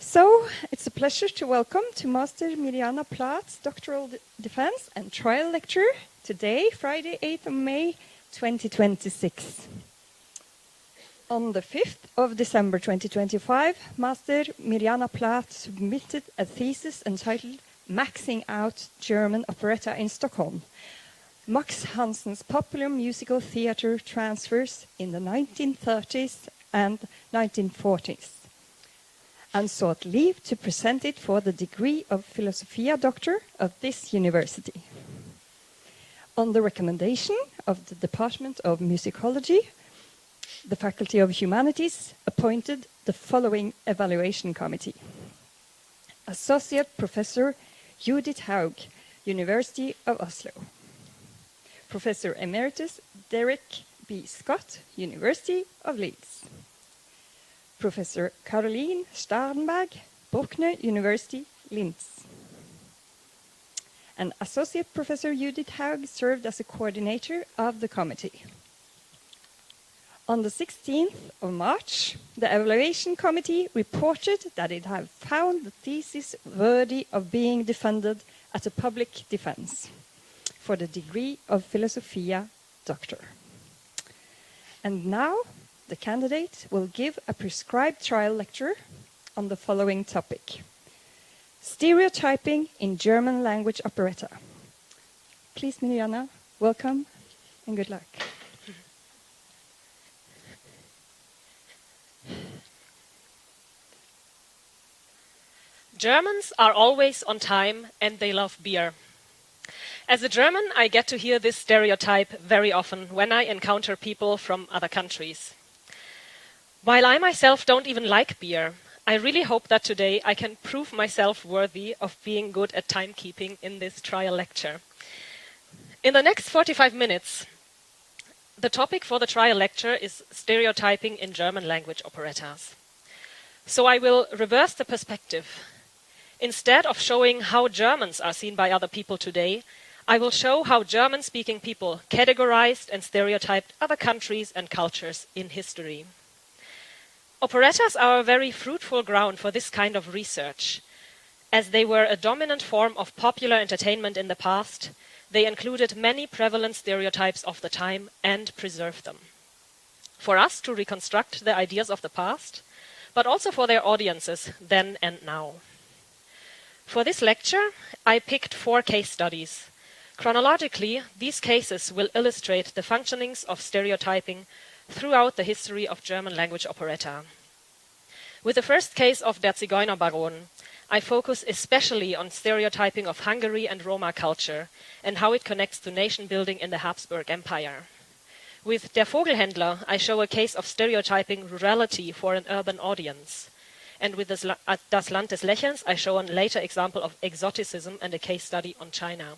So, it's a pleasure to welcome to Master Mirjana Plath's doctoral defense and trial lecture today, Friday, 8th of May, 2026. On the 5th of December 2025, Master Mirjana Plath submitted a thesis entitled Maxing Out German Operetta in Stockholm, Max Hansen's popular musical theatre transfers in the 1930s and 1940s, and sought leave to present it for the degree of philosophiae doctor of this university. On the recommendation of the Department of Musicology, the Faculty of Humanities appointed the following evaluation committee. Associate Professor Judith Haug, University of Oslo. Professor Emeritus Derek B. Scott, University of Leeds. Professor Caroline Starnberg, Bruckner University, Linz. And Associate Professor Judith Haug served as a coordinator of the committee. On the 16th of March, the evaluation committee reported that it had found the thesis worthy of being defended at a public defense for the degree of Philosophia Doctor. And now, the candidate will give a prescribed trial lecture on the following topic: stereotyping in German language operetta. Please, Mirjana, welcome and good luck. Germans are always on time and they love beer. As a German, I get to hear this stereotype very often when I encounter people from other countries. While I myself don't even like beer, I really hope that today I can prove myself worthy of being good at timekeeping in this trial lecture. In the next 45 minutes, the topic for the trial lecture is stereotyping in German language operettas. So I will reverse the perspective. Instead of showing how Germans are seen by other people today, I will show how German-speaking people categorized and stereotyped other countries and cultures in history. Operettas are a very fruitful ground for this kind of research. As they were a dominant form of popular entertainment in the past, they included many prevalent stereotypes of the time and preserved them. For us to reconstruct the ideas of the past, but also for their audiences then and now. For this lecture, I picked 4 case studies. Chronologically, these cases will illustrate the functionings of stereotyping throughout the history of German language operetta. With the first case of Der Zigeunerbaron, I focus especially on stereotyping of Hungary and Roma culture and how it connects to nation building in the Habsburg Empire. With Der Vogelhändler, I show a case of stereotyping rurality for an urban audience. And with Das Land des Lächelns, I show a later example of exoticism and a case study on China.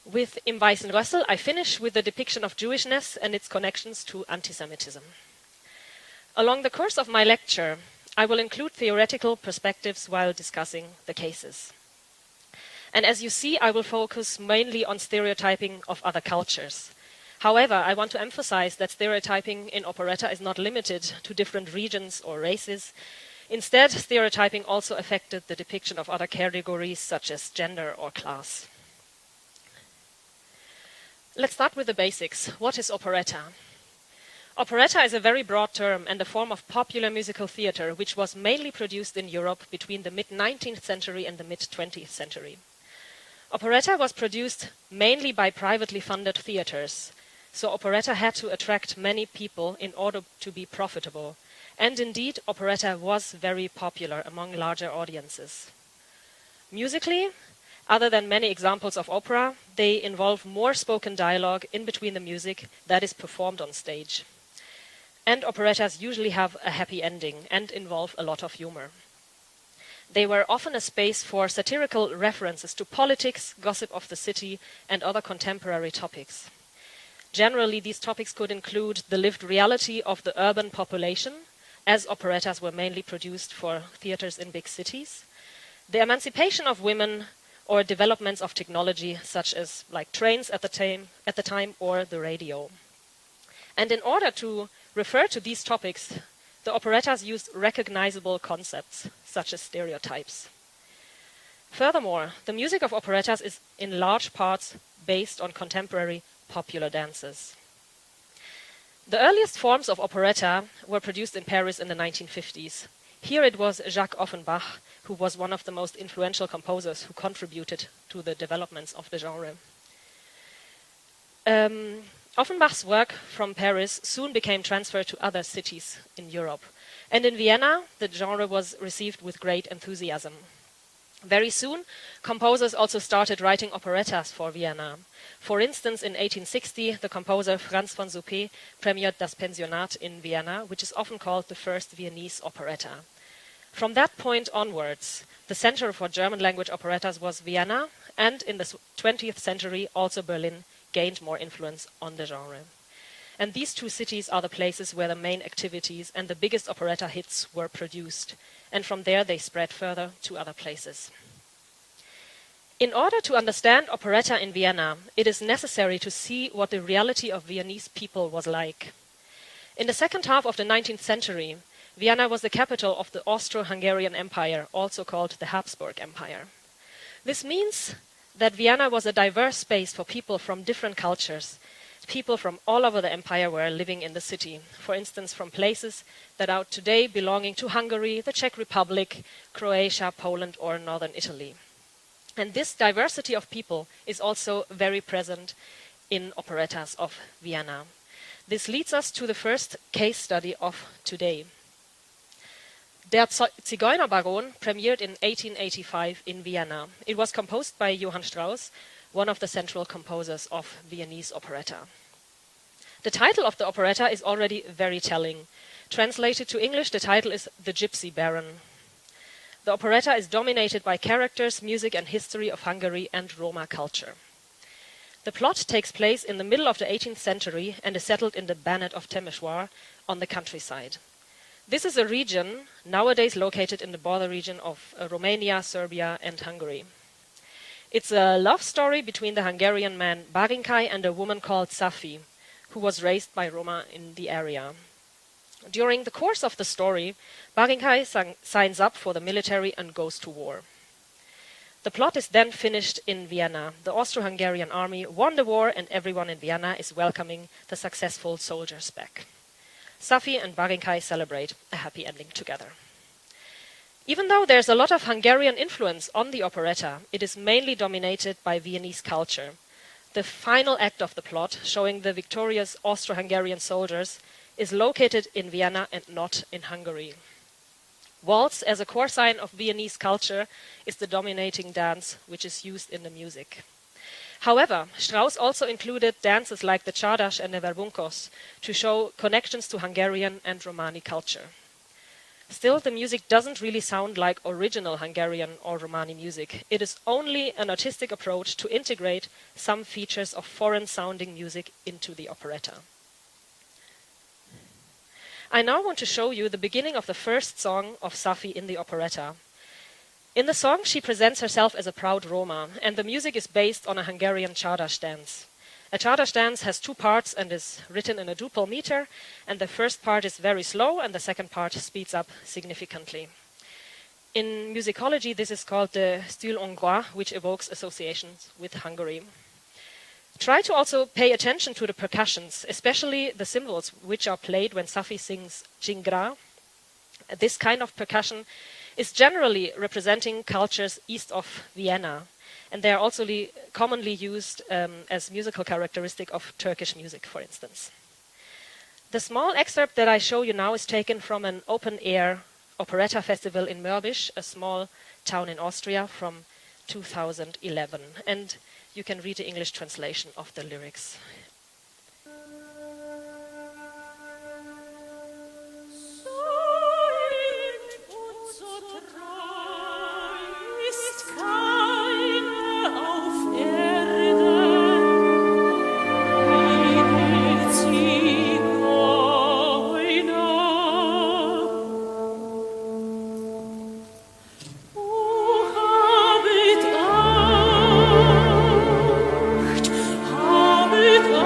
With Im Weißen Rössel, I finish with the depiction of Jewishness and its connections to antisemitism. Along the course of my lecture, I will include theoretical perspectives while discussing the cases. And as you see, I will focus mainly on stereotyping of other cultures. However, I want to emphasize that stereotyping in operetta is not limited to different regions or races. Instead, stereotyping also affected the depiction of other categories such as gender or class. Let's start with the basics. What is operetta? Operetta is a very broad term and a form of popular musical theatre which was mainly produced in Europe between the mid-19th century and the mid-20th century. Operetta was produced mainly by privately funded theatres, so operetta had to attract many people in order to be profitable. And indeed, operetta was very popular among larger audiences. Musically, other than many examples of opera, they involve more spoken dialogue in between the music that is performed on stage. And operettas usually have a happy ending and involve a lot of humor. They were often a space for satirical references to politics, gossip of the city, and other contemporary topics. Generally, these topics could include the lived reality of the urban population, as operettas were mainly produced for theaters in big cities, the emancipation of women, or developments of technology such as trains at the time or the radio. And in order to refer to these topics, The operettas used recognizable concepts, such as stereotypes. Furthermore, the music of operettas is in large parts based on contemporary popular dances. The earliest forms of operetta were produced in Paris in the 1950s. Here it was Jacques Offenbach who was one of the most influential composers who contributed to the developments of the genre. Offenbach's work from Paris soon became transferred to other cities in Europe. And in Vienna, the genre was received with great enthusiasm. Very soon, composers also started writing operettas for Vienna. For instance, in 1860, the composer Franz von Suppé premiered Das Pensionat in Vienna, which is often called the first Viennese operetta. From that point onwards, the center for German-language operettas was Vienna, and in the 20th century, also Berlin gained more influence on the genre. And these two cities are the places where the main activities and the biggest operetta hits were produced, and from there they spread further to other places. In order to understand operetta in Vienna, it is necessary to see what the reality of Viennese people was like. In the second half of the 19th century, Vienna was the capital of the Austro-Hungarian Empire, also called the Habsburg Empire. This means that Vienna was a diverse space for people from different cultures. People from all over the empire were living in the city, for instance, from places that are today belonging to Hungary, the Czech Republic, Croatia, Poland, or northern Italy. And this diversity of people is also very present in operettas of Vienna. This leads us to the first case study of today. Der Zigeunerbaron premiered in 1885 in Vienna. It was composed by Johann Strauss, one of the central composers of Viennese operetta. The title of the operetta is already very telling. Translated to English, the title is The Gypsy Baron. The operetta is dominated by characters, music, and history of Hungary and Roma culture. The plot takes place in the middle of the 18th century and is settled in the Banat of Temeswar on the countryside. This is a region nowadays located in the border region of Romania, Serbia, and Hungary. It's a love story between the Hungarian man Barinkai and a woman called Safi, who was raised by Roma in the area. During the course of the story, Barinkai signs up for the military and goes to war. The plot is then finished in Vienna. The Austro-Hungarian army won the war and everyone in Vienna is welcoming the successful soldiers back. Safi and Barinkai celebrate a happy ending together. Even though there's a lot of Hungarian influence on the operetta, it is mainly dominated by Viennese culture. The final act of the plot, showing the victorious Austro-Hungarian soldiers, is located in Vienna and not in Hungary. Waltz, as a core sign of Viennese culture, is the dominating dance which is used in the music. However, Strauss also included dances like the Csárdás and the Verbunkos to show connections to Hungarian and Romani culture. Still, the music doesn't really sound like original Hungarian or Romani music. It is only an artistic approach to integrate some features of foreign-sounding music into the operetta. I now want to show you the beginning of the first song of Safi in the operetta. In the song, she presents herself as a proud Roma, and the music is based on a Hungarian Csárdás dance. A Csárdás dance has two parts and is written in a duple meter, and the first part is very slow and the second part speeds up significantly. In musicology, this is called the style hongrois, which evokes associations with Hungary. Try to also pay attention to the percussions, especially the cymbals which are played when Safi sings Jingra. This kind of percussion is generally representing cultures east of Vienna, and they are also commonly used as musical characteristic of Turkish music, for instance. The small excerpt that I show you now is taken from an open-air operetta festival in Mörbisch, a small town in Austria, from 2011, and you can read the English translation of the lyrics. Habet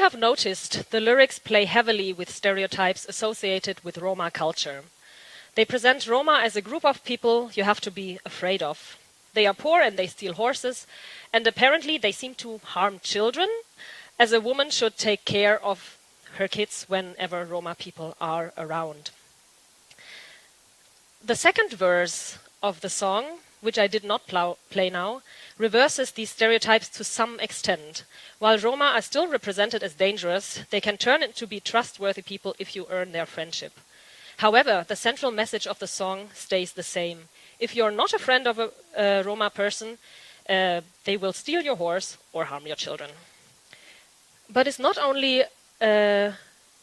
have noticed, the lyrics play heavily with stereotypes associated with Roma culture. They present Roma as a group of people you have to be afraid of. They are poor and they steal horses, and apparently they seem to harm children, as a woman should take care of her kids whenever Roma people are around. The second verse of the song, which I did not play now, reverses these stereotypes to some extent. While Roma are still represented as dangerous, they can turn into be trustworthy people if you earn their friendship. However, the central message of the song stays the same. If you're not a friend of a Roma person, they will steal your horse or harm your children. But it's not only the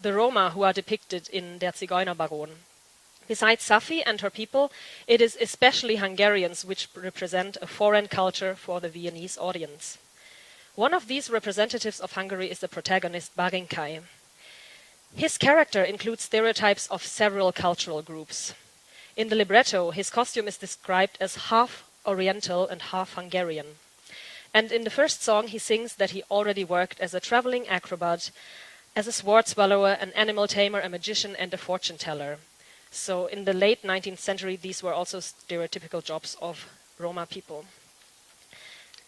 Roma who are depicted in Der Zigeunerbaron. Besides Safi and her people, it is especially Hungarians which represent a foreign culture for the Viennese audience. One of these representatives of Hungary is the protagonist Barinkai. His character includes stereotypes of several cultural groups. In the libretto, his costume is described as half Oriental and half Hungarian. And in the first song, he sings that he already worked as a traveling acrobat, as a sword swallower, an animal tamer, a magician, and a fortune teller. So in the late 19th century, these were also stereotypical jobs of Roma people.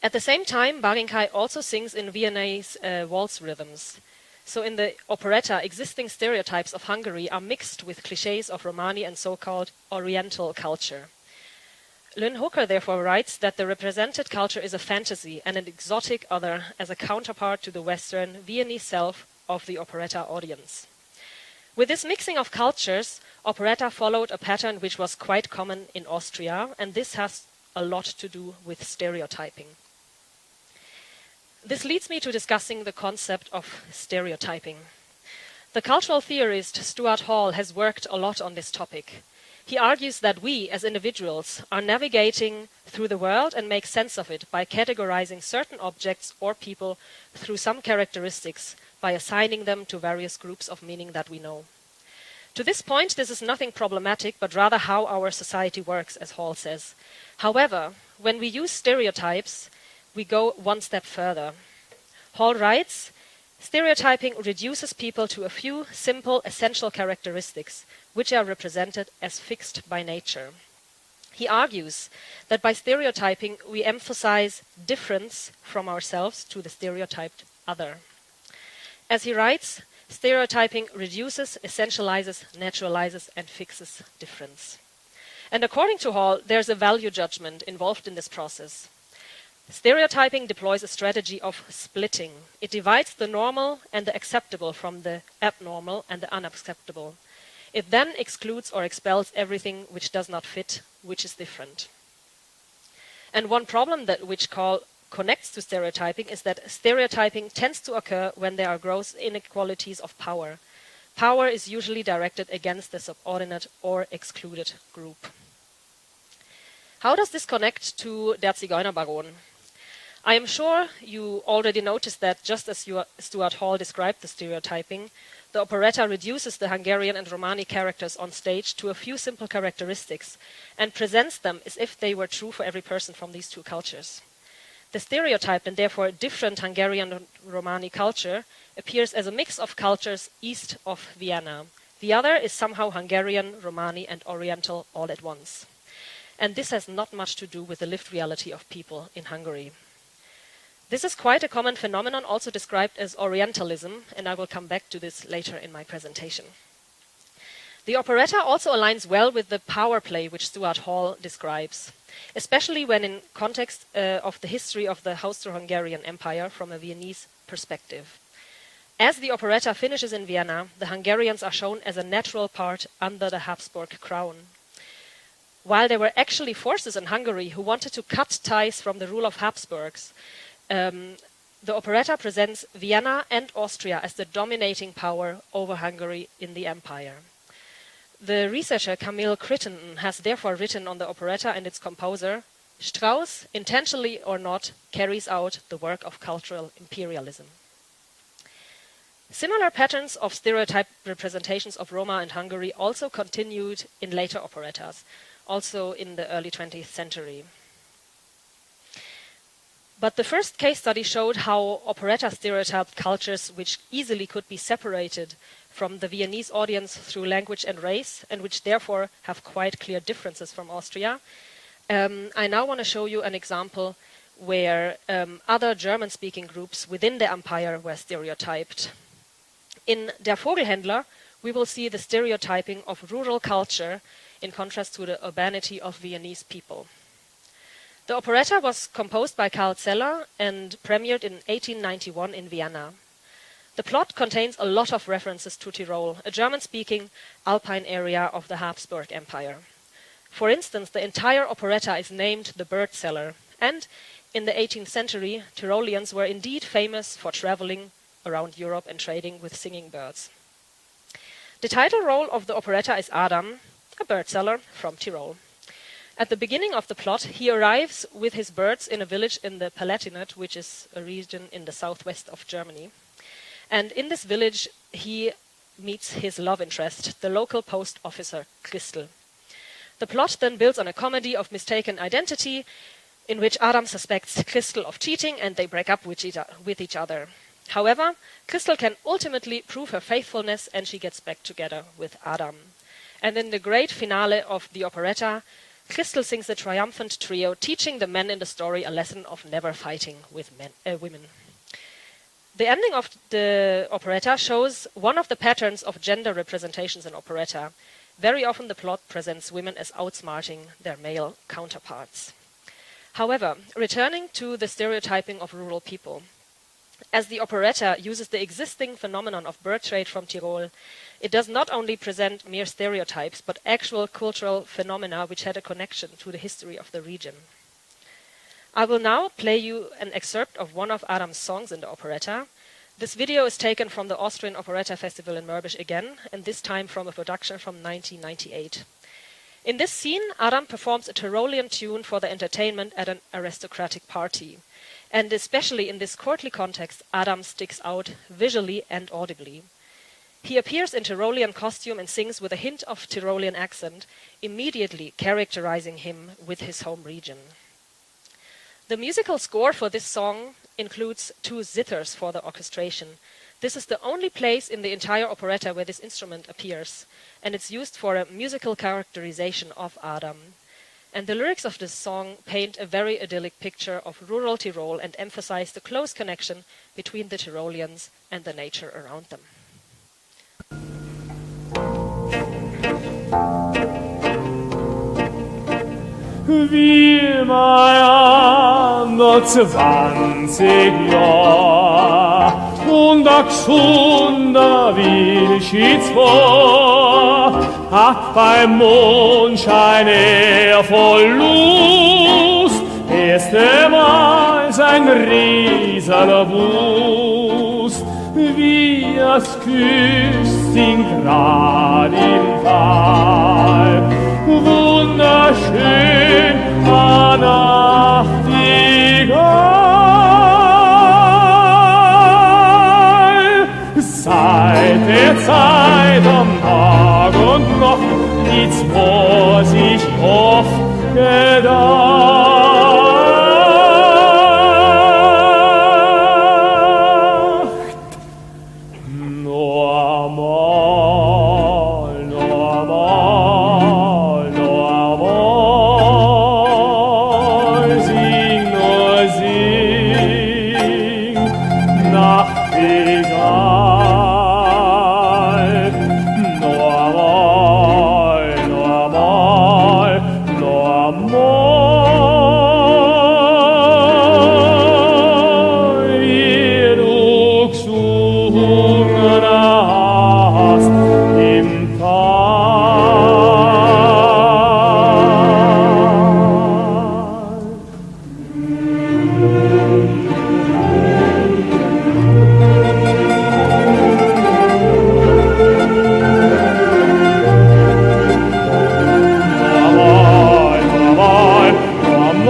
At the same time, Barinkai also sings in Viennese waltz rhythms. So in the operetta, existing stereotypes of Hungary are mixed with clichés of Romani and so-called Oriental culture. Lynn Hooker therefore writes that the represented culture is a fantasy and an exotic other as a counterpart to the Western Viennese self of the operetta audience. With this mixing of cultures, operetta followed a pattern which was quite common in Austria, and this has a lot to do with stereotyping. This leads me to discussing the concept of stereotyping. The cultural theorist Stuart Hall has worked a lot on this topic. He argues that we, as individuals, are navigating through the world and make sense of it by categorizing certain objects or people through some characteristics, by assigning them to various groups of meaning that we know. To this point, this is nothing problematic, but rather how our society works, as Hall says. However, when we use stereotypes, we go one step further. Hall writes, stereotyping reduces people to a few simple, essential characteristics, which are represented as fixed by nature. He argues that by stereotyping, we emphasize difference from ourselves to the stereotyped other. As he writes, stereotyping reduces, essentializes, naturalizes, and fixes difference. And according to Hall, there's a value judgment involved in this process. Stereotyping deploys a strategy of splitting. It divides the normal and the acceptable from the abnormal and the unacceptable. It then excludes or expels everything which does not fit, which is different. And one problem which Hall connects to stereotyping is that stereotyping tends to occur when there are gross inequalities of power. Power is usually directed against the subordinate or excluded group. How does this connect to Der Zigeunerbaron? I am sure you already noticed that just as Stuart Hall described the stereotyping, the operetta reduces the Hungarian and Romani characters on stage to a few simple characteristics and presents them as if they were true for every person from these two cultures. The stereotyped and therefore different Hungarian and Romani culture appears as a mix of cultures east of Vienna. The other is somehow Hungarian, Romani, and Oriental all at once. And this has not much to do with the lived reality of people in Hungary. This is quite a common phenomenon, also described as Orientalism, and I will come back to this later in my presentation. The operetta also aligns well with the power play which Stuart Hall describes, especially when in context of the history of the Austro-Hungarian Empire from a Viennese perspective. As the operetta finishes in Vienna, the Hungarians are shown as a natural part under the Habsburg crown. While there were actually forces in Hungary who wanted to cut ties from the rule of Habsburgs, the operetta presents Vienna and Austria as the dominating power over Hungary in the empire. The researcher Camille Crittenden has therefore written on the operetta and its composer, Strauss, intentionally or not, carries out the work of cultural imperialism. Similar patterns of stereotype representations of Roma and Hungary also continued in later operettas, also in the early 20th century. But the first case study showed how operetta stereotyped cultures which easily could be separated from the Viennese audience through language and race, and which therefore have quite clear differences from Austria. I now want to show you an example where other German-speaking groups within the empire were stereotyped. In Der Vogelhändler, we will see the stereotyping of rural culture in contrast to the urbanity of Viennese people. The operetta was composed by Karl Zeller and premiered in 1891 in Vienna. The plot contains a lot of references to Tyrol, a German-speaking alpine area of the Habsburg Empire. For instance, the entire operetta is named The Bird Seller, and in the 18th century, Tyroleans were indeed famous for traveling around Europe and trading with singing birds. The title role of the operetta is Adam, a bird seller from Tyrol. At the beginning of the plot, he arrives with his birds in a village in the Palatinate, which is a region in the southwest of Germany. And in this village, he meets his love interest, the local post officer, Christel. The plot then builds on a comedy of mistaken identity, in which Adam suspects Christel of cheating and they break up with each other. However, Christel can ultimately prove her faithfulness and she gets back together with Adam. And in the great finale of the operetta, Christel sings a triumphant trio, teaching the men in the story a lesson of never fighting with women. The ending of the operetta shows one of the patterns of gender representations in operetta. Very often the plot presents women as outsmarting their male counterparts. However, returning to the stereotyping of rural people, as the operetta uses the existing phenomenon of bird trade from Tyrol, it does not only present mere stereotypes, but actual cultural phenomena which had a connection to the history of the region. I will now play you an excerpt of one of Adam's songs in the operetta. This video is taken from the Austrian Operetta Festival in Mörbisch again, and this time from a production from 1998. In this scene, Adam performs a Tyrolean tune for the entertainment at an aristocratic party. And especially in this courtly context, Adam sticks out visually and audibly. He appears in Tyrolean costume and sings with a hint of Tyrolean accent, immediately characterizing him with his home region. The musical score for this song includes 2 zithers for the orchestration. This is the only place in the entire operetta where this instrument appears, and it's used for a musical characterization of Adam. And the lyrics of this song paint a very idyllic picture of rural Tyrol and emphasize the close connection between the Tyroleans and the nature around them. Wie mein 20 Jahr und auch schon da will ich jetzt vor, hat beim Mondschein voll Lust, erste Mal sein riesener Brust, wie es küsst ihn grad im Tal, wunderschön, Nachtigall. Seit der Zeit am Tag und noch nichts, was ich oft gedacht. Nur mal, sing, Nachtigall. Nur mal, wie du gesungen hast im Tal. Wie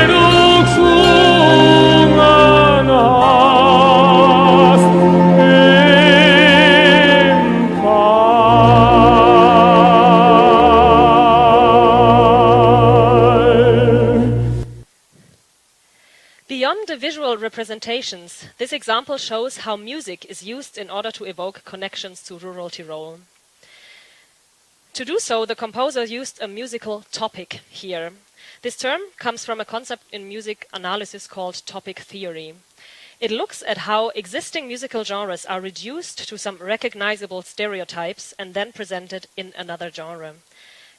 du gesungen hast representations, this example shows how music is used in order to evoke connections to rural Tyrol. To do so, the composer used a musical topic here. This term comes from a concept in music analysis called topic theory. It looks at how existing musical genres are reduced to some recognizable stereotypes and then presented in another genre.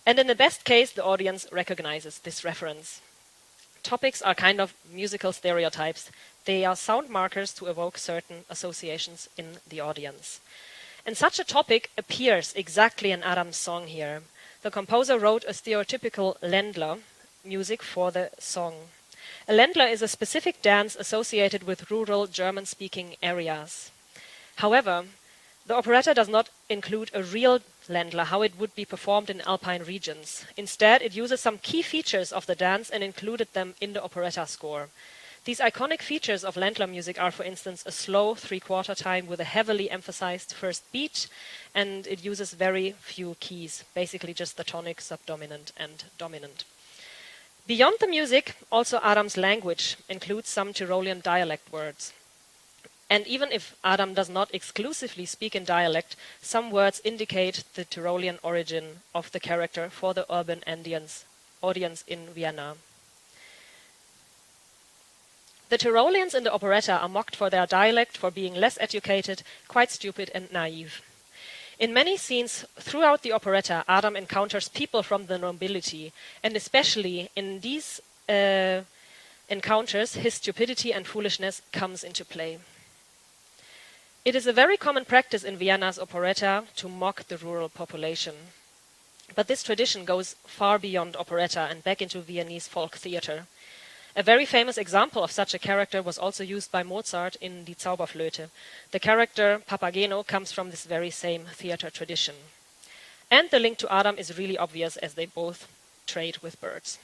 And in the best case, the audience recognizes this reference. Topics are kind of musical stereotypes. They are sound markers to evoke certain associations in the audience. And such a topic appears exactly in Adam's song here. The composer wrote a stereotypical Ländler music for the song. A Ländler is a specific dance associated with rural German-speaking areas. However, the operetta does not include a real Ländler, how it would be performed in alpine regions. Instead, it uses some key features of the dance and included them in the operetta score. These iconic features of Ländler music are, for instance, a slow three-quarter time with a heavily emphasized first beat, and it uses very few keys, basically just the tonic, subdominant, and dominant. Beyond the music, also Adam's language includes some Tyrolean dialect words. And even if Adam does not exclusively speak in dialect, some words indicate the Tyrolean origin of the character for the urban audience in Vienna. The Tyroleans in the operetta are mocked for their dialect, for being less educated, quite stupid and naive. In many scenes throughout the operetta, Adam encounters people from the nobility, and especially in these encounters, his stupidity and foolishness comes into play. It is a very common practice in Vienna's operetta to mock the rural population. But this tradition goes far beyond operetta and back into Viennese folk theater. A very famous example of such a character was also used by Mozart in Die Zauberflöte. The character Papageno comes from this very same theater tradition. And the link to Adam is really obvious, as they both trade with birds.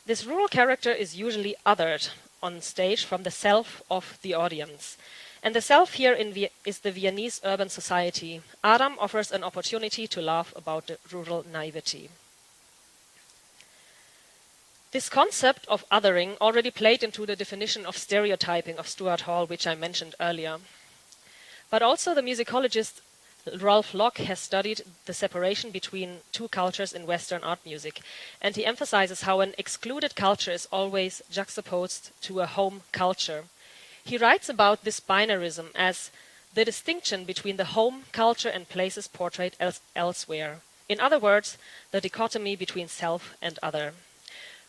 This rural character is usually othered on stage from the self of the audience. And the self here is the Viennese urban society. Adam offers an opportunity to laugh about the rural naivety. This concept of othering already played into the definition of stereotyping of Stuart Hall, which I mentioned earlier. But also the musicologist Rolf Lock has studied the separation between two cultures in Western art music, and he emphasizes how an excluded culture is always juxtaposed to a home culture. He writes about this binarism as the distinction between the home culture and places portrayed elsewhere. In other words, the dichotomy between self and other.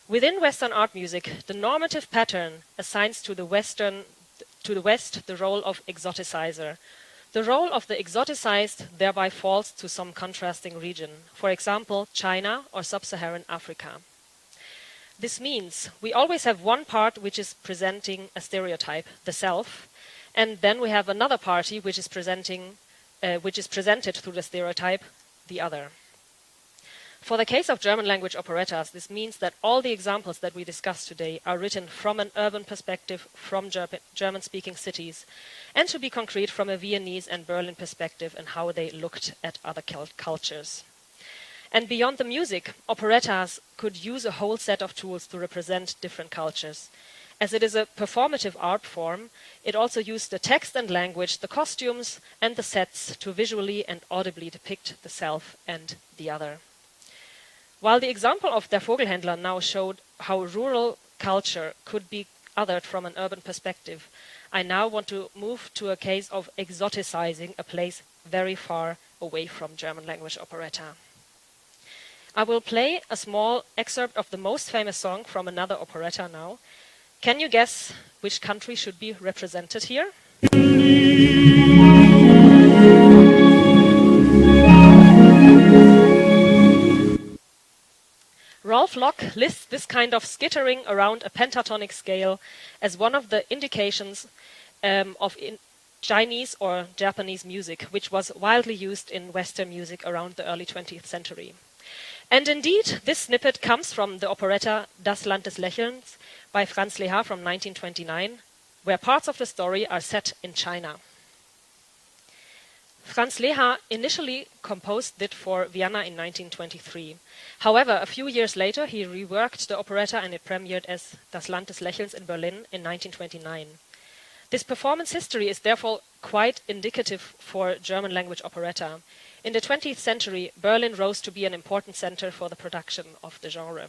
Within Western art music, the normative pattern assigns to the West the role of exoticizer. The role of the exoticized thereby falls to some contrasting region, for example, China or sub-Saharan Africa. This means we always have one part which is presenting a stereotype, the self, and then we have another party which is presented through the stereotype, the other. For the case of German language operettas, this means that all the examples that we discussed today are written from an urban perspective from German-speaking cities, and to be concrete, from a Viennese and Berlin perspective and how they looked at other cultures. And beyond the music, operettas could use a whole set of tools to represent different cultures. As it is a performative art form, it also used the text and language, the costumes and the sets to visually and audibly depict the self and the other. While the example of Der Vogelhändler now showed how rural culture could be othered from an urban perspective, I now want to move to a case of exoticizing a place very far away from German language operetta. I will play a small excerpt of the most famous song from another operetta now. Can you guess which country should be represented here? Rolf Lock lists this kind of skittering around a pentatonic scale as one of the indications of Chinese or Japanese music, which was widely used in Western music around the early 20th century. And indeed, this snippet comes from the operetta Das Land des Lächelns by Franz Lehár from 1929, where parts of the story are set in China. Franz Lehár initially composed it for Vienna in 1923. However, a few years later, he reworked the operetta and it premiered as Das Land des Lächelns in Berlin in 1929. This performance history is therefore quite indicative for German language operetta. In the 20th century, Berlin rose to be an important center for the production of the genre.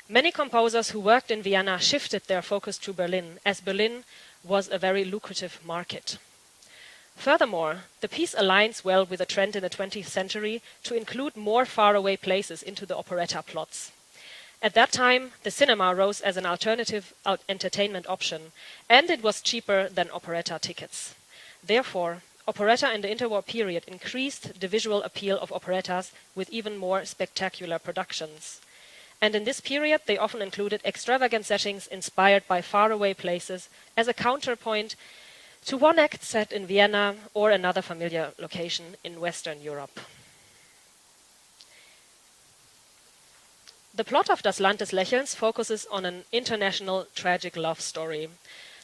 Many composers who worked in Vienna shifted their focus to Berlin, as Berlin was a very lucrative market. Furthermore, the piece aligns well with a trend in the 20th century to include more faraway places into the operetta plots. At that time, the cinema rose as an alternative entertainment option, and it was cheaper than operetta tickets. Therefore, operetta in the interwar period increased the visual appeal of operettas with even more spectacular productions. And in this period, they often included extravagant settings inspired by faraway places as a counterpoint to one act set in Vienna or another familiar location in Western Europe. The plot of Das Land des Lächelns focuses on an international tragic love story.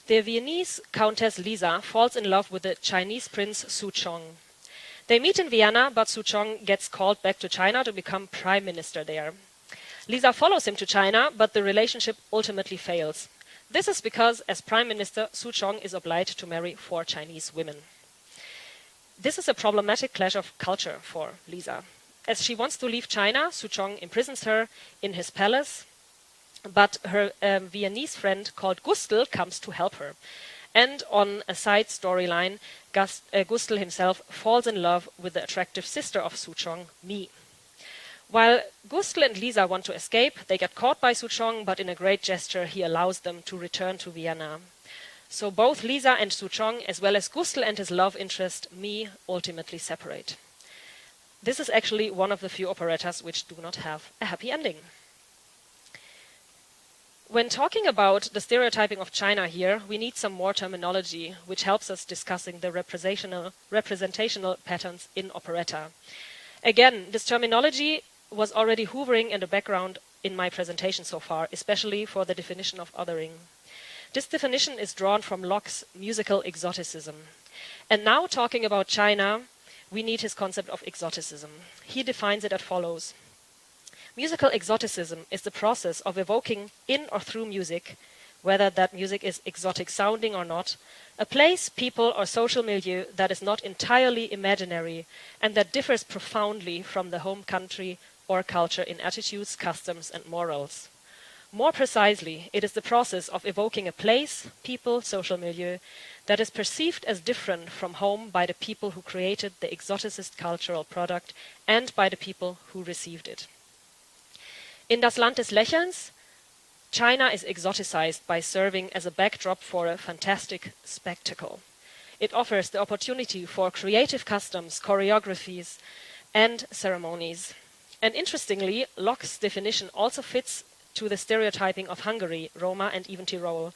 The Viennese Countess Lisa falls in love with the Chinese prince Su Chong. They meet in Vienna, but Su Chong gets called back to China to become prime minister there. Lisa follows him to China, but the relationship ultimately fails. This is because, as prime minister, Su Chong is obliged to marry 4 Chinese women. This is a problematic clash of culture for Lisa. As she wants to leave China, Su Chong imprisons her in his palace, but her Viennese friend called Gustl comes to help her. And on a side storyline, Gustl himself falls in love with the attractive sister of Su Chong, Mi. While Gustl and Lisa want to escape, they get caught by Su Chong, but in a great gesture he allows them to return to Vienna. So both Lisa and Su Chong, as well as Gustl and his love interest, Mi, ultimately separate. This is actually one of the few operettas which do not have a happy ending. When talking about the stereotyping of China here, we need some more terminology, which helps us discussing the representational patterns in operetta. Again, this terminology was already hovering in the background in my presentation so far, especially for the definition of othering. This definition is drawn from Locke's musical exoticism. And now talking about China, we need his concept of exoticism. He defines it as follows. Musical exoticism is the process of evoking in or through music, whether that music is exotic sounding or not, a place, people, or social milieu that is not entirely imaginary and that differs profoundly from the home country or culture in attitudes, customs, and morals. More precisely, it is the process of evoking a place, people, social milieu that is perceived as different from home by the people who created the exoticist cultural product and by the people who received it. In Das Land des Lächelns, China is exoticized by serving as a backdrop for a fantastic spectacle. It offers the opportunity for creative customs, choreographies, and ceremonies. And interestingly, Locke's definition also fits to the stereotyping of Hungary, Roma, and even Tyrol.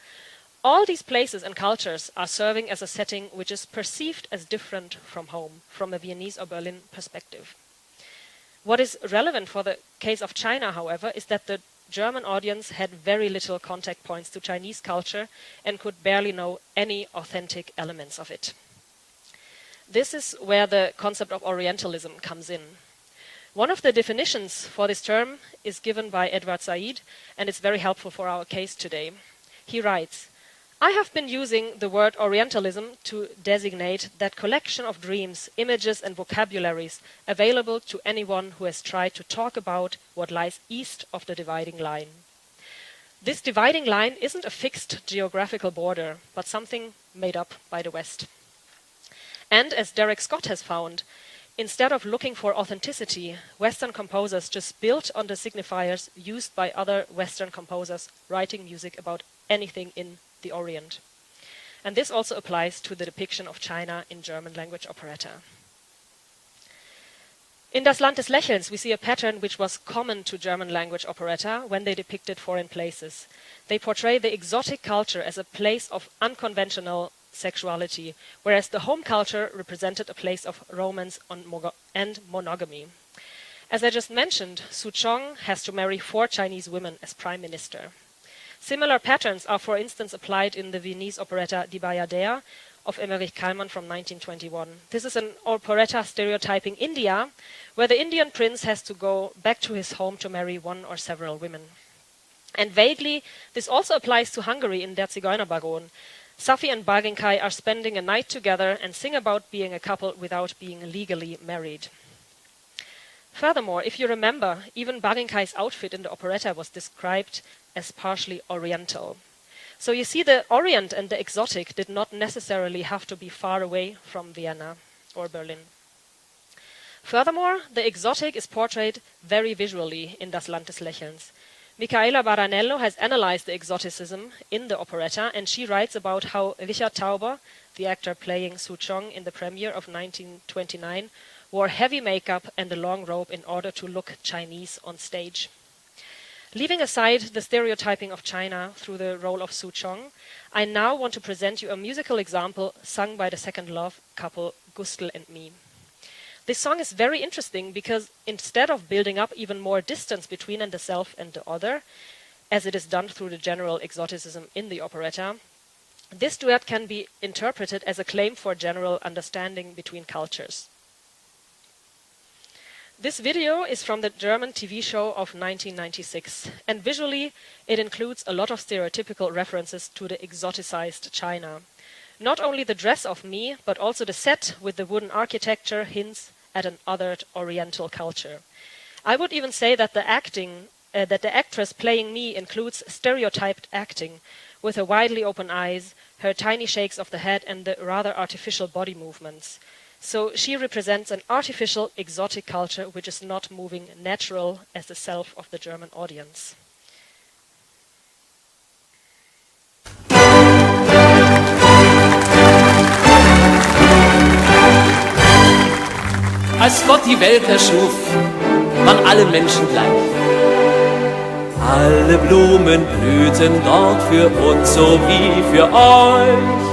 All these places and cultures are serving as a setting which is perceived as different from home, from a Viennese or Berlin perspective. What is relevant for the case of China, however, is that the German audience had very little contact points to Chinese culture and could barely know any authentic elements of it. This is where the concept of Orientalism comes in. One of the definitions for this term is given by Edward Said, and it's very helpful for our case today. He writes, I have been using the word Orientalism to designate that collection of dreams, images, and vocabularies available to anyone who has tried to talk about what lies east of the dividing line. This dividing line isn't a fixed geographical border, but something made up by the West. And as Derek Scott has found, instead of looking for authenticity, Western composers just built on the signifiers used by other Western composers writing music about anything in the Orient. And this also applies to the depiction of China in German language operetta. In Das Land des Lächelns, we see a pattern which was common to German language operetta when they depicted foreign places. They portray the exotic culture as a place of unconventional sexuality, whereas the home culture represented a place of romance and monogamy. As I just mentioned, Su Chong has to marry 4 Chinese women as prime minister. Similar patterns are, for instance, applied in the Viennese operetta Die Bayadère of Emmerich Kallmann from 1921. This is an operetta stereotyping India, where the Indian prince has to go back to his home to marry one or several women. And vaguely, this also applies to Hungary in Der Zigeunerbaron. Safi and Barinkai are spending a night together and sing about being a couple without being legally married. Furthermore, if you remember, even Barinkai's outfit in the operetta was described as partially oriental. So you see, the Orient and the exotic did not necessarily have to be far away from Vienna or Berlin. Furthermore, the exotic is portrayed very visually in Das Land des Lächelns. Michaela Baranello has analyzed the exoticism in the operetta, and she writes about how Richard Tauber, the actor playing Su Chong in the premiere of 1929, wore heavy makeup and a long robe in order to look Chinese on stage. Leaving aside the stereotyping of China through the role of Su Chong, I now want to present you a musical example sung by the second love couple Gustl and me. This song is very interesting because instead of building up even more distance between the self and the other, as it is done through the general exoticism in the operetta, this duet can be interpreted as a claim for general understanding between cultures. This video is from the German TV show of 1996, and visually it includes a lot of stereotypical references to the exoticized China. Not only the dress of me, but also the set with the wooden architecture hints at an othered Oriental culture. I would even say that the actress playing me includes stereotyped acting, with her widely open eyes, her tiny shakes of the head, and the rather artificial body movements. So she represents an artificial, exotic culture which is not moving natural as the self of the German audience. Als Gott die Welt erschuf, waren alle Menschen gleich. Alle Blumen blühten dort für uns so wie für euch.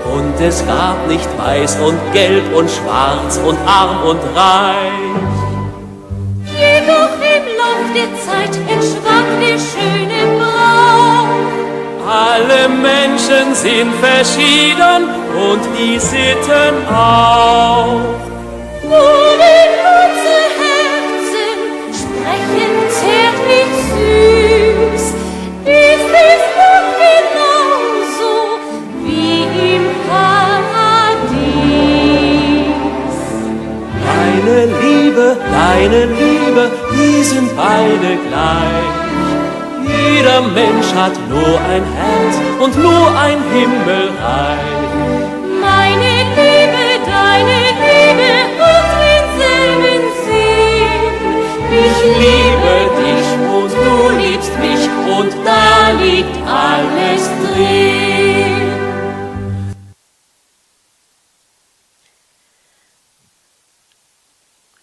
Und es gab nicht weiß und gelb und schwarz und arm und reich. Jedoch im Lauf der Zeit entschwand der schöne Braun. Alle Menschen sind verschieden und die Sitten auch. Nur in unser Herzen sprechen zärtlich süß, ist es doch genauso wie im Paradies. Deine Liebe, die sind beide gleich. Jeder Mensch hat nur ein Herz und nur ein Himmelreich. Meine Liebe, deine Liebe hat denselben Sinn. Ich liebe dich und du liebst mich und da liegt alles drin.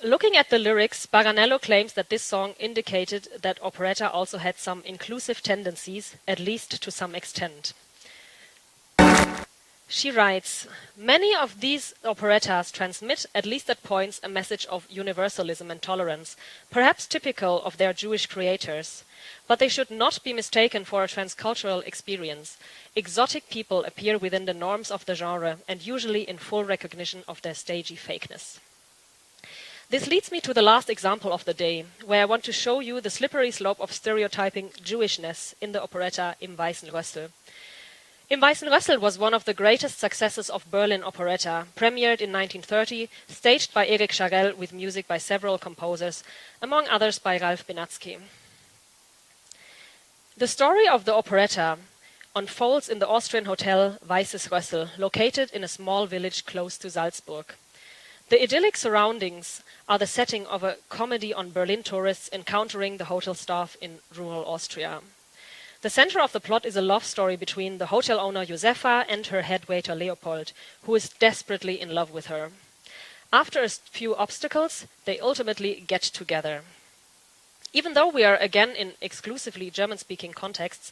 Looking at the lyrics, Baranello claims that this song indicated that operetta also had some inclusive tendencies, at least to some extent. She writes, many of these operettas transmit, at least at points, a message of universalism and tolerance, perhaps typical of their Jewish creators. But they should not be mistaken for a transcultural experience. Exotic people appear within the norms of the genre and usually in full recognition of their stagey fakeness. This leads me to the last example of the day, where I want to show you the slippery slope of stereotyping Jewishness in the operetta Im Weißen Rössel. Im Weißen Rössel was one of the greatest successes of Berlin operetta, premiered in 1930, staged by Erich Scharell with music by several composers, among others by Ralph Benatzky. The story of the operetta unfolds in the Austrian hotel Weißes Rössel, located in a small village close to Salzburg. The idyllic surroundings are the setting of a comedy on Berlin tourists encountering the hotel staff in rural Austria. The center of the plot is a love story between the hotel owner Josefa and her head waiter Leopold, who is desperately in love with her. After a few obstacles, they ultimately get together. Even though we are again in exclusively German-speaking contexts,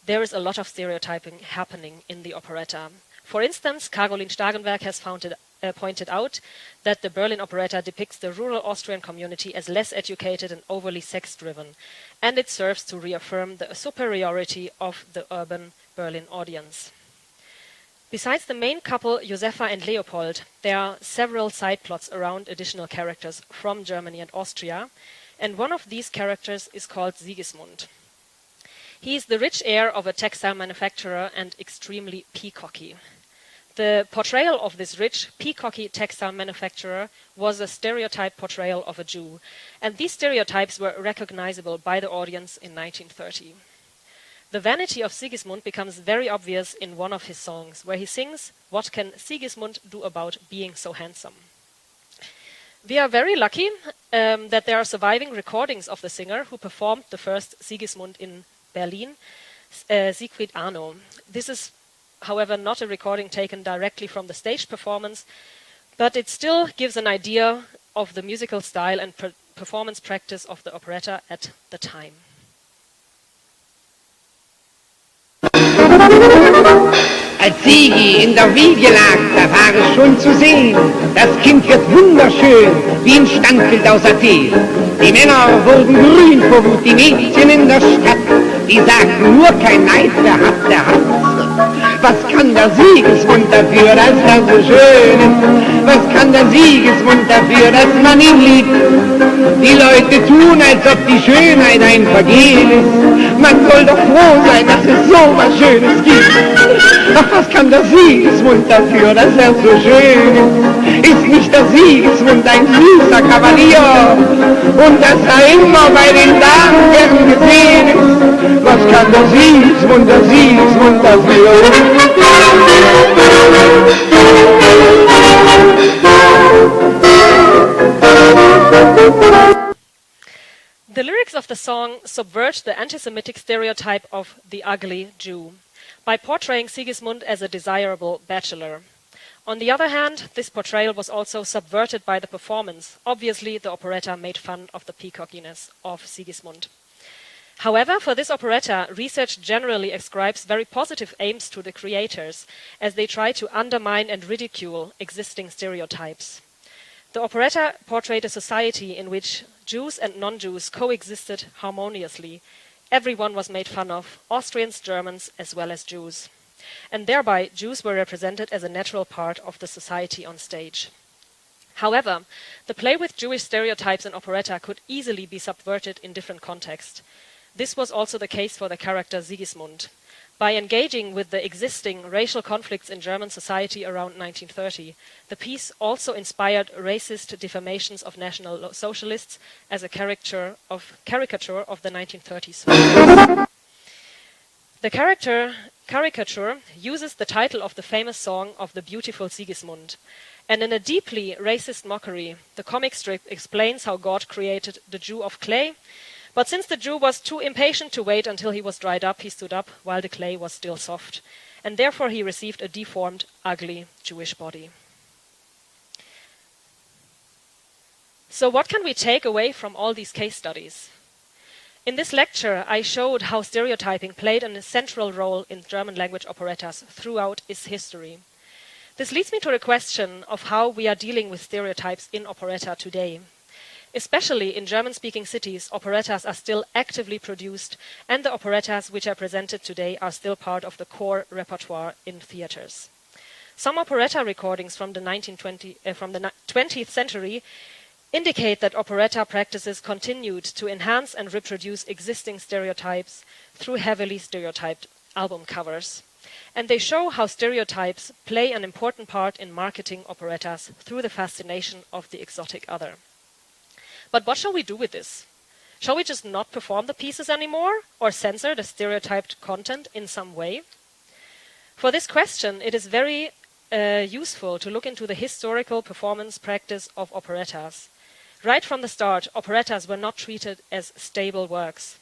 there is a lot of stereotyping happening in the operetta. For instance, Caroline Starenberg has pointed out that the Berlin operetta depicts the rural Austrian community as less educated and overly sex-driven, and it serves to reaffirm the superiority of the urban Berlin audience. Besides the main couple, Josefa and Leopold, there are several side plots around additional characters from Germany and Austria, and one of these characters is called Sigismund. He is the rich heir of a textile manufacturer and extremely peacocky. The portrayal of this rich, peacocky textile manufacturer was a stereotype portrayal of a Jew, and these stereotypes were recognizable by the audience in 1930. The vanity of Sigismund becomes very obvious in one of his songs, where he sings, "What can Sigismund do about being so handsome?" We are very lucky that there are surviving recordings of the singer who performed the first Sigismund in Berlin, Siegfried Arno. This is, however, not a recording taken directly from the stage performance, but it still gives an idea of the musical style and performance practice of the operetta at the time. Als Sigi in der Wiege lag, da war es schon zu sehen. Das Kind wird wunderschön, wie ein Standbild aus Athen. Die Männer wurden grün vor Wut, die Mädchen in der Stadt, die sagten nur kein Neid, der hat, der hat. Was kann der Sigismund dafür, dass er so schön ist? Was kann der Sigismund dafür, dass man ihn liebt? Die Leute tun, als ob die Schönheit ein Vergehen ist. Man soll doch froh sein, dass es so was Schönes gibt. Doch was kann der Sigismund dafür, dass er so schön ist? Ist nicht der Sigismund ein süßer Kavalier? Und dass er immer bei den Damen gern gesehen ist? Was kann der Sigismund dafür? The lyrics of the song subvert the anti-Semitic stereotype of the ugly Jew by portraying Sigismund as a desirable bachelor. On the other hand, this portrayal was also subverted by the performance. Obviously, the operetta made fun of the peacockiness of Sigismund. However, for this operetta, research generally ascribes very positive aims to the creators, as they try to undermine and ridicule existing stereotypes. The operetta portrayed a society in which Jews and non-Jews coexisted harmoniously. Everyone was made fun of, Austrians, Germans, as well as Jews. And thereby, Jews were represented as a natural part of the society on stage. However, the play with Jewish stereotypes in operetta could easily be subverted in different contexts. This was also the case for the character Sigismund. By engaging with the existing racial conflicts in German society around 1930, the piece also inspired racist defamations of National Socialists as a caricature of the 1930s. The caricature uses the title of the famous song of the beautiful Sigismund, and in a deeply racist mockery, the comic strip explains how God created the Jew of clay. But since the Jew was too impatient to wait until he was dried up, he stood up while the clay was still soft, and therefore he received a deformed, ugly Jewish body. So what can we take away from all these case studies? In this lecture, I showed how stereotyping played a central role in German language operettas throughout its history. This leads me to the question of how we are dealing with stereotypes in operetta today. Especially in German-speaking cities, operettas are still actively produced, and the operettas which are presented today are still part of the core repertoire in theaters. Some operetta recordings from the 20th century indicate that operetta practices continued to enhance and reproduce existing stereotypes through heavily stereotyped album covers. And they show how stereotypes play an important part in marketing operettas through the fascination of the exotic other. But what shall we do with this? Shall we just not perform the pieces anymore, or censor the stereotyped content in some way? For this question, it is very useful to look into the historical performance practice of operettas. Right from the start, operettas were not treated as stable works.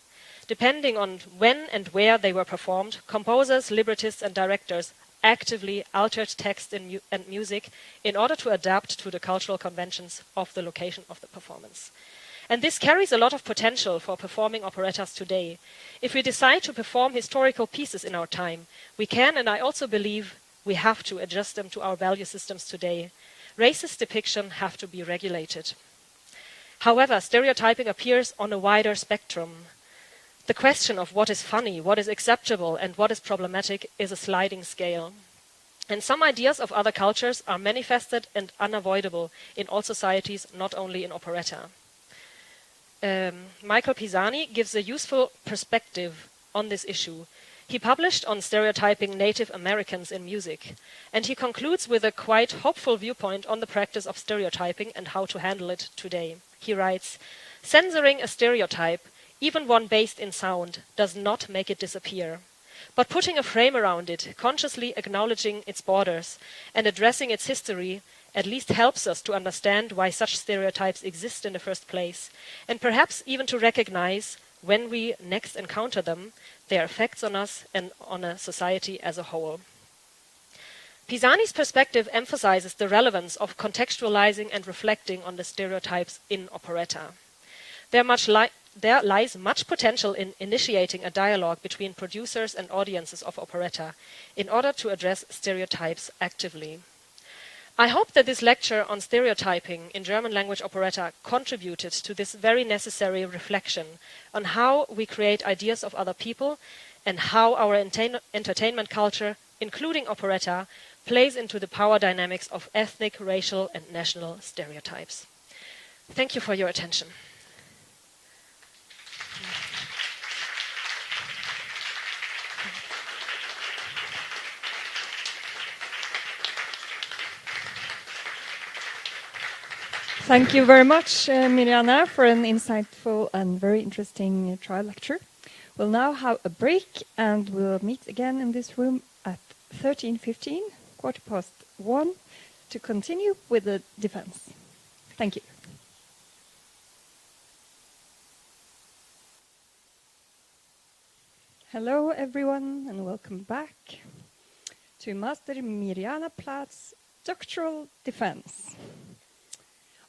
Depending on when and where they were performed, composers, librettists, and directors actively altered text and music in order to adapt to the cultural conventions of the location of the performance. And this carries a lot of potential for performing operettas today. If we decide to perform historical pieces in our time, we can, and I also believe we have to adjust them to our value systems today. Racist depiction have to be regulated. However, stereotyping appears on a wider spectrum. The question of what is funny, what is acceptable, and what is problematic is a sliding scale. And some ideas of other cultures are manifested and unavoidable in all societies, not only in operetta. Michael Pisani gives a useful perspective on this issue. He published on stereotyping Native Americans in music, and he concludes with a quite hopeful viewpoint on the practice of stereotyping and how to handle it today. He writes, "Censoring a stereotype, even one based in sound, does not make it disappear. But putting a frame around it, consciously acknowledging its borders and addressing its history, at least helps us to understand why such stereotypes exist in the first place, and perhaps even to recognize, when we next encounter them, their effects on us and on a society as a whole." Pisani's perspective emphasizes the relevance of contextualizing and reflecting on the stereotypes in operetta. There lies much potential in initiating a dialogue between producers and audiences of operetta in order to address stereotypes actively. I hope that this lecture on stereotyping in German language operetta contributed to this very necessary reflection on how we create ideas of other people and how our entertainment culture, including operetta, plays into the power dynamics of ethnic, racial, and national stereotypes. Thank you for your attention. Thank you very much, Mirjana, for an insightful and very interesting trial lecture. We'll now have a break and we'll meet again in this room at 13:15, 1:15, to continue with the defense. Thank you. Hello, everyone, and welcome back to Master Mirjana Plath's doctoral defense.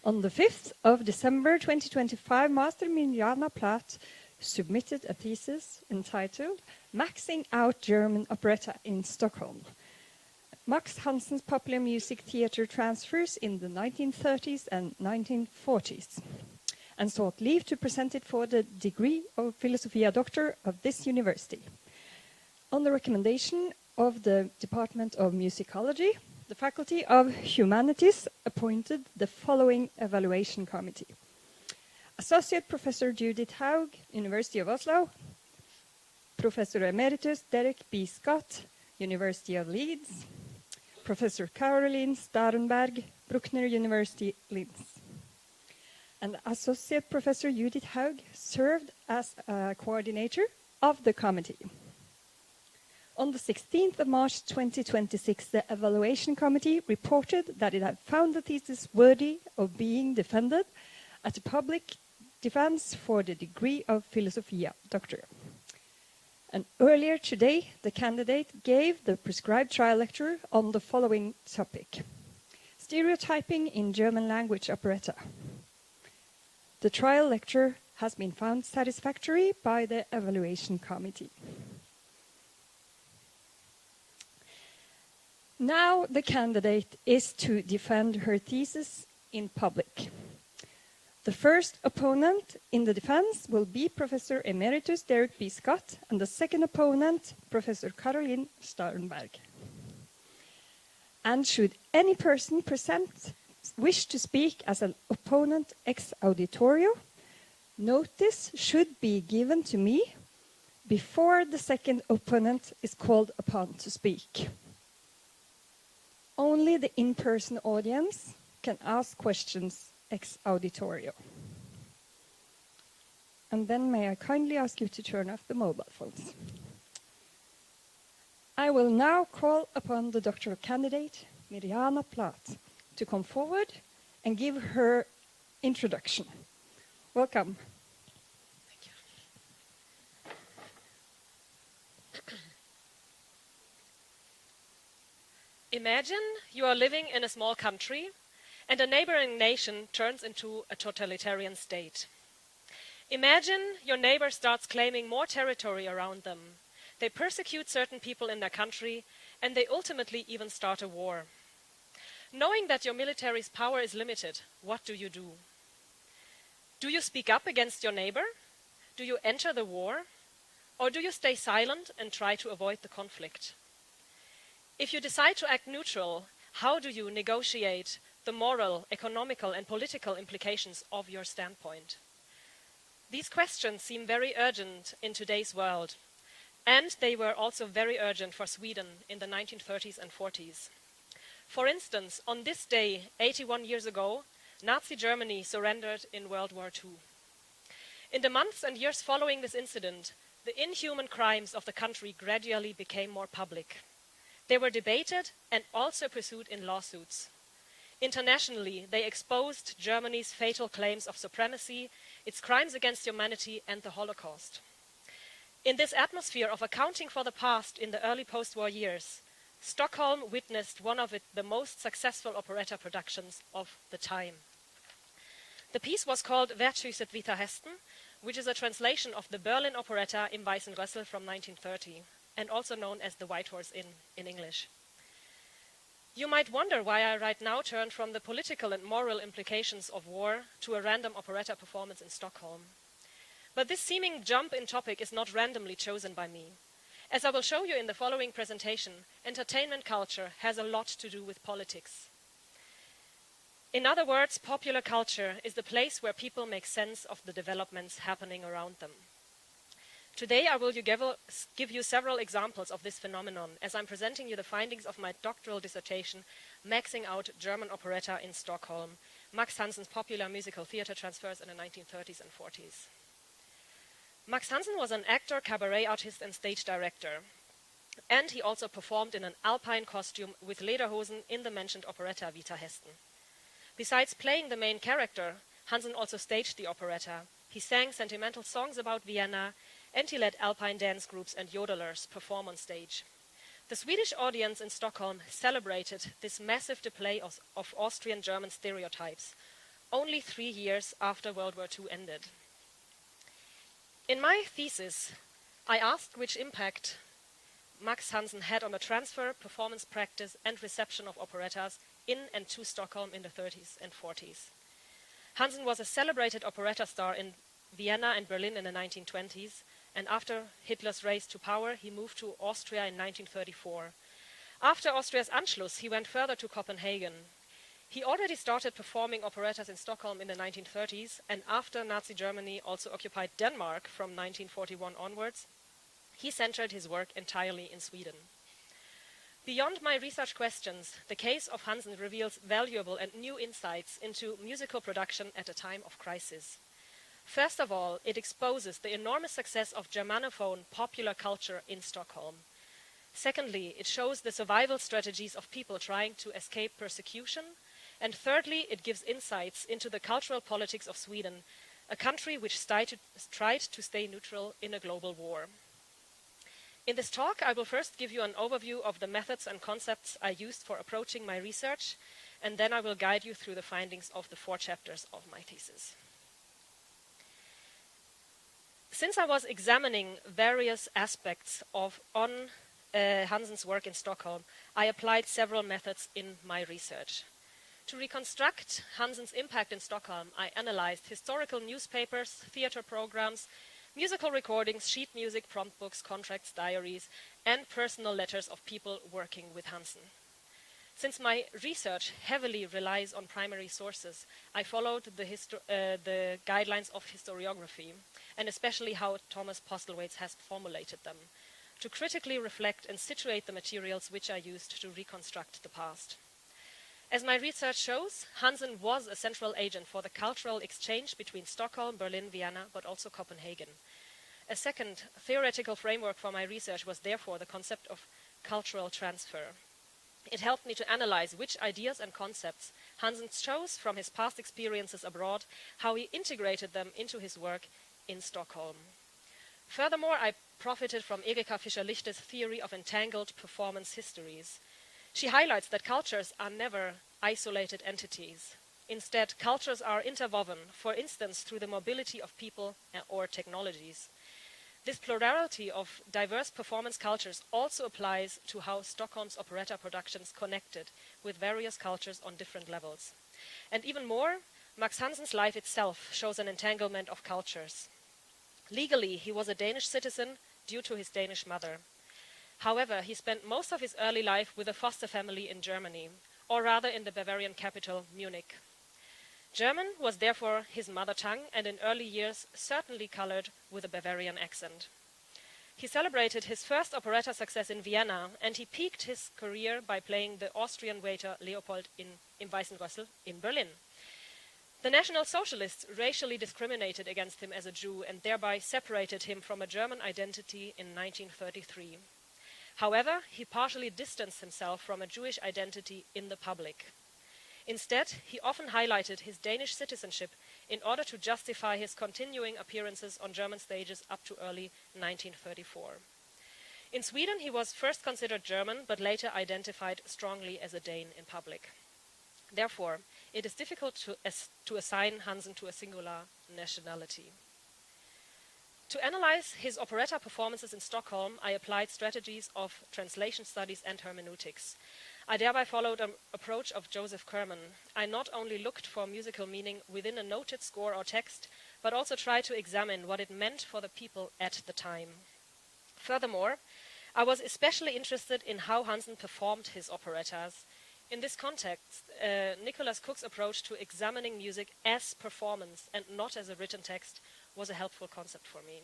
On the 5th of December 2025, Master Mirjana Plath submitted a thesis entitled Maxing Out German Operetta in Stockholm, Max Hansen's popular music theatre transfers in the 1930s and 1940s, and sought leave to present it for the degree of Philosophia Doctor of this university. On the recommendation of the Department of Musicology, the Faculty of Humanities appointed the following evaluation committee: Associate Professor Judith Haug, University of Oslo; Professor Emeritus Derek B. Scott, University of Leeds; Professor Caroline Starenberg, Bruckner University, Leeds. And Associate Professor Judith Haug served as a coordinator of the committee. On the 16th of March 2026, the evaluation committee reported that it had found the thesis worthy of being defended at a public defense for the degree of Philosophia Doctor. And earlier today, the candidate gave the prescribed trial lecture on the following topic: stereotyping in German language operetta. The trial lecture has been found satisfactory by the evaluation committee. Now the candidate is to defend her thesis in public. The first opponent in the defense will be Professor Emeritus Derek B. Scott, and the second opponent, Professor Caroline Starenberg. And should any person present wish to speak as an opponent ex auditorio, notice should be given to me before the second opponent is called upon to speak. Only the in-person audience can ask questions ex auditorio. And then may I kindly ask you to turn off the mobile phones. I will now call upon the doctoral candidate, Mirjana Plath, to come forward and give her introduction. Welcome. Imagine you are living in a small country and a neighboring nation turns into a totalitarian state. Imagine your neighbor starts claiming more territory around them. They persecute certain people in their country and they ultimately even start a war. Knowing that your military's power is limited, what do you do? Do you speak up against your neighbor? Do you enter the war? Or do you stay silent and try to avoid the conflict? If you decide to act neutral, how do you negotiate the moral, economical, and political implications of your standpoint? These questions seem very urgent in today's world, and they were also very urgent for Sweden in the 1930s and 40s. For instance, on this day, 81 years ago, Nazi Germany surrendered in World War II. In the months and years following this incident, the inhuman crimes of the country gradually became more public. They were debated and also pursued in lawsuits. Internationally, they exposed Germany's fatal claims of supremacy, its crimes against humanity, and the Holocaust. In this atmosphere of accounting for the past in the early post-war years, Stockholm witnessed one of the most successful operetta productions of the time. The piece was called Vertshuset Vita Hästen, which is a translation of the Berlin operetta Im Weißen Rössel from 1930, and also known as The White Horse Inn in English. You might wonder why I right now turn from the political and moral implications of war to a random operetta performance in Stockholm. But this seeming jump in topic is not randomly chosen by me. As I will show you in the following presentation, entertainment culture has a lot to do with politics. In other words, popular culture is the place where people make sense of the developments happening around them. Today I will give you several examples of this phenomenon as I'm presenting you the findings of my doctoral dissertation, Maxing Out German Operetta in Stockholm, Max Hansen's popular musical theater transfers in the 1930s and 40s. Max Hansen was an actor, cabaret artist, and stage director. And he also performed in an alpine costume with lederhosen in the mentioned operetta Vita Hästen. Besides playing the main character, Hansen also staged the operetta. He sang sentimental songs about Vienna, and he let alpine dance groups and yodelers perform on stage. The Swedish audience in Stockholm celebrated this massive display of Austrian-German stereotypes, only 3 years after World War II ended. In my thesis, I asked which impact Max Hansen had on the transfer, performance practice, and reception of operettas in and to Stockholm in the 30s and 40s. Hansen was a celebrated operetta star in Vienna and Berlin in the 1920s, and after Hitler's race to power, he moved to Austria in 1934. After Austria's Anschluss, he went further to Copenhagen. He already started performing operettas in Stockholm in the 1930s, and after Nazi Germany also occupied Denmark from 1941 onwards, he centered his work entirely in Sweden. Beyond my research questions, the case of Hansen reveals valuable and new insights into musical production at a time of crisis. First of all, it exposes the enormous success of Germanophone popular culture in Stockholm. Secondly, it shows the survival strategies of people trying to escape persecution. And thirdly, it gives insights into the cultural politics of Sweden, a country which tried to stay neutral in a global war. In this talk, I will first give you an overview of the methods and concepts I used for approaching my research, and then I will guide you through the findings of the 4 chapters of my thesis. Since I was examining various aspects of Hansen's work in Stockholm, I applied several methods in my research. To reconstruct Hansen's impact in Stockholm, I analyzed historical newspapers, theater programs, musical recordings, sheet music, prompt books, contracts, diaries, and personal letters of people working with Hansen. Since my research heavily relies on primary sources, I followed the guidelines of historiography, and especially how Thomas Postlethwaite has formulated them, to critically reflect and situate the materials which I used to reconstruct the past. As my research shows, Hansen was a central agent for the cultural exchange between Stockholm, Berlin, Vienna, but also Copenhagen. A second theoretical framework for my research was therefore the concept of cultural transfer. It helped me to analyze which ideas and concepts Hansen chose from his past experiences abroad, how he integrated them into his work in Stockholm. Furthermore, I profited from Erika Fischer-Lichte's theory of entangled performance histories. She highlights that cultures are never isolated entities. Instead, cultures are interwoven, for instance, through the mobility of people or technologies. This plurality of diverse performance cultures also applies to how Stockholm's operetta productions connected with various cultures on different levels. And even more, Max Hansen's life itself shows an entanglement of cultures. Legally, he was a Danish citizen due to his Danish mother. However, he spent most of his early life with a foster family in Germany, or rather in the Bavarian capital, Munich. German was therefore his mother tongue, and in early years certainly colored with a Bavarian accent. He celebrated his first operetta success in Vienna, and he peaked his career by playing the Austrian waiter Leopold im Weißen Rössel in Berlin. The National Socialists racially discriminated against him as a Jew and thereby separated him from a German identity in 1933. However, he partially distanced himself from a Jewish identity in the public. Instead, he often highlighted his Danish citizenship in order to justify his continuing appearances on German stages up to early 1934. In Sweden, he was first considered German, but later identified strongly as a Dane in public. Therefore, it is difficult to assign Hansen to a singular nationality. To analyze his operetta performances in Stockholm, I applied strategies of translation studies and hermeneutics. I thereby followed an approach of Joseph Kerman. I not only looked for musical meaning within a noted score or text, but also tried to examine what it meant for the people at the time. Furthermore, I was especially interested in how Hansen performed his operettas. In this context, Nicholas Cook's approach to examining music as performance and not as a written text was a helpful concept for me.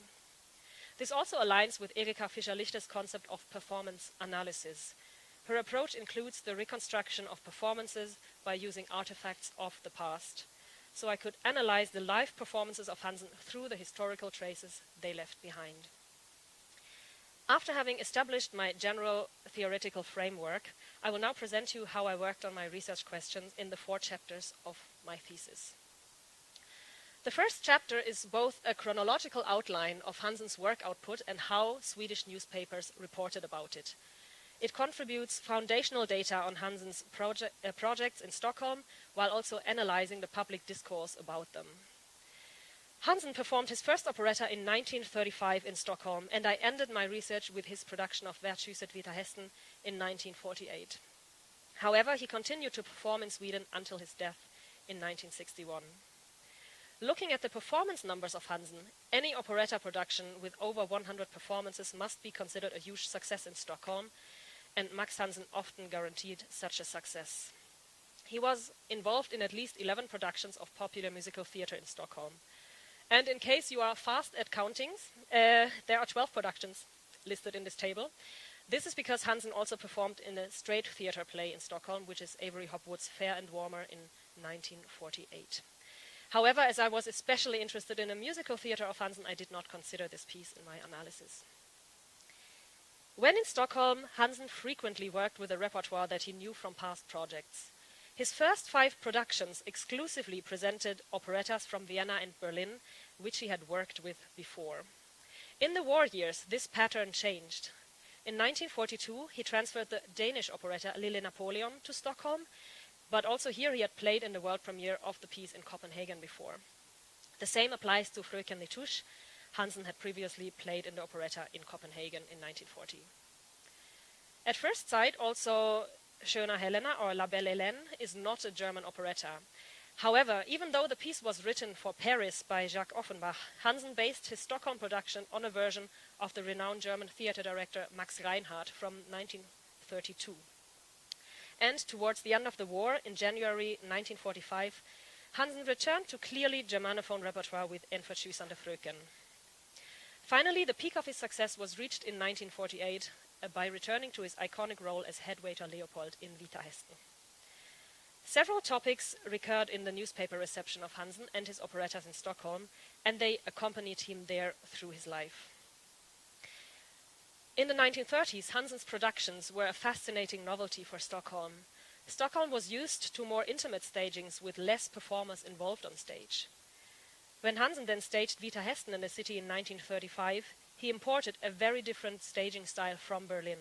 This also aligns with Erika Fischer-Lichte's concept of performance analysis. Her approach includes the reconstruction of performances by using artifacts of the past. So I could analyze the live performances of Hansen through the historical traces they left behind. After having established my general theoretical framework, I will now present you how I worked on my research questions in the 4 chapters of my thesis. The first chapter is both a chronological outline of Hansen's work output and how Swedish newspapers reported about it. It contributes foundational data on Hansen's projects in Stockholm, while also analyzing the public discourse about them. Hansen performed his first operetta in 1935 in Stockholm, and I ended my research with his production of Vertshuset Vita Hästen in 1948. However, he continued to perform in Sweden until his death in 1961. Looking at the performance numbers of Hansen, any operetta production with over 100 performances must be considered a huge success in Stockholm, and Max Hansen often guaranteed such a success. He was involved in at least 11 productions of popular musical theatre in Stockholm. And in case you are fast at countings, there are 12 productions listed in this table. This is because Hansen also performed in a straight theatre play in Stockholm, which is Avery Hopwood's Fair and Warmer in 1948. However, as I was especially interested in a musical theatre of Hansen, I did not consider this piece in my analysis. When in Stockholm, Hansen frequently worked with a repertoire that he knew from past projects. His first 5 productions exclusively presented operettas from Vienna and Berlin, which he had worked with before. In the war years, this pattern changed. In 1942, he transferred the Danish operetta Lille Napoleon to Stockholm, but also here he had played in the world premiere of the piece in Copenhagen before. The same applies to Fröken Nitouche. Hansen had previously played in the operetta in Copenhagen in 1940. At first sight, also, Schöne Helena or La Belle Hélène is not a German operetta. However, even though the piece was written for Paris by Jacques Offenbach, Hansen based his Stockholm production on a version of the renowned German theatre director Max Reinhardt from 1932. And towards the end of the war, in January 1945, Hansen returned to clearly Germanophone repertoire with En förtjusande fröken. Finally, the peak of his success was reached in 1948 by returning to his iconic role as head waiter Leopold in Vita Hästen. Several topics recurred in the newspaper reception of Hansen and his operettas in Stockholm, and they accompanied him there through his life. In the 1930s, Hansen's productions were a fascinating novelty for Stockholm. Stockholm was used to more intimate stagings with less performers involved on stage. When Hansen then staged Vita Hästen in the city in 1935, he imported a very different staging style from Berlin.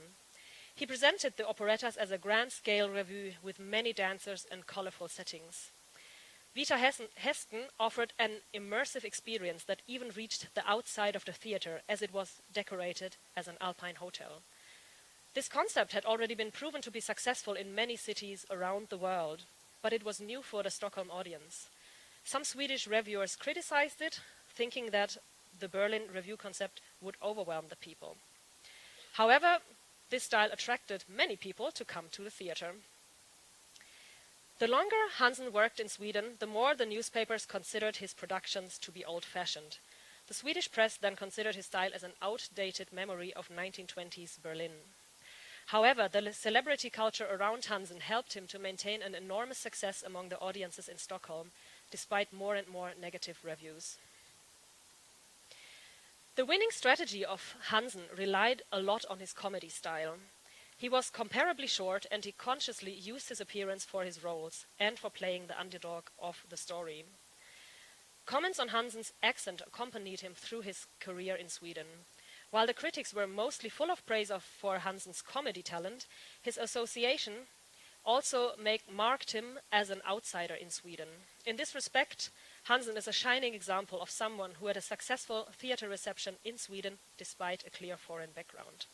He presented the operettas as a grand-scale revue with many dancers and colorful settings. Vita Hästen offered an immersive experience that even reached the outside of the theater, as it was decorated as an alpine hotel. This concept had already been proven to be successful in many cities around the world, but it was new for the Stockholm audience. Some Swedish reviewers criticized it, thinking that the Berlin review concept would overwhelm the people. However, This style attracted many people to come to the theater. The longer Hansen worked in Sweden, the more the newspapers considered his productions to be old-fashioned. The Swedish press then considered his style as an outdated memory of 1920s Berlin. However, the celebrity culture around Hansen helped him to maintain an enormous success among the audiences in Stockholm, despite more and more negative reviews. The winning strategy of Hansen relied a lot on his comedy style. He was comparably short, and he consciously used his appearance for his roles and for playing the underdog of the story. Comments on Hansen's accent accompanied him through his career in Sweden. While the critics were mostly full of praise for Hansen's comedy talent, his association also marked him as an outsider in Sweden. In this respect, Hansen is a shining example of someone who had a successful theater reception in Sweden despite a clear foreign background.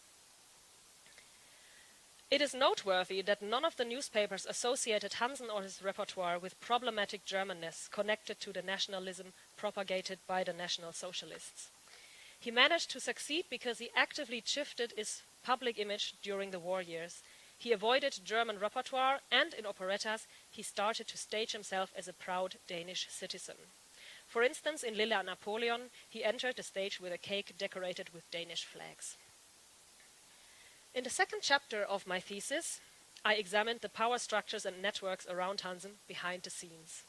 It is noteworthy that none of the newspapers associated Hansen or his repertoire with problematic Germanness connected to the nationalism propagated by the National Socialists. He managed to succeed because he actively shifted his public image during the war years. He avoided German repertoire, and in operettas he started to stage himself as a proud Danish citizen. For instance, in Lilla Napoleon, he entered the stage with a cake decorated with Danish flags. In the second chapter of my thesis, I examined the power structures and networks around Hansen behind the scenes.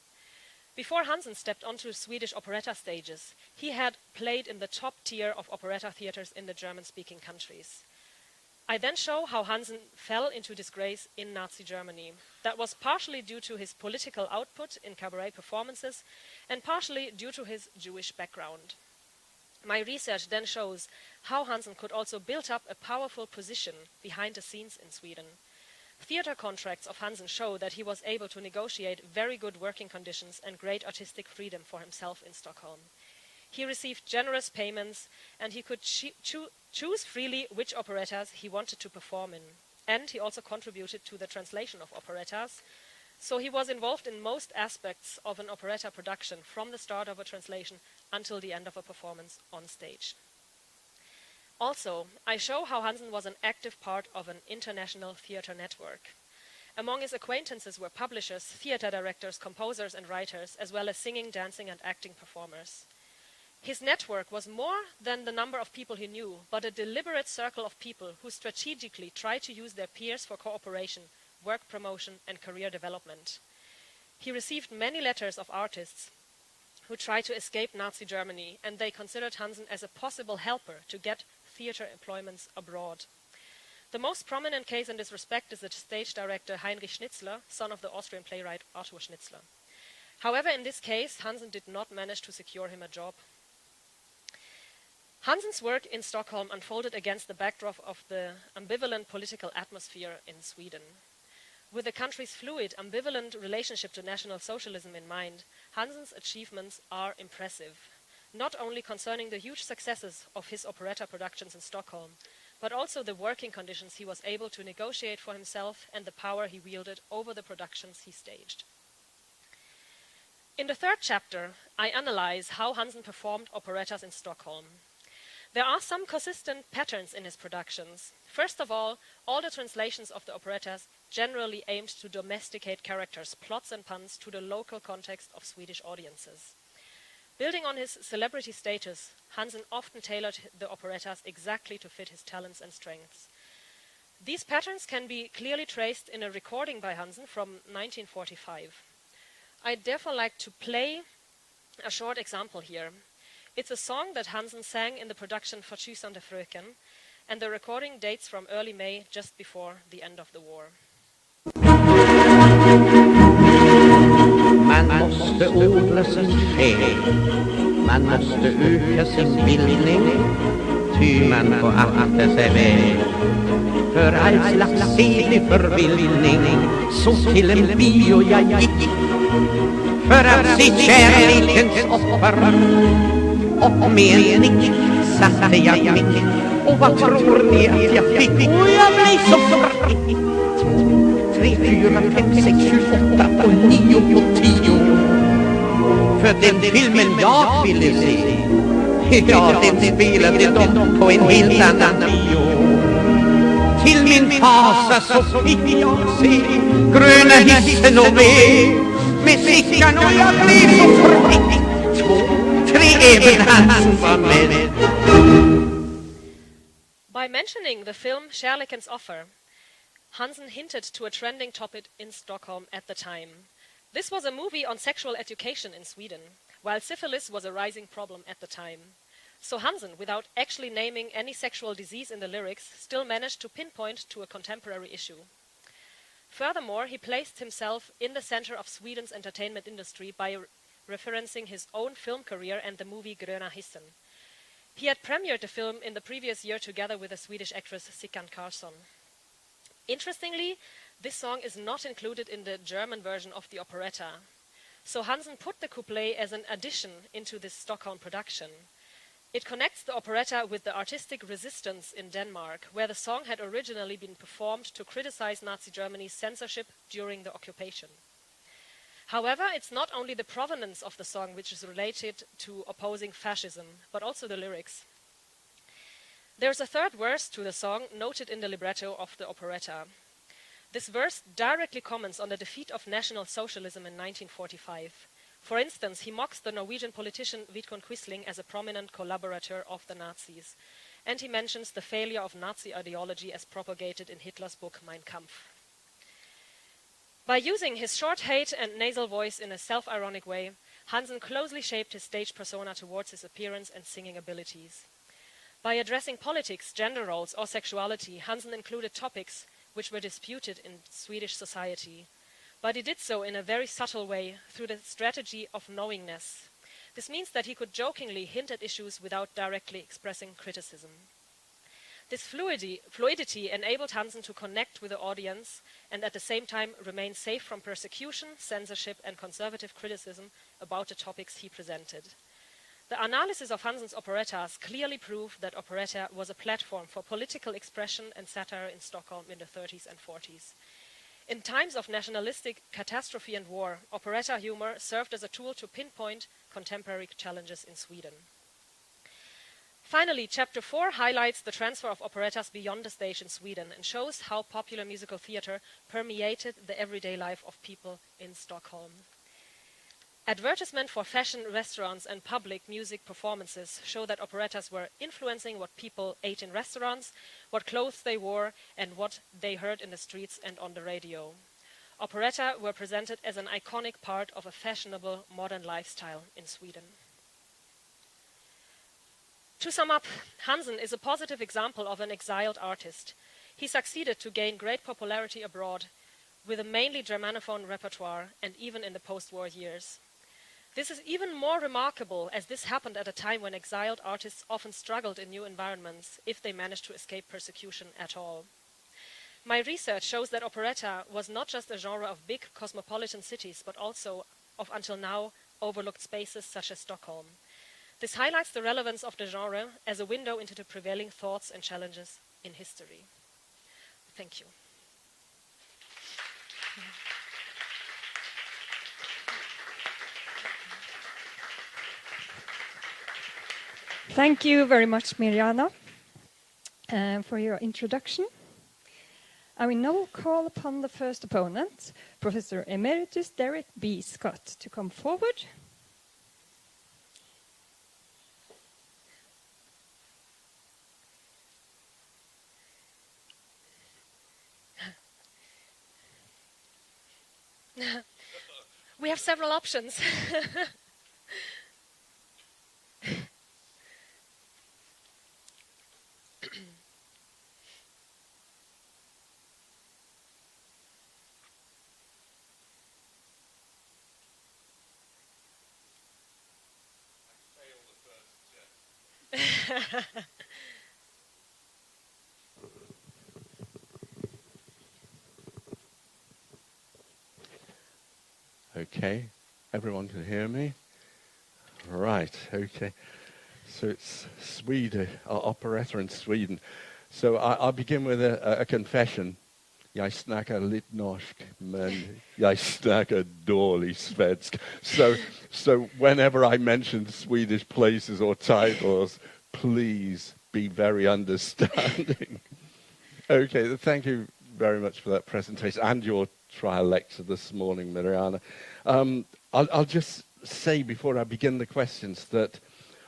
Before Hansen stepped onto Swedish operetta stages, he had played in the top tier of operetta theaters in the German-speaking countries. I then show how Hansen fell into disgrace in Nazi Germany. That was partially due to his political output in cabaret performances and partially due to his Jewish background. My research then shows how Hansen could also build up a powerful position behind the scenes in Sweden. Theater contracts of Hansen show that he was able to negotiate very good working conditions and great artistic freedom for himself in Stockholm. He received generous payments, and he could choose freely which operettas he wanted to perform in. And he also contributed to the translation of operettas, so he was involved in most aspects of an operetta production, from the start of a translation until the end of a performance on stage. Also, I show how Hansen was an active part of an international theater network. Among his acquaintances were publishers, theater directors, composers and writers, as well as singing, dancing and acting performers. His network was more than the number of people he knew, but a deliberate circle of people who strategically tried to use their peers for cooperation, work promotion and career development. He received many letters of artists who tried to escape Nazi Germany, and they considered Hansen as a possible helper to get theater employments abroad. The most prominent case in this respect is the stage director Heinrich Schnitzler, son of the Austrian playwright Arthur Schnitzler. However, in this case, Hansen did not manage to secure him a job. Hansen's work in Stockholm unfolded against the backdrop of the ambivalent political atmosphere in Sweden. With the country's fluid, ambivalent relationship to National Socialism in mind, Hansen's achievements are impressive, not only concerning the huge successes of his operetta productions in Stockholm, but also the working conditions he was able to negotiate for himself and the power he wielded over the productions he staged. In the third chapter, I analyze how Hansen performed operettas in Stockholm. There are some consistent patterns in his productions. First of all the translations of the operettas generally aimed to domesticate characters, plots and puns to the local context of Swedish audiences. Building on his celebrity status, Hansen often tailored the operettas exactly to fit his talents and strengths. These patterns can be clearly traced in a recording by Hansen from 1945. I'd therefore like to play a short example here. It's a song that Hansen sang in the production Förtjusande Fröken, and the recording dates from early May, just before the end of the war. Man måste odla sin själ, man måste öka sin bildning, ty man får akta sig väl för all slags sedlig förvildning. Så till en bio jag gick för att se kärlekens offer, och med en nick satte jag mitt. Och vad tror ni att jag fick? Och jag blev så förrätt. 3, 4, 5, 6, 7, 8 och 9 och 10. För den filmen jag ville se, ja, den spelade de på en helt annan bio. till min fasa så fick jag se gröna hissen och ve med sickan och jag blev så förvitt. 2, 3, även Hansen var med. By mentioning the film Kärlekens offer, Hansen hinted to a trending topic in Stockholm at the time. This was a movie on sexual education in Sweden, while syphilis was a rising problem at the time. So Hansen, without actually naming any sexual disease in the lyrics, still managed to pinpoint to a contemporary issue. Furthermore, he placed himself in the center of Sweden's entertainment industry by referencing his own film career and the movie Gröna hissen. He had premiered the film in the previous year together with the Swedish actress Sickan Karlsson. Interestingly, this song is not included in the German version of the operetta. So Hansen put the couplet as an addition into this Stockholm production. It connects the operetta with the artistic resistance in Denmark, where the song had originally been performed to criticize Nazi Germany's censorship during the occupation. However, it's not only the provenance of the song which is related to opposing fascism, but also the lyrics. There's a third verse to the song noted in the libretto of the operetta. This verse directly comments on the defeat of National Socialism in 1945. For instance, he mocks the Norwegian politician Vidkun Quisling as a prominent collaborator of the Nazis, and he mentions the failure of Nazi ideology as propagated in Hitler's book Mein Kampf. By using his short hate and nasal voice in a self-ironic way, Hansen closely shaped his stage persona towards his appearance and singing abilities. By addressing politics, gender roles, or sexuality, Hansen included topics which were disputed in Swedish society. But he did so in a very subtle way, through the strategy of knowingness. This means that he could jokingly hint at issues without directly expressing criticism. This fluidity enabled Hansen to connect with the audience and at the same time remain safe from persecution, censorship, and conservative criticism about the topics he presented. The analysis of Hansen's operettas clearly prove that operetta was a platform for political expression and satire in Stockholm in the 30s and 40s. In times of nationalistic catastrophe and war, operetta humor served as a tool to pinpoint contemporary challenges in Sweden. Finally, Chapter 4 highlights the transfer of operettas beyond the stage in Sweden and shows how popular musical theatre permeated the everyday life of people in Stockholm. Advertisement for fashion restaurants and public music performances show that operettas were influencing what people ate in restaurants, what clothes they wore, and what they heard in the streets and on the radio. Operetta were presented as an iconic part of a fashionable modern lifestyle in Sweden. To sum up, Hansen is a positive example of an exiled artist. He succeeded to gain great popularity abroad with a mainly Germanophone repertoire and even in the post-war years. This is even more remarkable as this happened at a time when exiled artists often struggled in new environments if they managed to escape persecution at all. My research shows that operetta was not just a genre of big cosmopolitan cities, but also of until now overlooked spaces such as Stockholm. This highlights the relevance of the genre as a window into the prevailing thoughts and challenges in history. Thank you. Thank you very much, Mirjana, for your introduction. I will now call upon the first opponent, Professor Emeritus Derek B. Scott, to come forward. We have several options. Okay, everyone can hear me? Right, okay. So it's Sweden, operetta in Sweden. So I'll begin with a confession. Jag snackar lite norsk, men jag snackar dålig svensk. So whenever I mention Swedish places or titles, please be very understanding. Okay, thank you very much for that presentation and your trial lecture this morning, Mirjana. I'll just say before I begin the questions that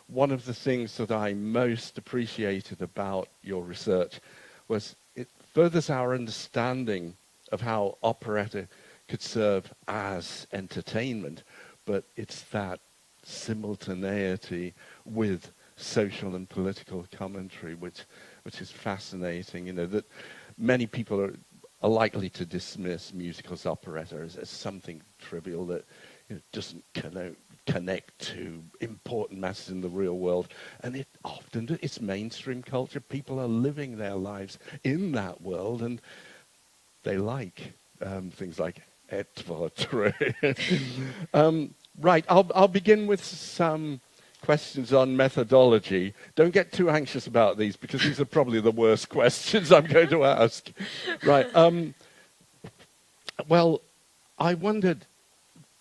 one of the things that I most appreciated about your research was it furthers our understanding of how operetta could serve as entertainment, but it's that simultaneity with social and political commentary, which is fascinating. You know, that many people are likely to dismiss musicals operetta as something trivial that doesn't connect to important matters in the real world. And it often, it's mainstream culture. People are living their lives in that world, and they like things like etvartre. Right, I'll begin with some questions on methodology. Don't get too anxious about these, because these are probably the worst questions I'm going to ask. Right. Well, I wondered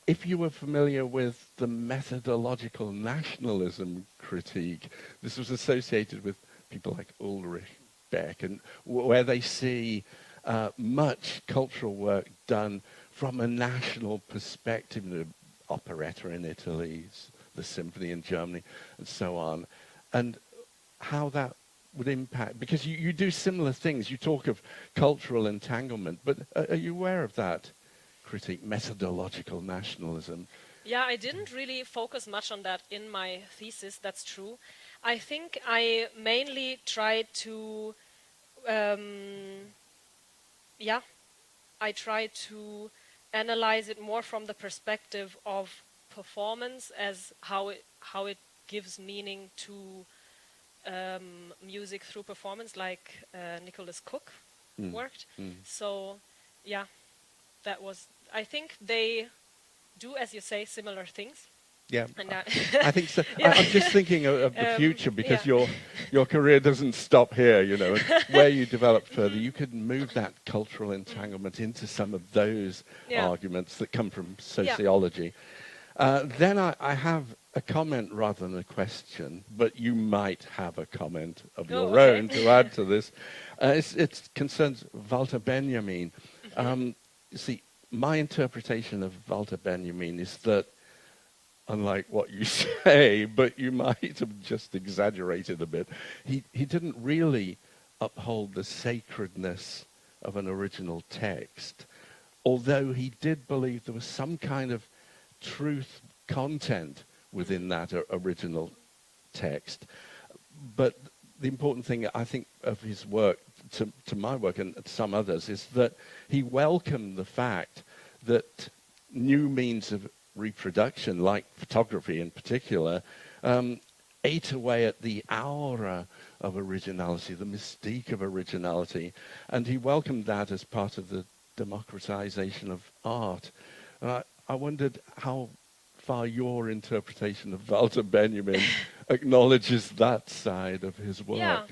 if you were familiar with the methodological nationalism critique. This was associated with people like Ulrich Beck, and where they see much cultural work done from a national perspective, the operetta in Italy, the symphony in Germany, and so on, and how that would impact, because you do similar things. You talk of cultural entanglement, but are you aware of that critique, methodological nationalism? Yeah, I didn't really focus much on that in my thesis, that's true. I think I mainly tried to, I tried to analyze it more from the perspective of performance, as how it gives meaning to music through performance, like Nicholas Cook worked. So, yeah, that was. I think they do, as you say, similar things. Yeah, And I think so. Yeah. I'm just thinking of the future, because your career doesn't stop here, you know, and where you develop further, you could move that cultural entanglement into some of those arguments that come from sociology. Then I have a comment rather than a question, but you might have a comment of your own to add to this. It concerns Walter Benjamin. See, my interpretation of Walter Benjamin is that, unlike what you say, but you might have just exaggerated a bit, he didn't really uphold the sacredness of an original text, although he did believe there was some kind of truth content within that original text. But the important thing, I think, of his work, to my work and some others, is that he welcomed the fact that new means of reproduction, like photography in particular, ate away at the aura of originality, the mystique of originality, and he welcomed that as part of the democratization of art. And I wondered how far your interpretation of Walter Benjamin acknowledges that side of his work. Yeah,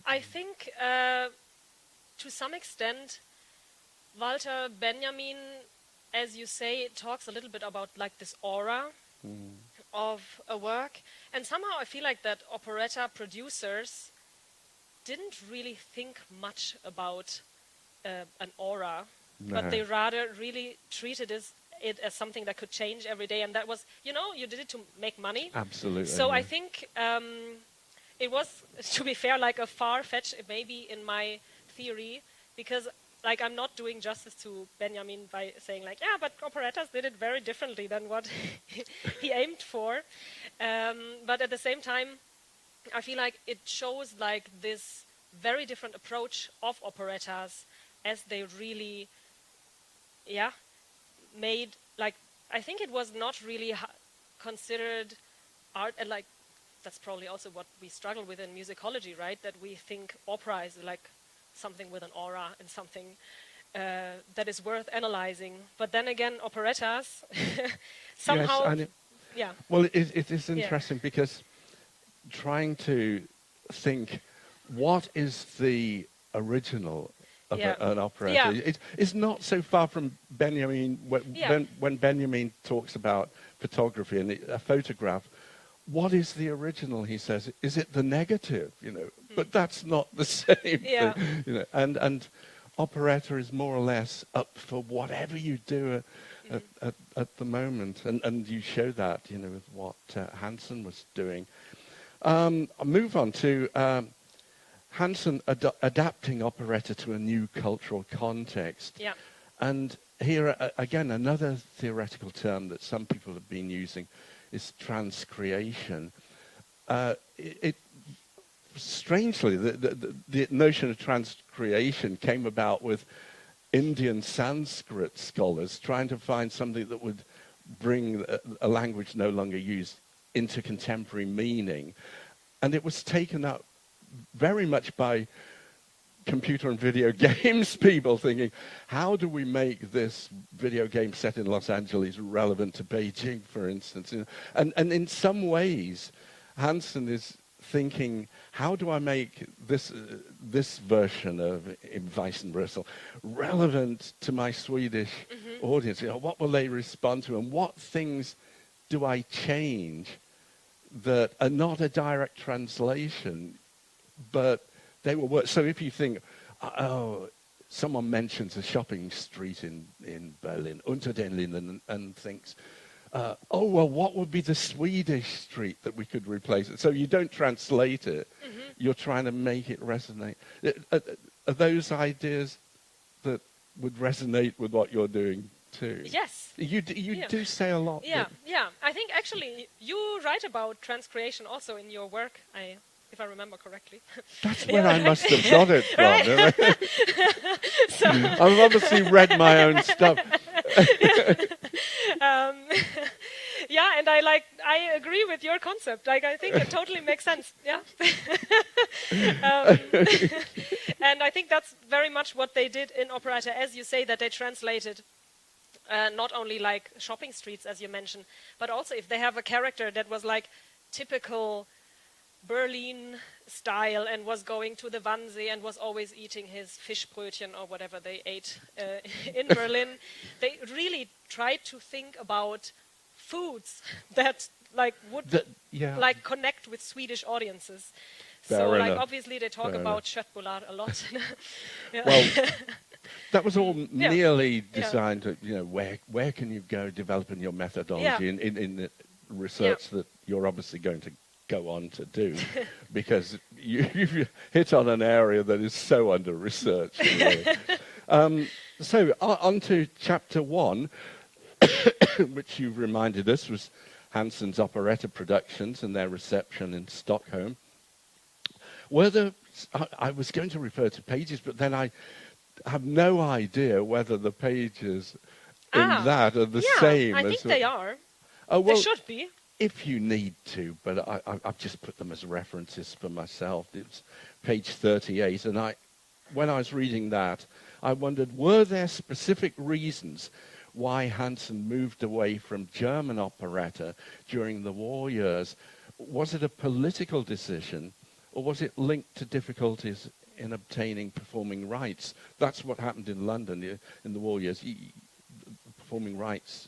I think to some extent Walter Benjamin, as you say, talks a little bit about like this aura of a work, and somehow I feel like that operetta producers didn't really think much about an aura, but they rather really treated it as something that could change every day, and that was, you did it to make money. Absolutely. So I think it was, to be fair, like a far-fetched, maybe in my theory, because like I'm not doing justice to Benjamin by saying like, yeah, but operettas did it very differently than what he aimed for. But at the same time, I feel like it shows like this very different approach of operettas, as they really, made, like, I think it was not really considered art, and like, that's probably also what we struggle with in musicology, right? That we think opera is like something with an aura and something that is worth analyzing. But then again, operettas somehow... Yes, well, it is interesting because trying to think what is the original of an operetta is not so far from Benjamin. When Benjamin talks about photography and a photograph, what is the original, he says? Is it the negative? but that's not the same Yeah. thing. You know, and operetta is more or less up for whatever you do at the moment, and you show that, you know, with what Hansen was doing. I'll move on to Hansen adapting operetta to a new cultural context. Yeah. And here, again, another theoretical term that some people have been using is transcreation. Strangely, the notion of transcreation came about with Indian Sanskrit scholars trying to find something that would bring a language no longer used into contemporary meaning. And it was taken up very much by computer and video games people, thinking, how do we make this video game set in Los Angeles relevant to Beijing, for instance? You know, and in some ways, Hansen is thinking, how do I make this version of Im Weißen Brüssel relevant to my Swedish audience? You know, what will they respond to, and what things do I change that are not a direct translation, but they will work? So if you think, oh, someone mentions a shopping street in Berlin, Unter den Linden, and thinks, oh, well, what would be the Swedish street that we could replace it? So you don't translate it. You're trying to make it resonate. Are those ideas that would resonate with what you're doing too? Yes. You do say a lot. Yeah, yeah. I think actually you write about transcreation also in your work, if I remember correctly. That's where I must have got it from. I've obviously read my own stuff. Yeah, and I agree with your concept. Like, I think it totally makes sense. Yeah. And I think that's very much what they did in operetta, as you say, that they translated not only like shopping streets, as you mentioned, but also if they have a character that was like typical Berlin style and was going to the Wannsee and was always eating his Fischbrötchen or whatever they ate in Berlin. They really tried to think about foods that would connect with Swedish audiences. So obviously they talk about köttbullar a lot. Well, that was all nearly designed to, you know, where can you go developing your methodology in the research that you're obviously going to go on to do, because you've hit on an area that is so under-researched. Really. So on to chapter 1, which you reminded us was Hansen's operetta productions and their reception in Stockholm. I was going to refer to pages, but then I have no idea whether the pages in that are the same. I think they are. Oh, well, they should be. If you need to, but I've just put them as references for myself. It's page 38, and when I was reading that, I wondered, were there specific reasons why Hansen moved away from German operetta during the war years? Was it a political decision, or was it linked to difficulties in obtaining performing rights? That's what happened in London in the war years. Performing rights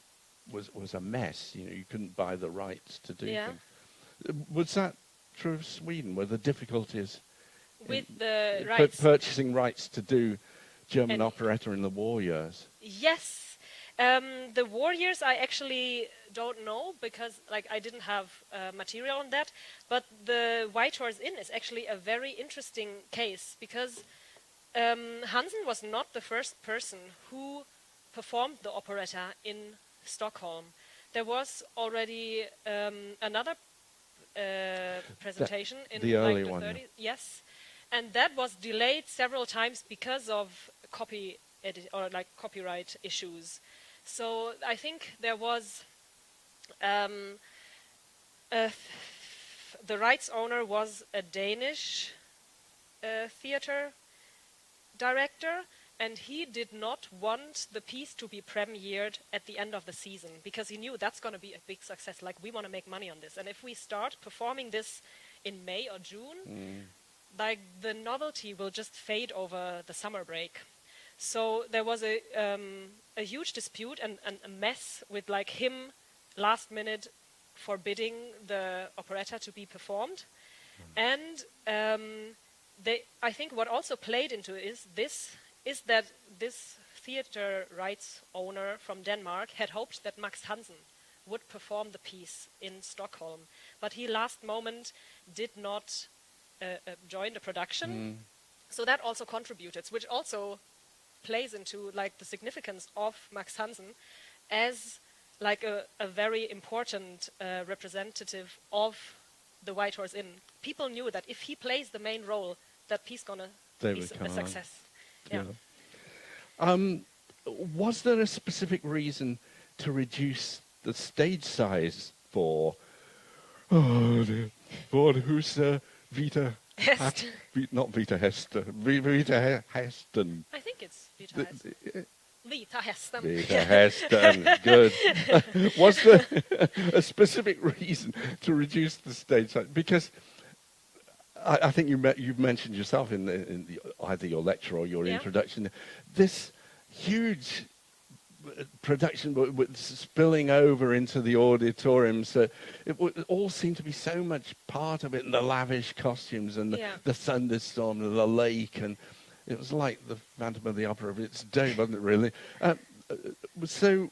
was a mess. You know, you couldn't buy the rights to do things. Was that true of Sweden? Were the difficulties with the rights, purchasing rights to do German operetta in the war years? Yes, the war years I actually don't know, because I didn't have material on that. But the White Horse Inn is actually a very interesting case, because Hansen was not the first person who performed the operetta in Stockholm. There was already another presentation in the early the one, 30s. Yes, and that was delayed several times because of copyright issues. So I think there was the rights owner was a Danish theater director, and he did not want the piece to be premiered at the end of the season, because he knew that's going to be a big success. Like, we want to make money on this, and if we start performing this in May or June, the novelty will just fade over the summer break. So there was a huge dispute and a mess with him last minute forbidding the operetta to be performed, and I think what also played into is that this theater rights owner from Denmark had hoped that Max Hansen would perform the piece in Stockholm, but he last moment did not join the production. So that also contributed, which also plays into like the significance of Max Hansen as like a very important representative of the White Horse Inn. People knew that if he plays the main role, that piece gonna be a success. Yeah. Was there a specific reason to reduce the stage size for Husa Vita Hest. not Vita Hester, Vita Heston. I think it's Vita Heston. Vita Heston. Vita Heston, good. Was there a specific reason to reduce the stage size? Because I think you've mentioned yourself in either your lecture or your introduction, this huge production spilling over into the auditorium, so it all seemed to be so much part of it, and the lavish costumes and the thunderstorm and the lake, and it was like the Phantom of the Opera of its day, wasn't it really? So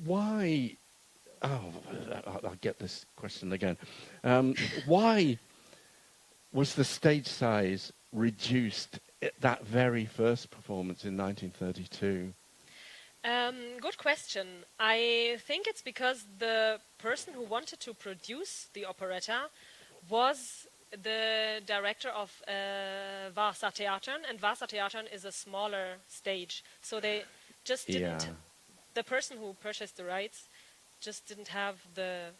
why, I'll get this question again, why was the stage size reduced at that very first performance in 1932? Good question. I think it's because the person who wanted to produce the operetta was the director of Vasateatern, and Vasateatern is a smaller stage. So they just didn't, the person who purchased the rights just didn't have the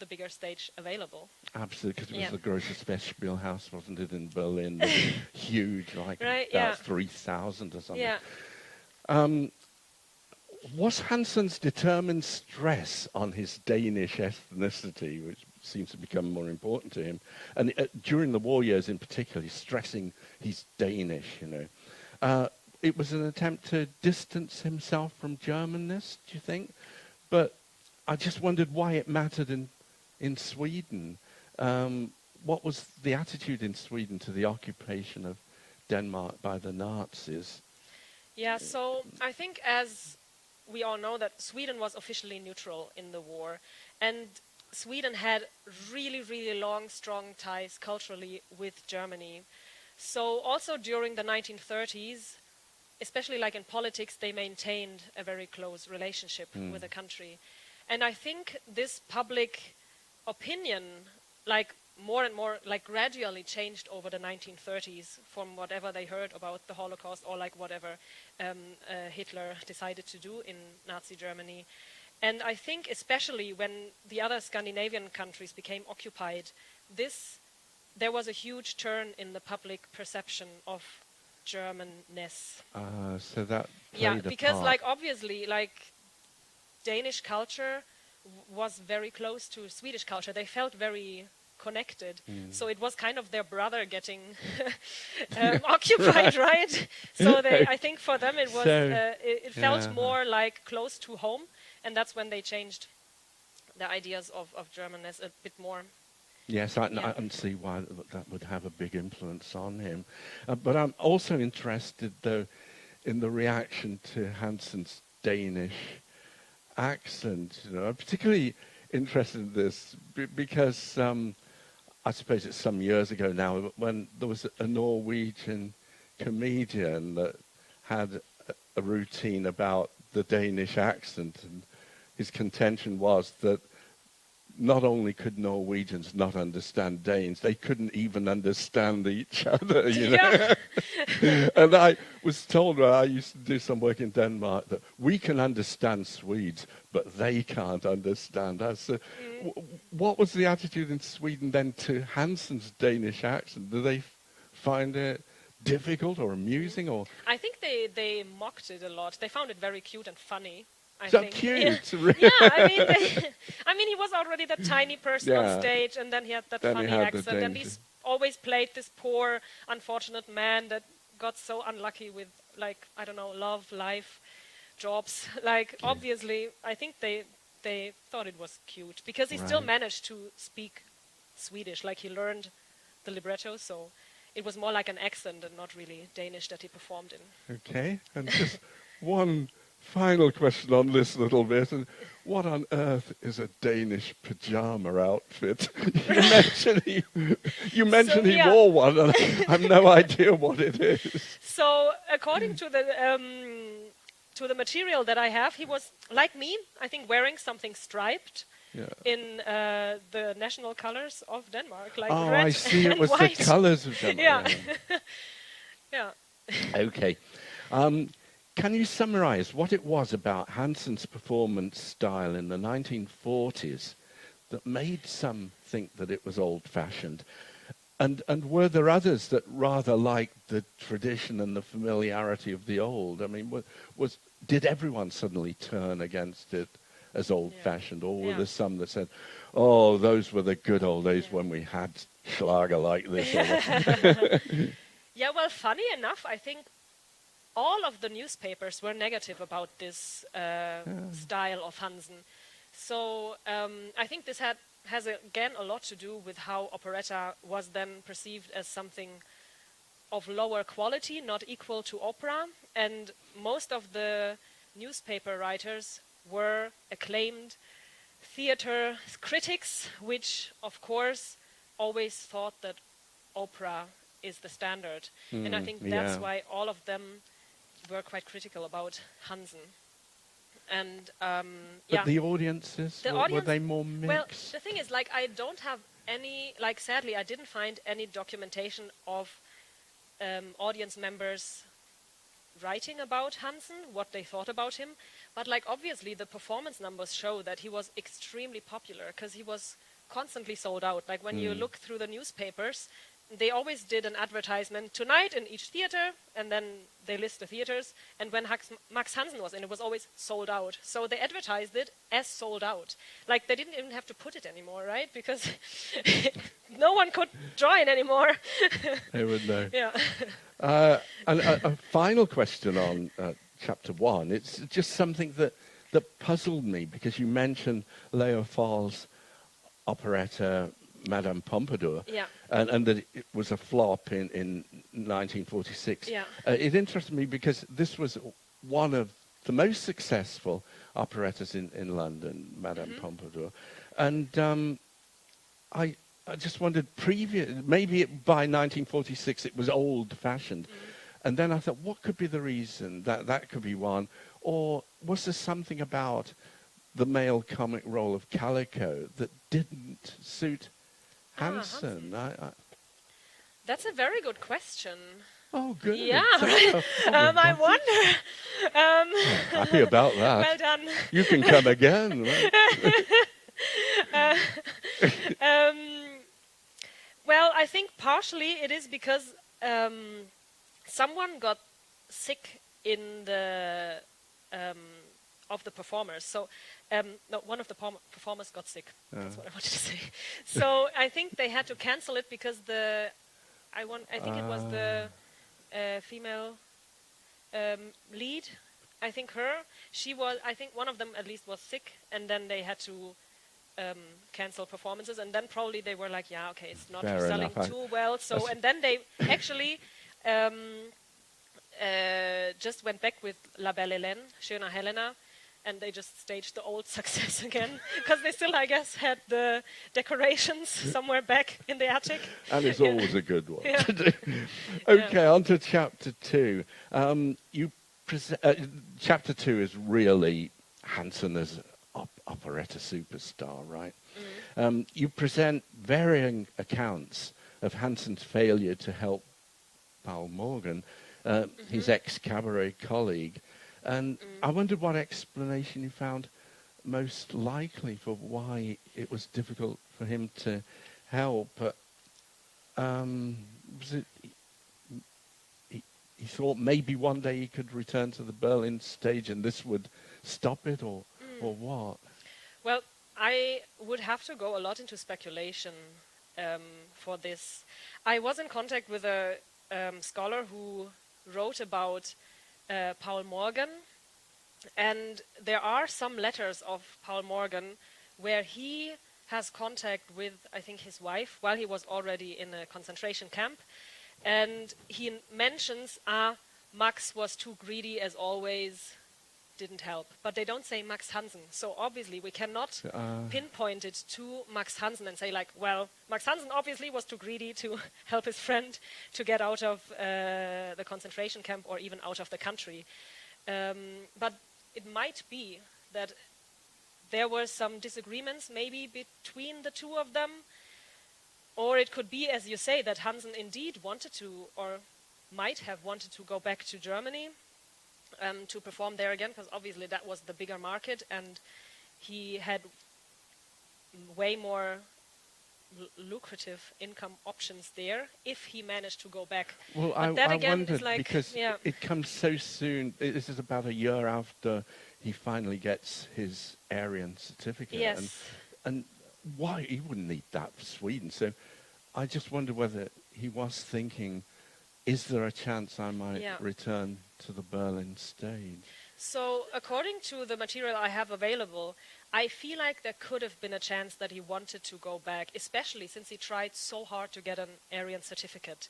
bigger stage available. Absolutely, because it was the Großes Festspielhaus, wasn't it, in Berlin? Huge, like about 3,000 or something. Yeah. Was Hansen's determined stress on his Danish ethnicity, which seems to become more important to him, and during the war years in particular, he's stressing he's Danish, it was an attempt to distance himself from Germanness, do you think? But I just wondered why it mattered in Sweden. What was the attitude in Sweden to the occupation of Denmark by the Nazis? Yeah, so I think as we all know that Sweden was officially neutral in the war, and Sweden had really, really long, strong ties culturally with Germany. So also during the 1930s, especially like in politics, they maintained a very close relationship with the country. And I think this public opinion, like more and more, like gradually changed over the 1930s from whatever they heard about the Holocaust or like whatever Hitler decided to do in Nazi Germany. And I think especially when the other Scandinavian countries became occupied, there was a huge turn in the public perception of Germanness. So that played a because part. like obviously like Danish culture was very close to Swedish culture. They felt very connected. So it was kind of their brother getting occupied, right? So I think for them it was it felt more like close to home, and that's when they changed the ideas of Germanness a bit more. Yes, I can see why that would have a big influence on him. But I'm also interested, though, in the reaction to Hansen's Danish accent. I'm particularly interested in this because I suppose it's some years ago now, when there was a Norwegian comedian that had a routine about the Danish accent, and his contention was that not only could Norwegians not understand Danes, they couldn't even understand each other, And I was told when I used to do some work in Denmark that we can understand Swedes, but they can't understand us. So what was the attitude in Sweden then to Hansen's Danish accent? Do they find it difficult or amusing? Or I think they mocked it a lot. They found it very cute and funny. I so think. cute. Yeah, I mean, he was already that tiny person on stage, and then he had that funny accent, and he always played this poor, unfortunate man that got so unlucky with, like, I don't know, love, life, jobs. Like, obviously, I think they thought it was cute, because he still managed to speak Swedish. Like, he learned the libretto, so it was more like an accent and not really Danish that he performed in. Okay, and just one final question on this little bit. And what on earth is a Danish pajama outfit? You mentioned he yeah. wore one, and I have no idea what it is. So according to the material that I have, he was, like me, I think, wearing something striped. Yeah. In the national colors of Denmark, like Oh, red I see. and It was white. the colours of Denmark. Yeah. Yeah. Okay. Can you summarize what it was about Hansen's performance style in the 1940s that made some think that it was old-fashioned? And were there others that rather liked the tradition and the familiarity of the old? I mean, did everyone suddenly turn against it as old-fashioned, or were there some that said, oh, those were the good old days when we had Schlager like this? Yeah, well, funny enough, I think all of the newspapers were negative about this style of Hansen. So I think this has again a lot to do with how operetta was then perceived as something of lower quality, not equal to opera. And most of the newspaper writers were acclaimed theater critics, which of course always thought that opera is the standard. And I think that's why all of them were quite critical about Hansen. And but the audiences, were they more mixed? Well, the thing is, like, I don't have any, like, sadly, I didn't find any documentation of audience members writing about Hansen, what they thought about him. But, like, obviously the performance numbers show that he was extremely popular because he was constantly sold out. Like, when you look through the newspapers, they always did an advertisement tonight in each theater, and then they list the theaters. And when Max Hansen was in, it was always sold out. So they advertised it as sold out. Like, they didn't even have to put it anymore, right? Because no one could join anymore. They would know. Yeah. And a final question on chapter 1. It's just something that puzzled me, because you mentioned Leo Fall's operetta Madame Pompadour, and that it was a flop in 1946. Yeah. It interested me because this was one of the most successful operettas in London, Madame Pompadour. And I just wondered, maybe by 1946 it was old-fashioned. And then I thought, what could be the reason? That could be one. Or was there something about the male comic role of Calico that didn't suit Hansen? That's a very good question. Oh, good. Yeah, right. I wonder. Happy about that. Well done. You can come again. Right? Well, I think partially it is because someone got sick in the of the performers. So no, one of the performers got sick. That's what I wanted to say. So I think they had to cancel it because I think it was the female lead. I think I think one of them at least was sick, and then they had to cancel performances, and then probably they were like, yeah, okay, it's not selling too well. So, and then they actually just went back with La Belle Hélène, Schöne Helena, and they just staged the old success again, because they still, I guess, had the decorations somewhere back in the attic. And it's always a good one. Yeah. Okay, on to chapter 2. Chapter 2 is really Hansen as operetta superstar, right? You present varying accounts of Hansen's failure to help Paul Morgan, his ex-cabaret colleague. And I wondered what explanation you found most likely for why it was difficult for him to help. Was it he thought maybe one day he could return to the Berlin stage and this would stop it, or what? Well, I would have to go a lot into speculation for this. I was in contact with a scholar who wrote about Paul Morgan, and there are some letters of Paul Morgan where he has contact with, I think, his wife while he was already in a concentration camp. And he mentions, Max was too greedy as always, didn't help. But they don't say Max Hansen. So obviously we cannot pinpoint it to Max Hansen and say like, well, Max Hansen obviously was too greedy to help his friend to get out of the concentration camp or even out of the country. But it might be that there were some disagreements maybe between the two of them. Or it could be, as you say, that Hansen indeed wanted to, or might have wanted to go back to Germany to perform there again, because obviously that was the bigger market, and he had way more lucrative income options there if he managed to go back. Well, but that I again wondered is like, because it comes so soon. This is about a year after he finally gets his Aryan certificate. Yes. And why? He wouldn't need that for Sweden. So I just wonder whether he was thinking, is there a chance I might return to the Berlin stage? So according to the material I have available, I feel like there could have been a chance that he wanted to go back, especially since he tried so hard to get an Aryan certificate.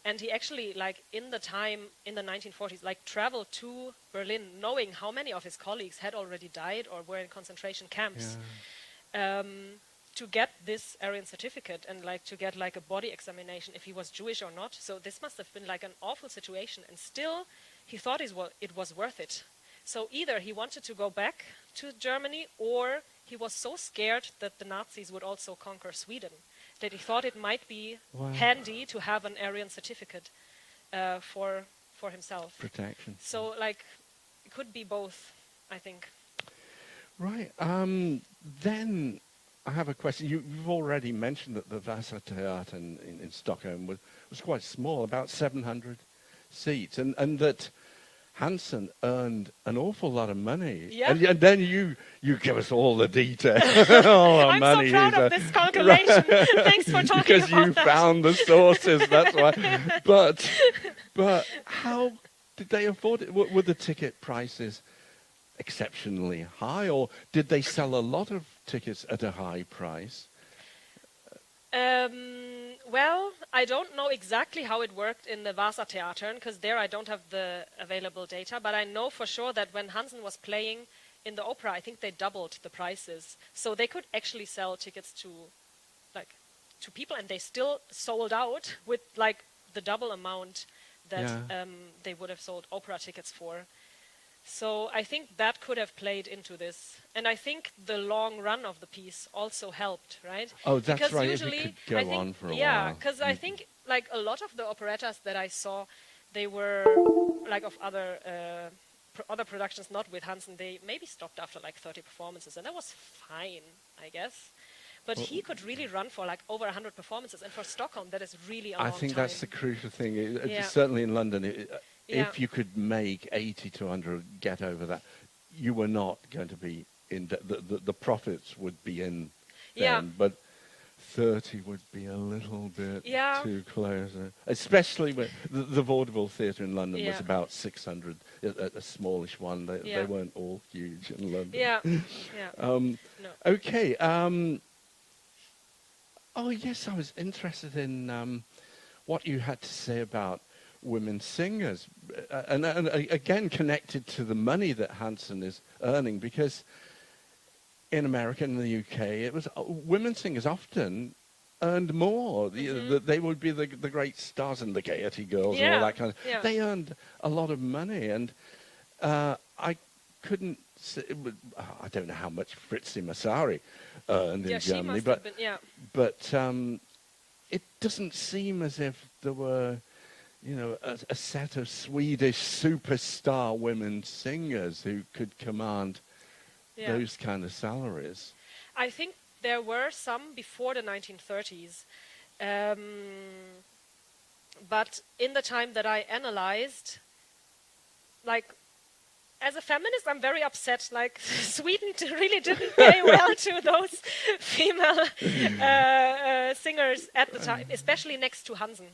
And he actually, like, in the time, in the 1940s, like, traveled to Berlin knowing how many of his colleagues had already died or were in concentration camps. To get this Aryan certificate and like to get like a body examination if he was Jewish or not. So this must have been like an awful situation, and still he thought it was worth it. So either he wanted to go back to Germany, or he was so scared that the Nazis would also conquer Sweden that he thought it might be handy to have an Aryan certificate for himself. Protection. So like it could be both, I think. Right. Then I have a question. You've already mentioned that the Wassertheater in Stockholm was quite small, about 700 seats, and that Hansen earned an awful lot of money. Yeah. And then you give us all the details. I'm money so proud of this calculation. Thanks for talking because about you that. found the sources, that's why. But how did they afford it? Were the ticket prices exceptionally high, or did they sell a lot of tickets at a high price? Well, I don't know exactly how it worked in the Wassertheater, because there I don't have the available data, but I know for sure that when Hansen was playing in the opera, I think they doubled the prices. So they could actually sell tickets to people, and they still sold out with like the double amount that they would have sold opera tickets for. So I think that could have played into this. And I think the long run of the piece also helped, right? Oh, that's because right. usually, it could go on for a while. Yeah, because I think like a lot of the operettas that I saw, they were like of other productions, not with Hansen, they maybe stopped after like 30 performances, and that was fine, I guess. But he could really run for like over 100 performances, and for Stockholm, that is really a long time. I think that's the crucial thing. Certainly in London, if you could make 80 to 100, get over that, you were not going to be in the profits would be in then, but 30 would be a little bit too close. Especially when the Vaudeville Theatre in London was about 600, a smallish one. They weren't all huge in London. No. Okay. Oh, yes, I was interested in what you had to say about women singers, and again connected to the money that Hansen is earning, because in America and the UK, it was women singers often earned more. They would be the great stars and the Gaiety Girls and all that kind of. They earned a lot of money, and I couldn't. I don't know how much Fritzi Massari earned in Germany, but it doesn't seem as if there were, a set of Swedish superstar women singers who could command those kind of salaries. I think there were some before the 1930s, but in the time that I analyzed, like, as a feminist, I'm very upset. Like, Sweden really didn't pay well to those female singers at the time, especially next to Hansen,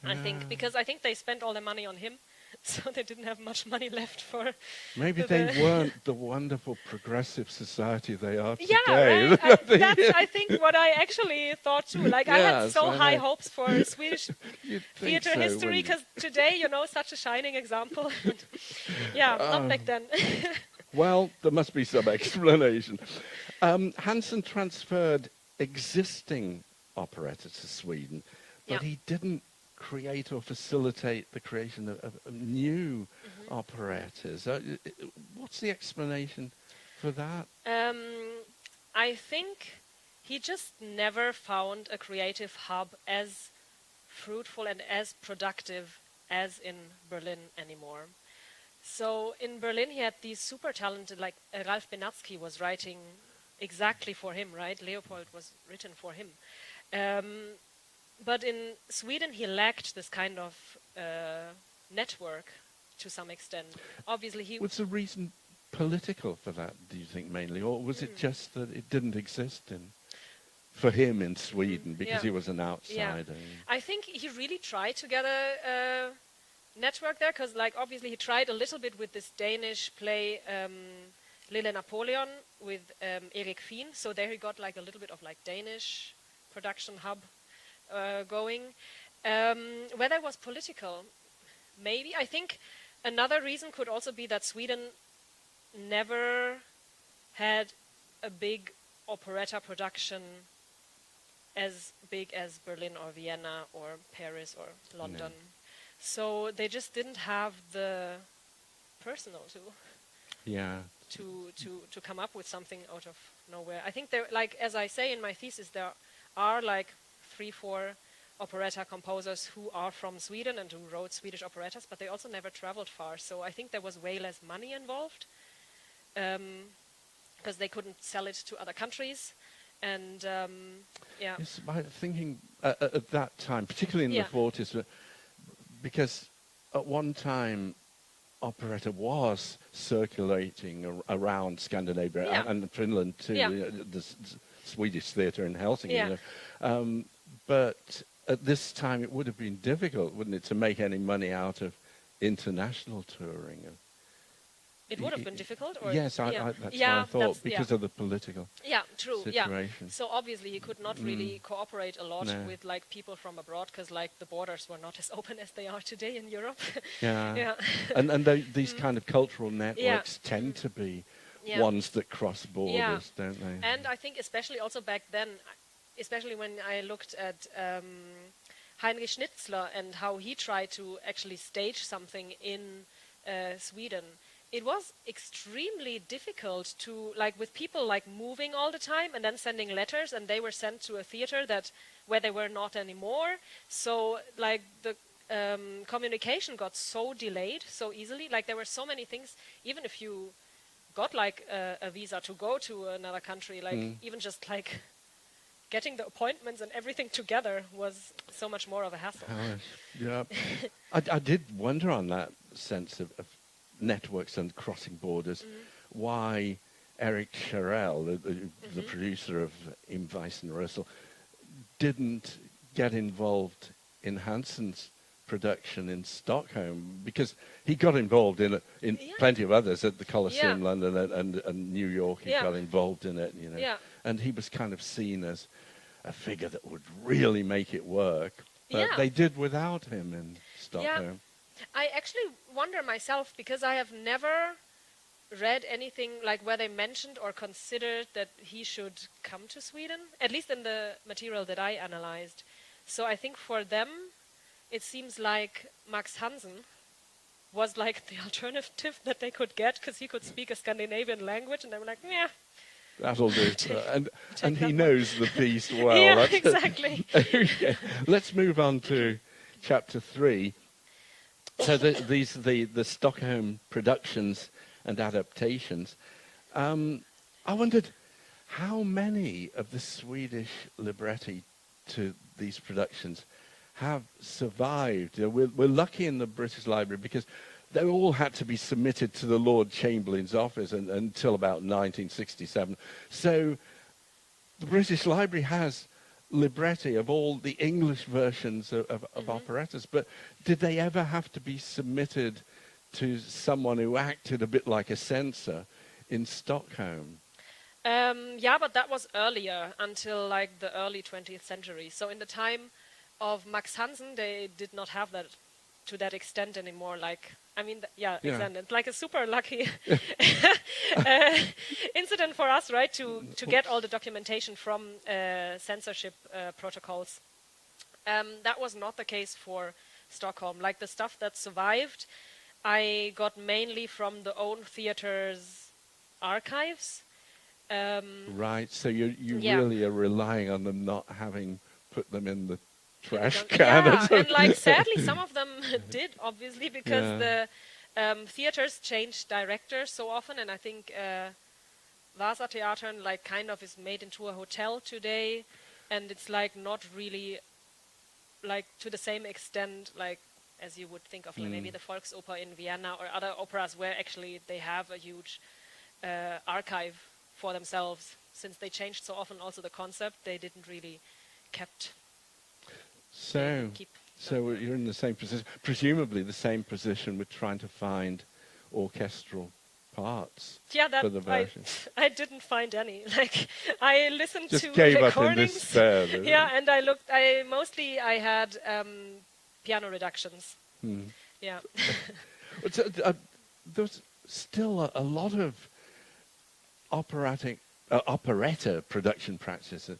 I think, because I think they spent all their money on him, so they didn't have much money left for. Maybe they weren't the wonderful progressive society they are Yeah, today. right. That's, I think, what I actually thought too. Like, I had Yes, so I high know. hopes for Swedish You'd think theater so, history, wouldn't you? because today, you know, such a shining example. Yeah, not back then. Well, there must be some explanation. Hansen transferred existing operetta to Sweden, but Yeah. he didn't create or facilitate the creation of new operettas. What's the explanation for that? I think he just never found a creative hub as fruitful and as productive as in Berlin anymore. So in Berlin, he had these super talented, like Ralph Benatzky was writing exactly for him, right? Leopold was written for him. But in Sweden, he lacked this kind of network to some extent. Obviously, he Was the reason political for that, do you think, mainly? Or was it just that it didn't exist for him in Sweden because Yeah. he was an Yeah, outsider? I think he really tried to get a network there, because, like, obviously he tried a little bit with this Danish play Lille Napoleon with Erik Fien. So there he got like a little bit of like Danish production hub going. Whether it was political, maybe. I think another reason could also be that Sweden never had a big operetta production as big as Berlin or Vienna or Paris or London. No. So they just didn't have the personnel to come up with something out of nowhere. I think there, like as I say in my thesis, there are like 3-4 operetta composers who are from Sweden and who wrote Swedish operettas, but they also never traveled far. So I think there was way less money involved, because they couldn't sell it to other countries. And yeah. Yes, by thinking at that time, particularly in Yeah. the 40s, because at one time operetta was circulating around Scandinavia Yeah. and Finland too, Yeah. the Swedish theatre in Helsinki. Yeah. You know. But at this time, it would have been difficult, wouldn't it, to make any money out of international touring? It would have been difficult, or Yes, yeah. that's what Yeah, I thought, that's- because yeah. of the political Yeah, true. Yeah. situation. So obviously he could not really cooperate a lot No. with like people from abroad, because like the borders were not as open as they are today in Europe. Yeah. Yeah. And these kind of cultural networks tend to be Yeah. ones that cross borders, don't they? And I think especially also back then, especially when I looked at Heinrich Schnitzler and how he tried to actually stage something in Sweden, it was extremely difficult to, like, with people like moving all the time and then sending letters, and they were sent to a theater where they were not anymore. So like the communication got so delayed so easily. Like there were so many things, even if you got like a visa to go to another country, like even just like getting the appointments and everything together was so much more of a hassle. Yeah. I did wonder on that sense of networks and crossing borders, why Eric Charell, the producer of Im Weißen Rössel, didn't get involved in Hansen's production in Stockholm, because he got involved in plenty of others at the Coliseum, London, and New York. He got involved in it, you know, and he was kind of seen as a figure that would really make it work. But they did without him in Stockholm. Yeah. I actually wonder myself, because I have never read anything like where they mentioned or considered that he should come to Sweden, at least in the material that I analyzed. So I think for them, it seems like Max Hansen was like the alternative that they could get, because he could speak a Scandinavian language, and they were like, yeah. That'll do. And he that knows the piece well. Yeah, That's it. exactly. Okay. Let's move on to chapter 3. So the Stockholm productions and adaptations. I wondered how many of the Swedish libretti to these productions have survived. You know, we're lucky in the British Library because they all had to be submitted to the Lord Chamberlain's office until about 1967. So the British Library has libretti of all the English versions of operettas, but did they ever have to be submitted to someone who acted a bit like a censor in Stockholm? Yeah, but that was earlier, until like the early 20th century. So in the time of Max Hansen, they did not have that to that extent anymore. Like, I mean, Yeah. exactly. It's like a super lucky incident for us, right? To get all the documentation from censorship protocols. That was not the case for Stockholm. Like the stuff that survived, I got mainly from the own theater's archives. Right, so you Yeah. really are relying on them not having put them in the trash can. Yeah, and like sadly, some of them did, obviously, because Yeah. the theaters changed directors so often, and I think Vasatheatern like kind of is made into a hotel today, and it's like not really like to the same extent like as you would think of like maybe the Volksoper in Vienna or other operas where actually they have a huge archive for themselves. Since they changed so often also the concept, they didn't really keep So you're in the same position, presumably the same position with trying to find orchestral parts for the version. I didn't find any. Like I listened Just to gave up in recordings. despair. Then. Yeah, and I looked. I had piano reductions. Yeah. There's still a lot of operetta production practice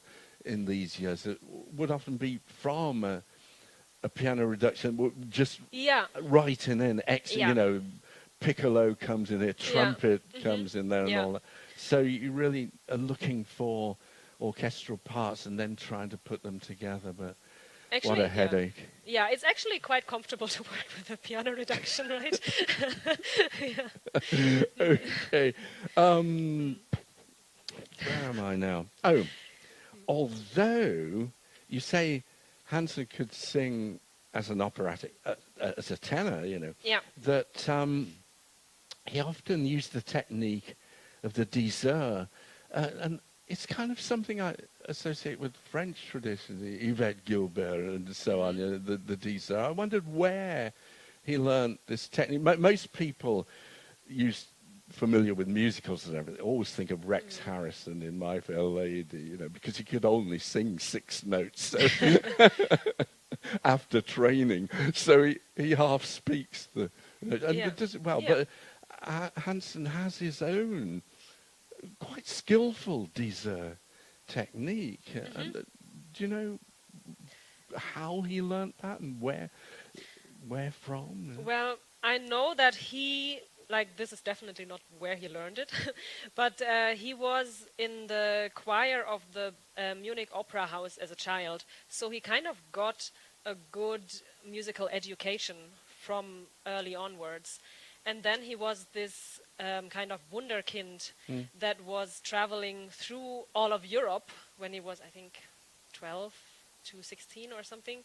in these years that would often be from a piano reduction, just writing in, you know, piccolo comes in there, trumpet comes in there and all that. So you really are looking for orchestral parts and then trying to put them together, but actually, what a headache. Yeah, it's actually quite comfortable to work with a piano reduction, right? Okay. Where am I now? Oh, although you say Hansen could sing as an operatic, as a tenor, you know, that he often used the technique of the diseur, and it's kind of something I associate with French tradition, the Yvette Gilbert and so on, you know, the diseur. I wondered where he learned this technique. Most people familiar with musicals and everything, always think of Rex Harrison in My Fair Lady, you know, because he could only sing 6 notes so after training. So he half speaks and does it well. But Hansen has his own quite skillful diseur technique. And, do you know how he learnt that and where from? Well, I know that this is definitely not where he learned it, but he was in the choir of the Munich Opera House as a child, so he kind of got a good musical education from early onwards. And then he was this kind of wunderkind that was traveling through all of Europe when he was, I think, 12 to 16 or something,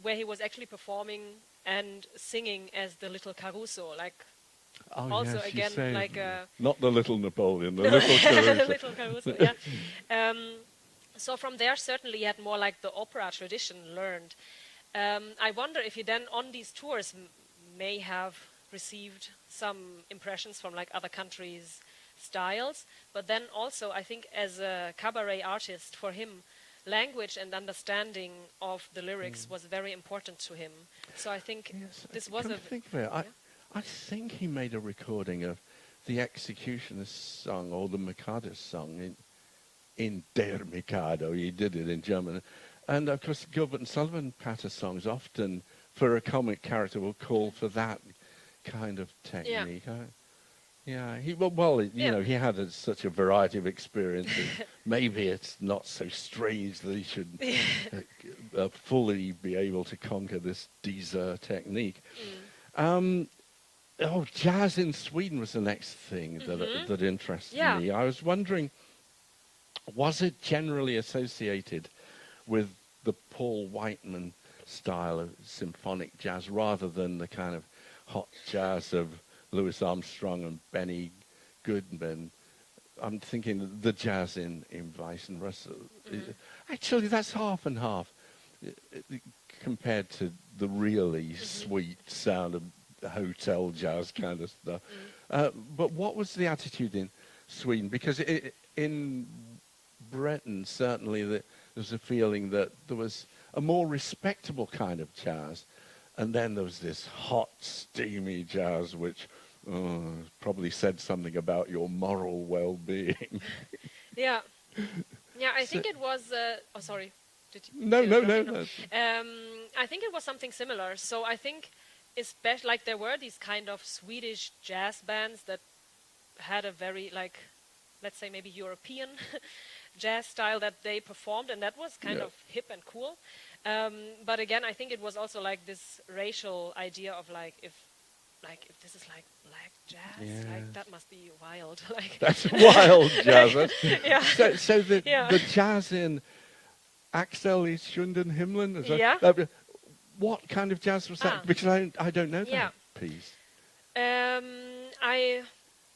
where he was actually performing and singing as the little Caruso, like also yes, again like not the little Napoleon, the little Caruso. Little Caruso, yeah. So from there certainly he had more like the opera tradition learned. I wonder if he then on these tours may have received some impressions from like other countries' styles, but then also I think as a cabaret artist, for him language and understanding of the lyrics was very important to him. So I think this was think of it. I think he made a recording of the Executioner's song or the Mikado's song in Der Mikado. He did it in German. And of course, Gilbert and Sullivan patter songs often, for a comic character, will call for that kind of technique. You know, he had such a variety of experiences. Maybe it's not so strange that he should fully be able to conquer this diseur technique. Jazz in Sweden was the next thing that interested me. I was wondering, was it generally associated with the Paul Whiteman style of symphonic jazz rather than the kind of hot jazz of Louis Armstrong and Benny Goodman? I'm thinking the jazz in Weiss and Russell. Actually, that's half and half compared to the really sweet sound of hotel jazz kind of stuff. But what was the attitude in Sweden? Because in Britain, certainly there's a feeling that there was a more respectable kind of jazz, and then there was this hot, steamy jazz, which probably said something about your moral well-being. Yeah. Yeah, I think it was... oh, sorry. Did you, No. I think it was something similar. So I think, especially, like, there were these kind of Swedish jazz bands that had a very, like, let's say maybe European jazz style that they performed, and that was kind of hip and cool. But again, I think it was also like this racial idea of like if this is like black jazz, like that must be wild. Like that's wild jazz. Yeah. So the jazz in Axel is Stunden Himmeln. Is Yeah. What kind of jazz was that? Because I don't know that piece. I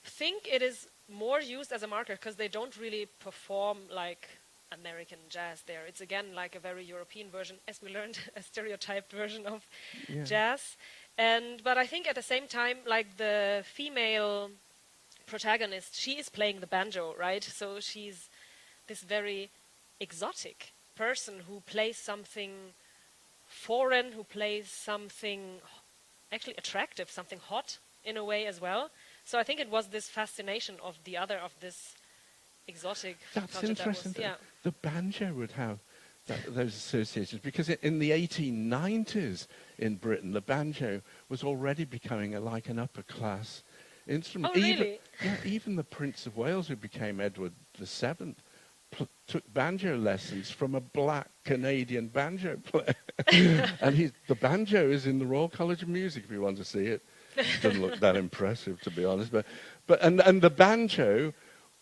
think it is more used as a marker because they don't really perform like American jazz there. It's again like a very European version, as we learned, a stereotyped version of jazz. But I think at the same time, like the female protagonist, she is playing the banjo, right? So she's this very exotic person who plays something foreign, who plays something actually attractive, something hot in a way as well. So I think it was this fascination of the other, of this exotic That's culture. interesting. That was, the banjo would have those associations, because in the 1890s in Britain, the banjo was already becoming like an upper class instrument. Oh, really? Even the Prince of Wales, who became Edward VII, took banjo lessons from a black Canadian banjo player. And the banjo is in the Royal College of Music, if you want to see it. Doesn't look that impressive, to be honest. But the banjo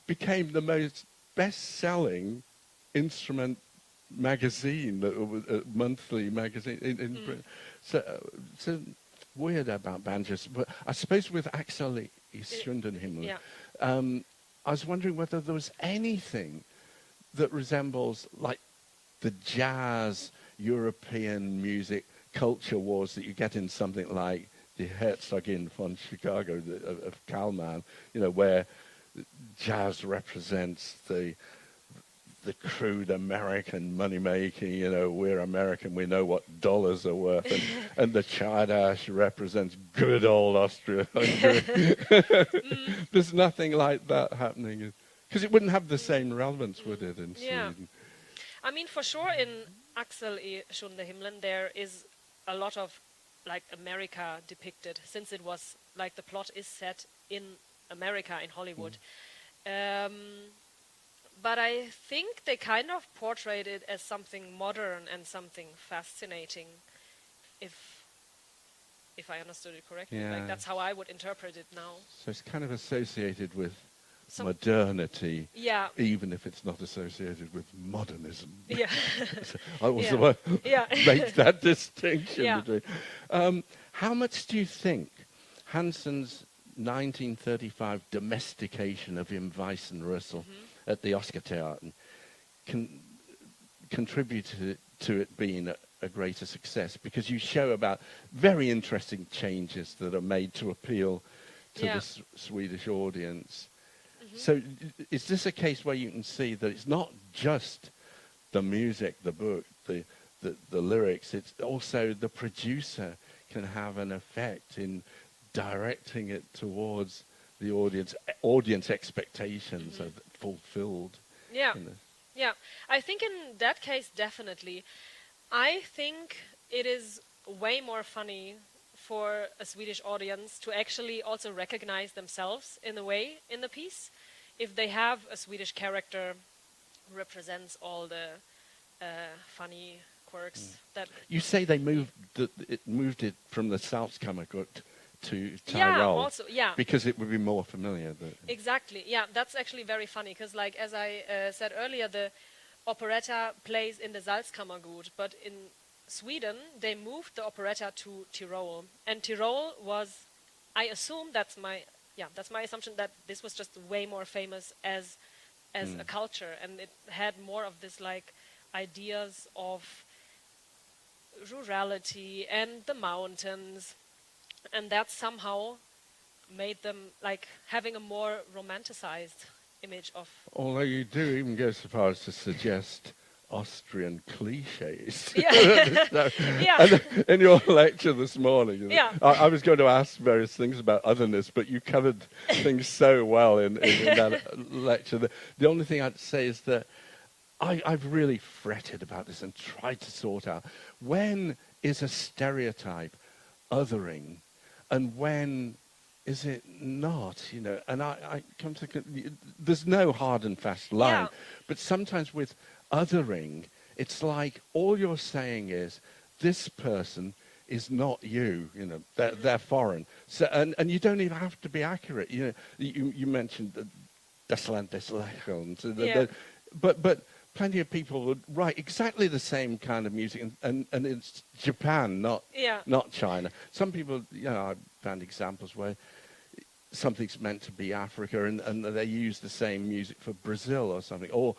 became the most best-selling instrument magazine, monthly magazine in Britain. So weird about banjos. But I suppose with Axel Stunden Himmeln, I was wondering whether there was anything that resembles like the jazz European music culture wars that you get in something like the Herzogin von Chicago of Kalman, where jazz represents the crude American money-making, we're American, we know what dollars are worth, and the Chadash represents good old Austria-Hungary. There's nothing like that happening, because it wouldn't have the same relevance, would it, in Sweden? I mean, for sure, in Axel Stunden Himmeln, there is a lot of like America depicted, since it was like the plot is set in America, in Hollywood. But I think they kind of portrayed it as something modern and something fascinating, if I understood it correctly. Like that's how I would interpret it now. So it's kind of associated with modernity, even if it's not associated with modernism. Yeah. I was the one who makes that distinction between. How much do you think Hansen's 1935 domestication of Im Weißen Rüssel at the Oscar Theater contributed to it being a greater success? Because you show about very interesting changes that are made to appeal to the Swedish audience. So is this a case where you can see that it's not just the music, the book, the lyrics, it's also the producer can have an effect in directing it towards the audience expectations are fulfilled? Yeah. I think in that case, definitely. I think it is way more funny for a Swedish audience to actually also recognize themselves in a way in the piece, if they have a Swedish character who represents all the funny quirks that... You say they moved it from the Salzkammergut to Tyrol, because it would be more familiar. Exactly, that's actually very funny, because like as I said earlier, the operetta plays in the Salzkammergut, but in Sweden they moved the operetta to Tyrol, and Tyrol was, I assume that's my yeah, that's my assumption, that this was just way more famous as a culture, and it had more of this like ideas of rurality and the mountains, and that somehow made them like having a more romanticized image of. Although you do even go so far as to suggest Austrian cliches. Yeah. So, Yeah. and in your lecture this morning, Yeah. I was going to ask various things about otherness, but you covered things so well in that lecture. The only thing I'd say is that I've really fretted about this and tried to sort out when is a stereotype othering and when is it not, you know? And I come to, there's no hard and fast line, Yeah. but sometimes with othering, it's like all you're saying is this person is not you, you know, they're foreign. So, and you don't even have to be accurate. You know, you mentioned das Land des Lächelns, Yeah. but plenty of people would write exactly the same kind of music, and it's Japan, not China. Some people, you know, I found examples where something's meant to be Africa, and they use the same music for Brazil or something. Or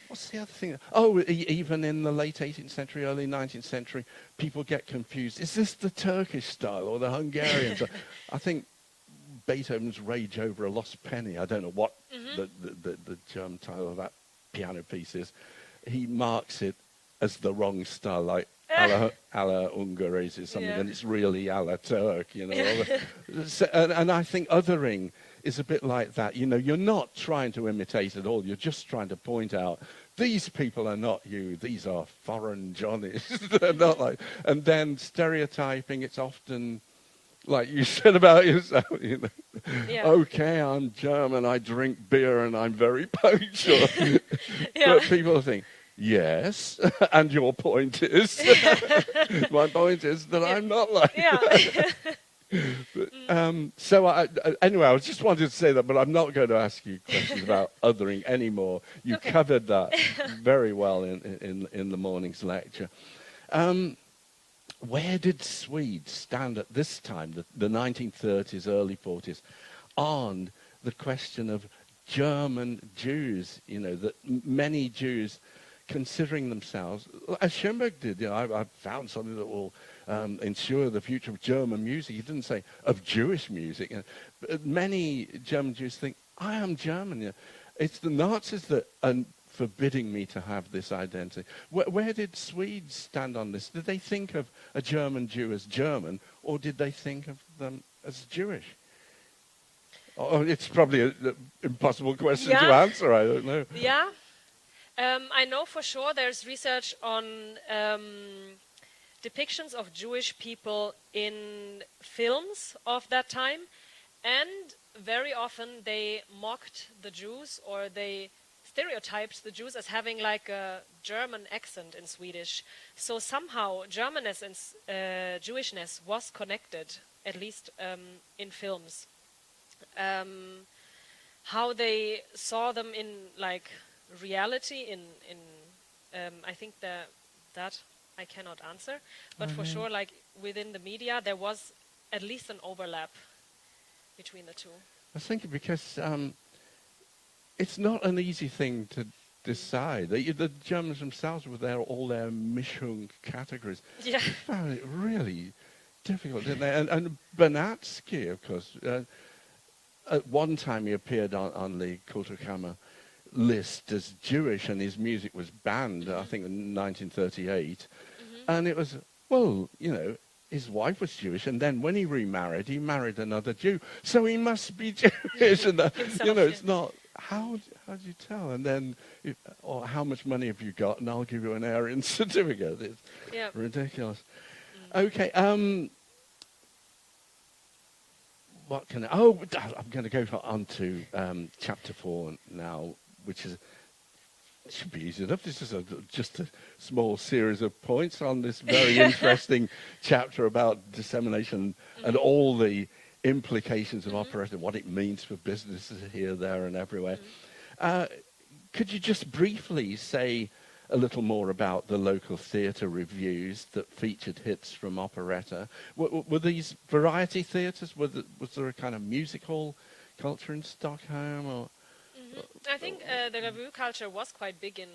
what's the other thing? Oh, even in the late 18th century, early 19th century, people get confused. Is this the Turkish style or the Hungarian style? I think Beethoven's Rage Over a Lost Penny, I don't know what the German title of that piano piece is. He marks it as the wrong style, like alla Ungherese or something, and it's really alla Turk, you know. So, and I think othering is a bit like that. You know, you're not trying to imitate at all. You're just trying to point out, these people are not you. These are foreign Johnnies. They're not like... And then stereotyping, it's often... like you said about yourself, you know. Yeah. Okay, I'm German, I drink beer, and I'm very punctual. But people think, yes, and your point is, my point is that I'm not like that. But, so anyway, I just wanted to say that, but I'm not going to ask you questions about othering anymore. You covered that very well in the morning's lecture. Where did Swedes stand at this time, the 1930s, early 40s, on the question of German Jews? You know, that many Jews considering themselves, as Schoenberg did, you know, I found something that will ensure the future of German music. He didn't say of Jewish music. But many German Jews think, I am German. You know, it's the Nazis that are forbidding me to have this identity. Where did Swedes stand on this? Did they think of a German Jew as German, or did they think of them as Jewish? Oh, it's probably an impossible question to answer, I don't know. Yeah. I know for sure there's research on depictions of Jewish people in films of that time, and very often they mocked the Jews, or they stereotyped the Jews as having like a German accent in Swedish. So somehow Germanness and Jewishness was connected, at least in films. How they saw them in like reality, in I think that I cannot answer, but for sure, like within the media, there was at least an overlap between the two. I was thinking because it's not an easy thing to decide. The Germans themselves, with all their Mischung categories, found it really difficult, didn't they? And Bernatsky, of course, at one time he appeared on the Kulturkammer list as Jewish, and his music was banned, I think, in 1938. And it was, well, you know, his wife was Jewish, and then when he remarried, he married another Jew, so he must be Jewish. And you know, it's not... How do you tell? And then, or how much money have you got? And I'll give you an Aryan certificate. It's ridiculous. Okay. What can I'm going to go on to chapter 4 now, which is should be easy enough. This is just a small series of points on this very interesting chapter about dissemination and all the implications of operetta, what it means for businesses here, there, and everywhere. Could you just briefly say a little more about the local theatre reviews that featured hits from operetta. Were these variety theatres? Was there a kind of music hall culture in Stockholm? Or I think the revue culture was quite big in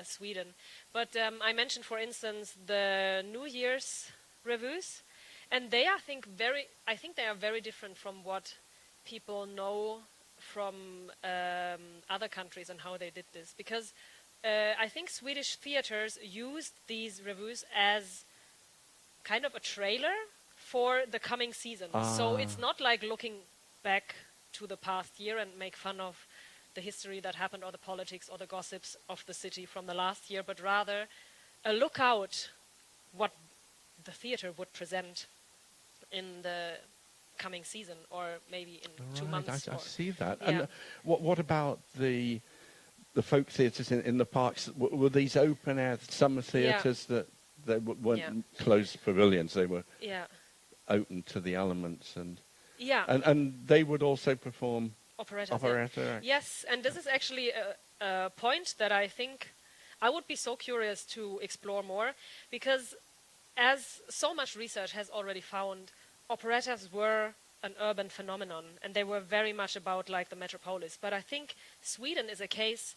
Sweden, but I mentioned, for instance, the New Year's revues, and they are, I think they are very different from what people know from other countries and how they did this, because I think Swedish theaters used these revues as kind of a trailer for the coming season. So it's not like looking back to the past year and make fun of the history that happened or the politics or the gossips of the city from the last year, but rather a look out what the theater would present in the coming season, or maybe in 2 months. I see that. Yeah. And what about the folk theatres in the parks? Were these open air summer theatres that they weren't closed pavilions? They were open to the elements, and they would also perform operetta. Yes, and this is actually a point that I think I would be so curious to explore more, because as so much research has already found, operettas were an urban phenomenon, and they were very much about like the metropolis. But I think Sweden is a case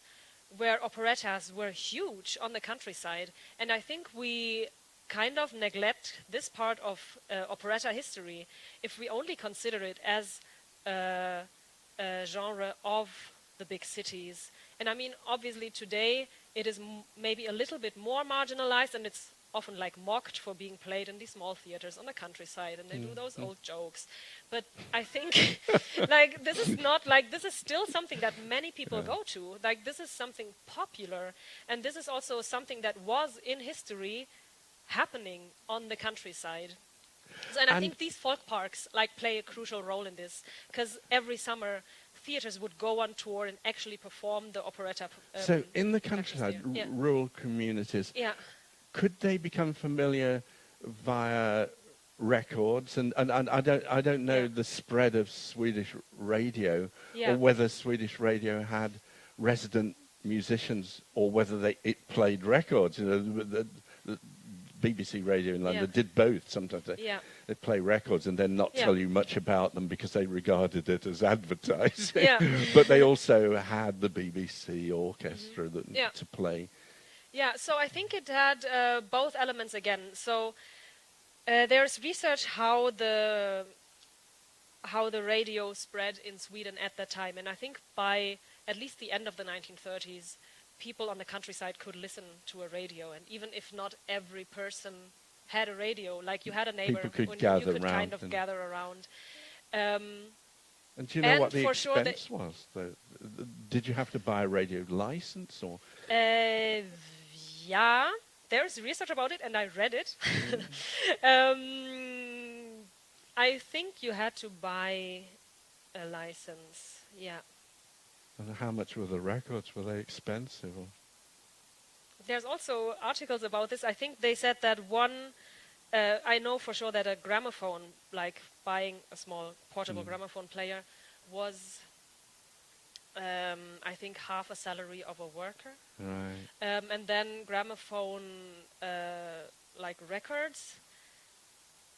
where operettas were huge on the countryside, and I think we kind of neglect this part of operetta history if we only consider it as a genre of the big cities. And I mean, obviously today it is maybe a little bit more marginalized, and it's often like mocked for being played in these small theaters on the countryside, and they do those old jokes. But I think like this is still something that many people go to. Like, this is something popular, and this is also something that was in history happening on the countryside. So, and I think these folk parks like play a crucial role in this, because every summer theaters would go on tour and actually perform the operetta. So in the countryside, rural communities, could they become familiar via records? And I don't know the spread of Swedish radio, or whether Swedish radio had resident musicians, or whether it played records. You know, the BBC radio in London did both. Sometimes they play records and then not tell you much about them because they regarded it as advertising. But they also had the BBC orchestra to play. Yeah, so I think it had both elements again. So there's research how the radio spread in Sweden at that time, and I think by at least the end of the 1930s, people on the countryside could listen to a radio, and even if not every person had a radio, like you had a neighbor, people could kind of gather around. And do you know what the expense was? Did you have to buy a radio license, or? Yeah, there's research about it, and I read it. I think you had to buy a license. Yeah. And how much were the records? Were they expensive? Or? There's also articles about this. I think they said that I know for sure that a gramophone, like buying a small portable gramophone player, was, I think, half a salary of a worker. Right. And then gramophone, like records,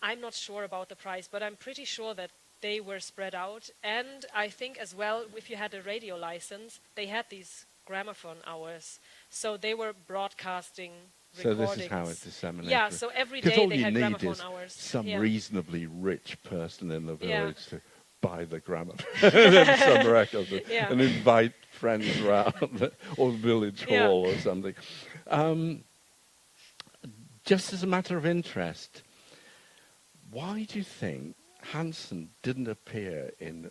I'm not sure about the price, but I'm pretty sure that they were spread out. And I think as well, if you had a radio license, they had these gramophone hours. So they were broadcasting recordings. So this is how it disseminated. Yeah, so every day they had gramophone hours. All you need is some reasonably rich person in the village to buy the gramophone and some records and invite friends round, or village hall or something. Just as a matter of interest, why do you think Hansen didn't appear in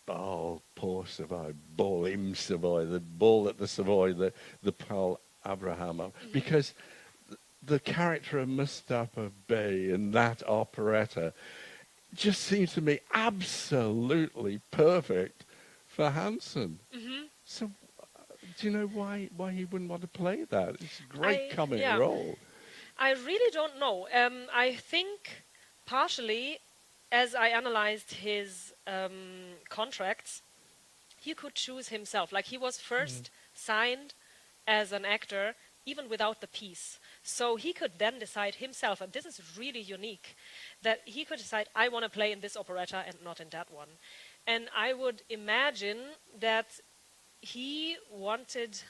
Poor Savoy, Ball im Savoy, the Ball at the Savoy, the Paul Abraham? Because the character of Mustafa Bey in that operetta just seems to me absolutely perfect for Hansen. So do you know why he wouldn't want to play that? It's a great comic role. I really don't know. I think partially, as I analyzed his contracts, he could choose himself. Like, he was first signed as an actor even without the piece. So he could then decide himself, and this is really unique, that he could decide, I want to play in this operetta and not in that one. And I would imagine that he wanted,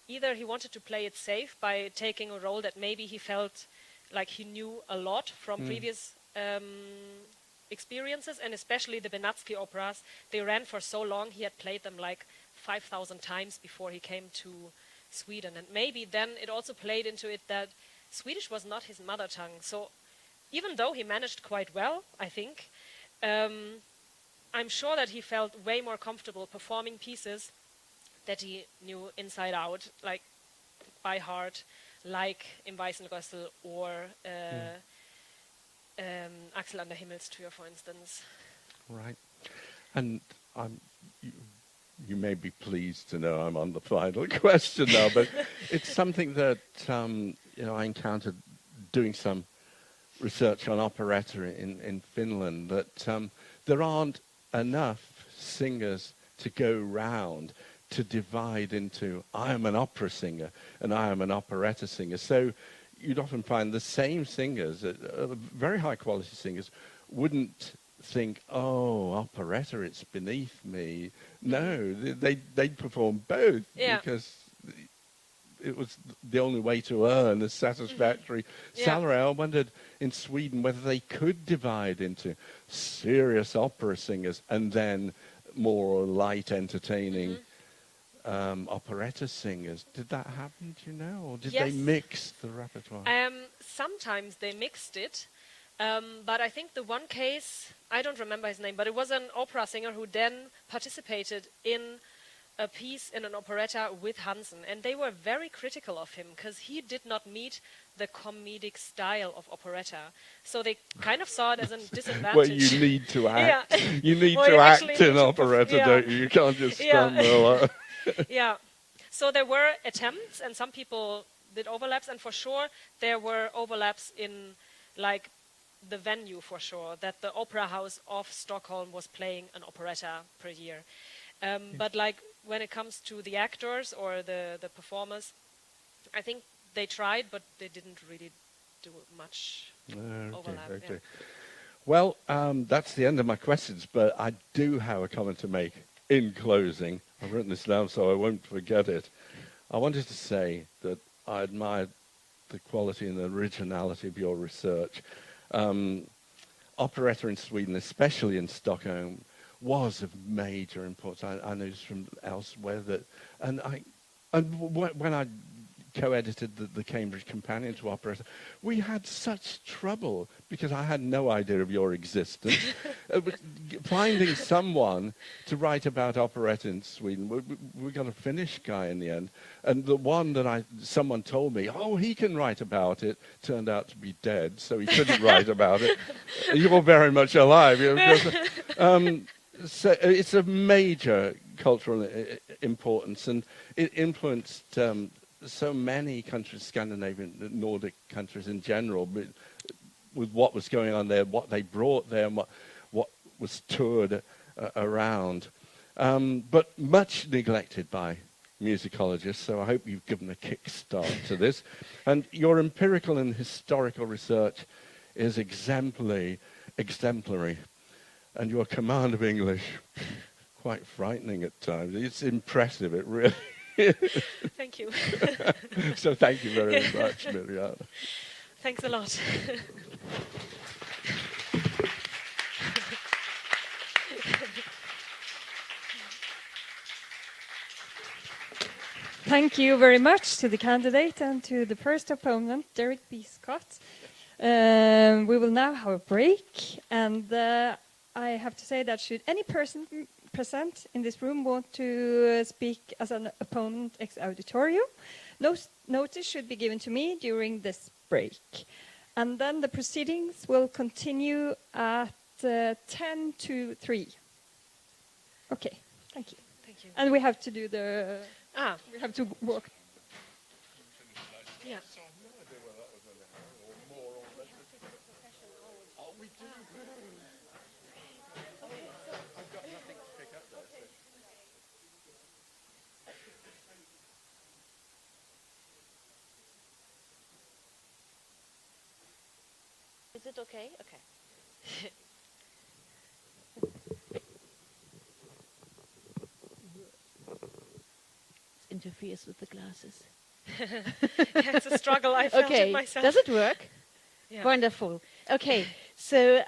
either he wanted to play it safe by taking a role that maybe he felt like he knew a lot from previous experiences, and especially the Benatsky operas, they ran for so long, he had played them like 5,000 times before he came to Sweden. And maybe then it also played into it that Swedish was not his mother tongue. So even though he managed quite well, I think, I'm sure that he felt way more comfortable performing pieces that he knew inside out, like by heart, like Im Weißen Rössel or Axel an der Himmelstür, for instance. Right. And you may be pleased to know I'm on the final question now, but it's something that I encountered doing some research on operetta in Finland, that there aren't enough singers to go round to divide into, I am an opera singer and I am an operetta singer. So you'd often find the same singers, very high quality singers, wouldn't think, oh, operetta, it's beneath me. No, they'd perform both because it was the only way to earn a satisfactory salary. I wondered in Sweden whether they could divide into serious opera singers and then more light entertaining operetta singers. Did that happen, do you know? Or did they mix the repertoire? Sometimes they mixed it. But I think the one case, I don't remember his name, but it was an opera singer who then participated in a piece in an operetta with Hansen. And they were very critical of him because he did not meet the comedic style of operetta. So they kind of saw it as a disadvantage. Well, you need to act. You need to act in operetta, don't you? You can't just stand there like... Yeah. So there were attempts, and some people did overlaps, and for sure there were overlaps in, like, the venue, for sure, that the opera house of Stockholm was playing an operetta per year. But like when it comes to the actors or the performers, I think they tried, but they didn't really do much overlap. Okay. Yeah. Well, that's the end of my questions, but I do have a comment to make in closing. I've written this down so I won't forget it. I wanted to say that I admired the quality and the originality of your research. Operetta in Sweden, especially in Stockholm, was of major importance. I noticed from elsewhere that, when I co-edited the Cambridge Companion to Operetta, we had such trouble because I had no idea of your existence. Finding someone to write about operetta in Sweden, we got a Finnish guy in the end, and the one that someone told me, oh, he can write about it, turned out to be dead, so he couldn't write about it. You're very much alive. So it's of major cultural importance, and it influenced so many countries, Scandinavian, Nordic countries in general, with what was going on there, what they brought there, and what was toured around. But much neglected by musicologists, so I hope you've given a kickstart to this. And your empirical and historical research is exemplary, and your command of English, quite frightening at times. It's impressive, it really. Thank you. So thank you very much, Mirjana. Thanks a lot. Thank you very much to the candidate and to the first opponent, Derek B. Scott. We will now have a break, and I have to say that should any person present in this room want to speak as an opponent ex auditorio, notice should be given to me during this break. And then the proceedings will continue at 10 to 3. Okay, thank you. Thank you. And we have to do the... We have to walk. Yeah. Is it okay? Okay. It interferes with the glasses. It's a struggle. I felt it myself. Does it work? Yeah. Wonderful. Okay, so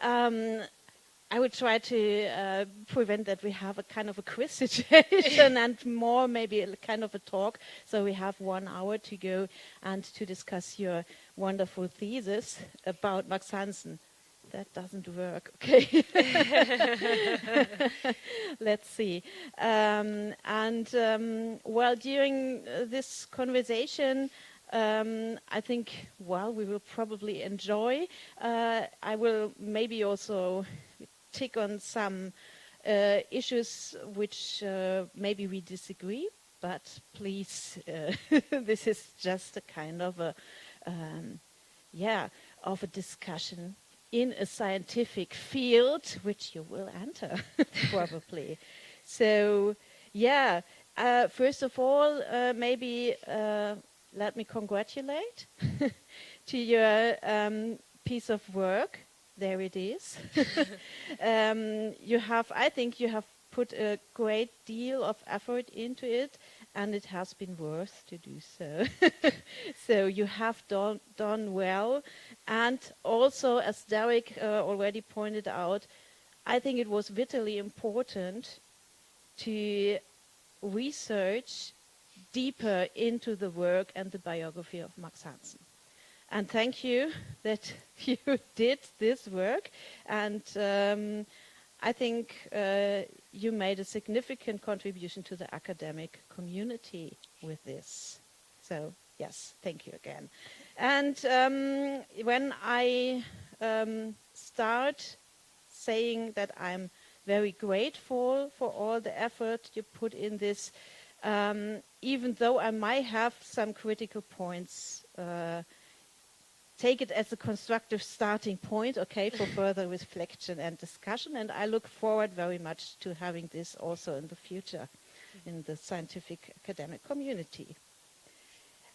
I would try to prevent that we have a kind of a quiz situation and more maybe a kind of a talk. So we have 1 hour to go and to discuss your wonderful thesis about Max Hansen. That doesn't work. Okay. Let's see. Well, during this conversation, I think, well, we will probably enjoy. I will maybe also tick on some issues which maybe we disagree, but please, this is just a kind of a, of a discussion in a scientific field, which you will enter, probably. So, first of all, maybe let me congratulate to your piece of work. There it is. I think you have put a great deal of effort into it, and it has been worth to do so. So you have done well. And also, as Derek already pointed out, I think it was vitally important to research deeper into the work and the biography of Max Hansen. And thank you that you did this work. And I think you made a significant contribution to the academic community with this. So, yes, thank you again. And when I start saying that I'm very grateful for all the effort you put in this, even though I might have some critical points, take it as a constructive starting point, okay, for further reflection and discussion. And I look forward very much to having this also in the future in the scientific academic community.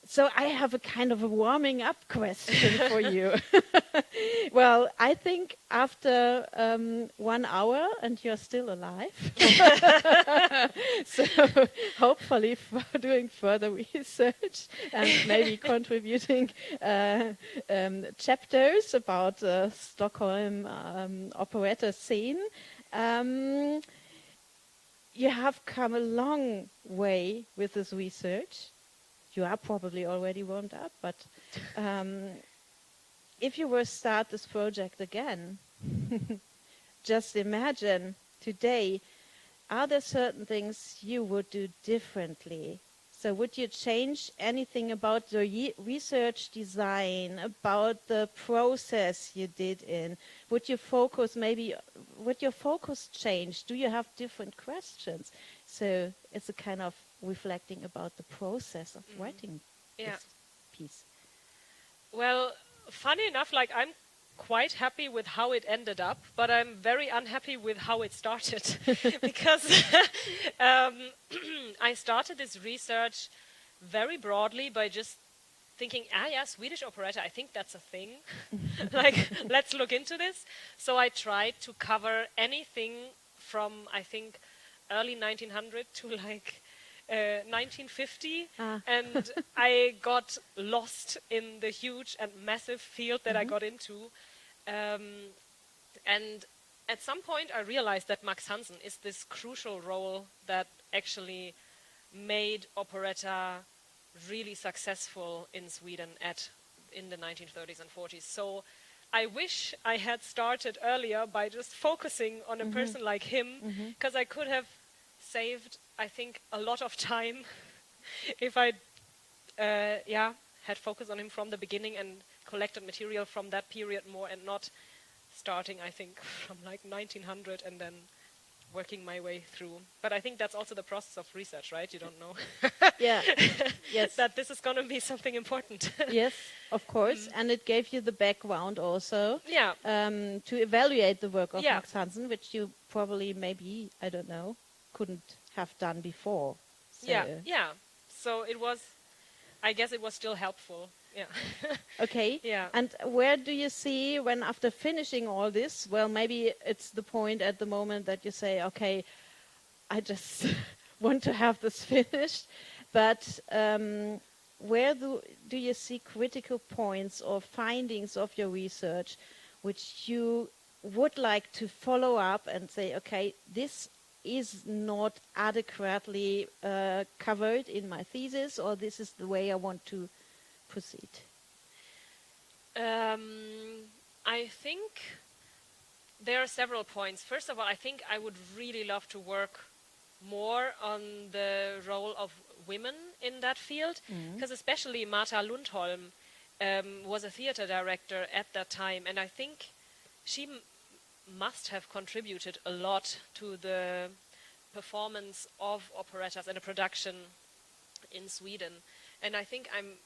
So I have a kind of a warming up question for you. Well, I think after 1 hour and you're still alive, so hopefully for doing further research and maybe contributing chapters about the Stockholm operetta scene, you have come a long way with this research. You are probably already warmed up, but if you were to start this project again, just imagine today, are there certain things you would do differently? So would you change anything about the research design, about the process you did in? Would you focus would your focus change? Do you have different questions? So it's a kind of reflecting about the process of writing this piece. Well, funny enough, I'm quite happy with how it ended up, but I'm very unhappy with how it started because I started this research very broadly by just thinking, Swedish operetta, I think that's a thing. Let's look into this. So I tried to cover anything from, I think, early 1900 to 1950, and I got lost in the huge and massive field that I got into. And at some point I realized that Max Hansen is this crucial role that actually made operetta really successful in Sweden in the 1930s and 40s. So I wish I had started earlier by just focusing on a person like him, because I could have saved, I think, a lot of time if I had focused on him from the beginning and collected material from that period more, and not starting, I think, from 1900 and then working my way through. But I think that's also the process of research, right? You don't know Yes. that this is going to be something important. Yes, of course. And it gave you the background also to evaluate the work of Max Hansen, which you probably maybe, I don't know, couldn't have done before. So So it was I guess it was still helpful. Yeah. Okay. Yeah. And where do you see when after finishing all this, well, maybe it's the point at the moment that you say, okay, I just want to have this finished, but where do you see critical points or findings of your research which you would like to follow up and say, okay, this is not adequately covered in my thesis, or this is the way I want to proceed? I think there are several points. First of all, I think I would really love to work more on the role of women in that field, because especially Martha Lundholm was a theater director at that time, and I think she must have contributed a lot to the performance of operettas and a production in Sweden. And I think I'm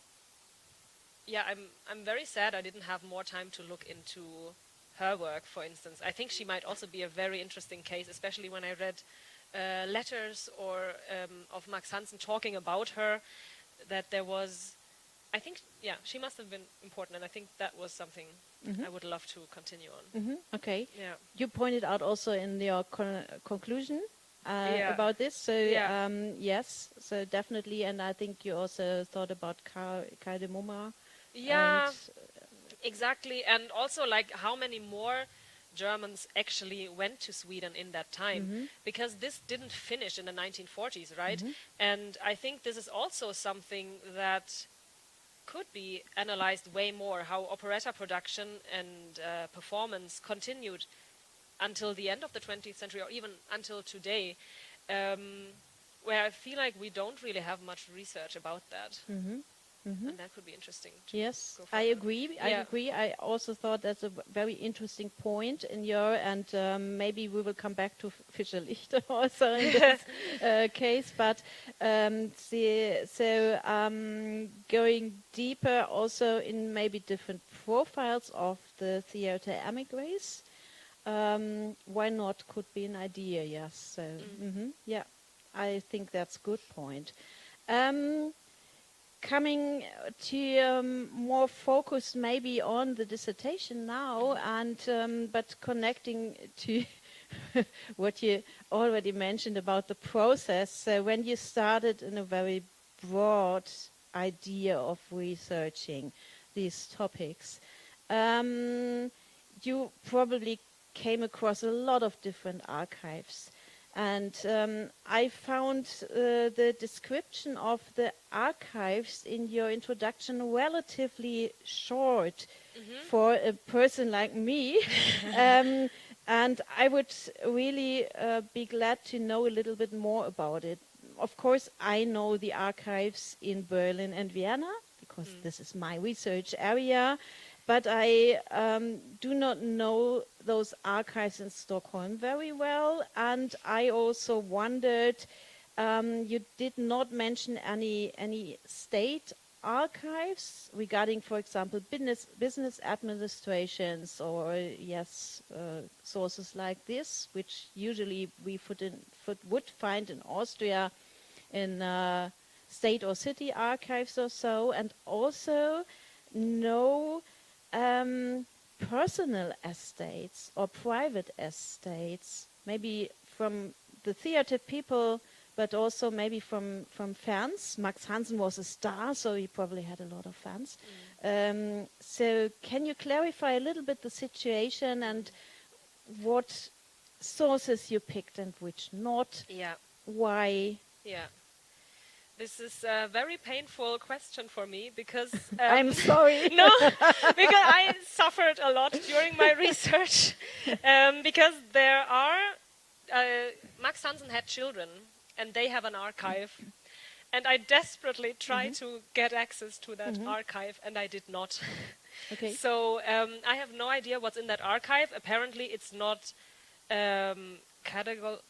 very sad I didn't have more time to look into her work, for instance. I think she might also be a very interesting case, especially when I read letters or of Max Hansen talking about her, that there was, I think, she must have been important, and I think that was something I would love to continue on. Okay. Yeah. You pointed out also in your conclusion about this. So yes, so definitely, and I think you also thought about Kardemoma. Yeah, exactly, and also like how many more Germans actually went to Sweden in that time, because this didn't finish in the 1940s, right? And I think this is also something that could be analyzed way more, how operetta production and performance continued until the end of the 20th century, or even until today, where I feel like we don't really have much research about that. And that could be interesting. Yes, go I further. agree. I agree. I also thought that's a very interesting point in your, and maybe we will come back to Fischer-Lichter also in this case. But going deeper also in maybe different profiles of the theater emigres, why not? Could be an idea. Yes. So yeah, I think that's a good point. Coming to more focus maybe on the dissertation now, and but connecting to what you already mentioned about the process. So when you started in a very broad idea of researching these topics, you probably came across a lot of different archives. And I found the description of the archives in your introduction relatively short for a person like me. And I would really be glad to know a little bit more about it. Of course, I know the archives in Berlin and Vienna, because this is my research area. But I do not know those archives in Stockholm very well, and I also wondered, you did not mention any state archives regarding, for example, business administrations or sources like this, which usually we would find in Austria in state or city archives or so, and also no personal estates or private estates, maybe from the theater people, but also maybe from fans. Max Hansen was a star, so he probably had a lot of fans. So can you clarify a little bit the situation and what sources you picked and which not? Yeah. Why? Yeah. This is a very painful question for me because... I'm sorry. No, because I suffered a lot during my research. Because there are... Max Hansen had children, and they have an archive. And I desperately tried to get access to that archive, and I did not. Okay. So I have no idea what's in that archive. Apparently it's not catalogued.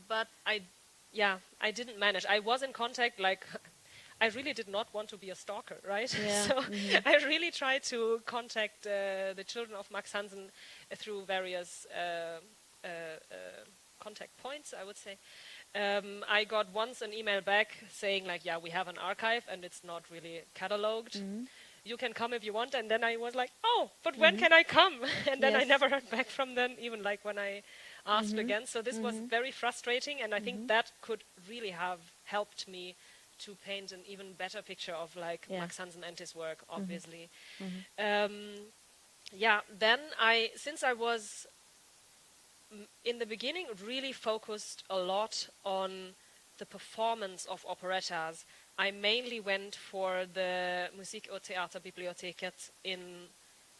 But I didn't manage. I was in contact, I really did not want to be a stalker, right? Yeah. So I really tried to contact the children of Max Hansen through various contact points, I would say. I got once an email back saying like, yeah, we have an archive and it's not really cataloged. You can come if you want. And then I was like, oh, but when can I come? And then I Yes. never heard back from them, even like when I asked again. So this was very frustrating. And I think that could really have helped me to paint an even better picture of like Yeah. Max Hansen and his work, obviously. Then since I was in the beginning really focused a lot on the performance of operettas, I mainly went for the Musik- och Theaterbiblioteket in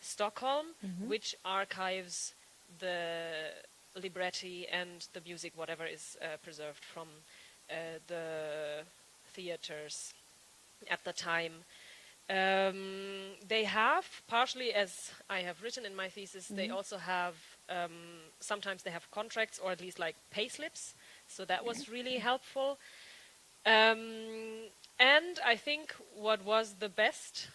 Stockholm, which archives the libretti and the music, whatever is preserved from the theaters at the time. They have, partially as I have written in my thesis, they also have, sometimes they have contracts or at least like pay slips. So that was really helpful. And I think what was the best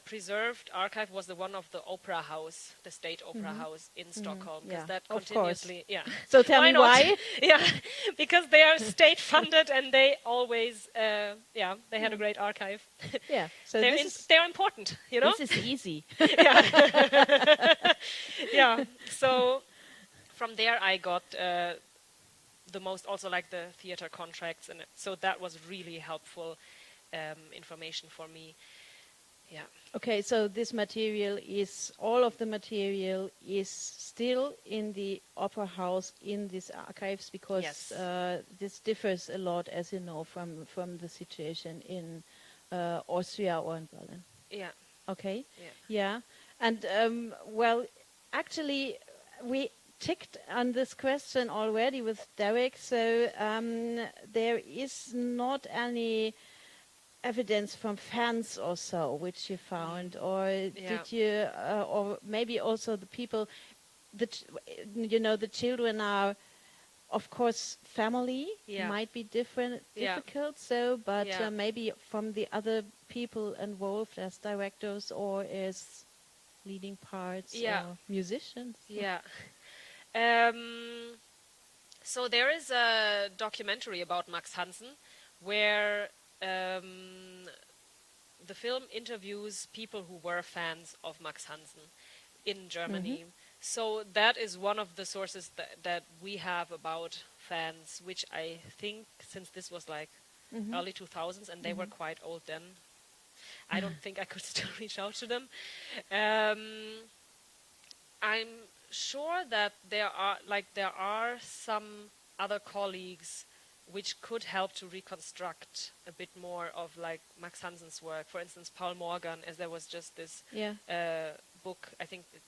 preserved archive was the one of the opera house, the state opera house in Stockholm, because Yeah, that of continuously, So tell me not? why? Yeah, because they are state funded and they always, they had a great archive. Yeah. So They're important, you know? this is easy. Yeah. So from there I got the most, also like the theater contracts, and so that was really helpful information for me. Yeah. Okay, so this material all of the material is still in the opera house in these archives, because Yes. this differs a lot, as you know, from the situation in Austria or in Berlin. Yeah. Okay. Yeah. Yeah. And actually, we ticked on this question already with Derek. So there is not any evidence from fans or so which you found, or did you, or maybe also the people, the children are, of course, family might be difficult. So, but maybe from the other people involved as directors or as leading parts or musicians. Yeah. So there is a documentary about Max Hansen where the film interviews people who were fans of Max Hansen in Germany. So that is one of the sources that we have about fans, which I think, since this was like early 2000s and they were quite old then, I don't think I could still reach out to them. I'm sure that there are some other colleagues which could help to reconstruct a bit more of like Max Hansen's work. For instance, Paul Morgan, as there was just this book, I think it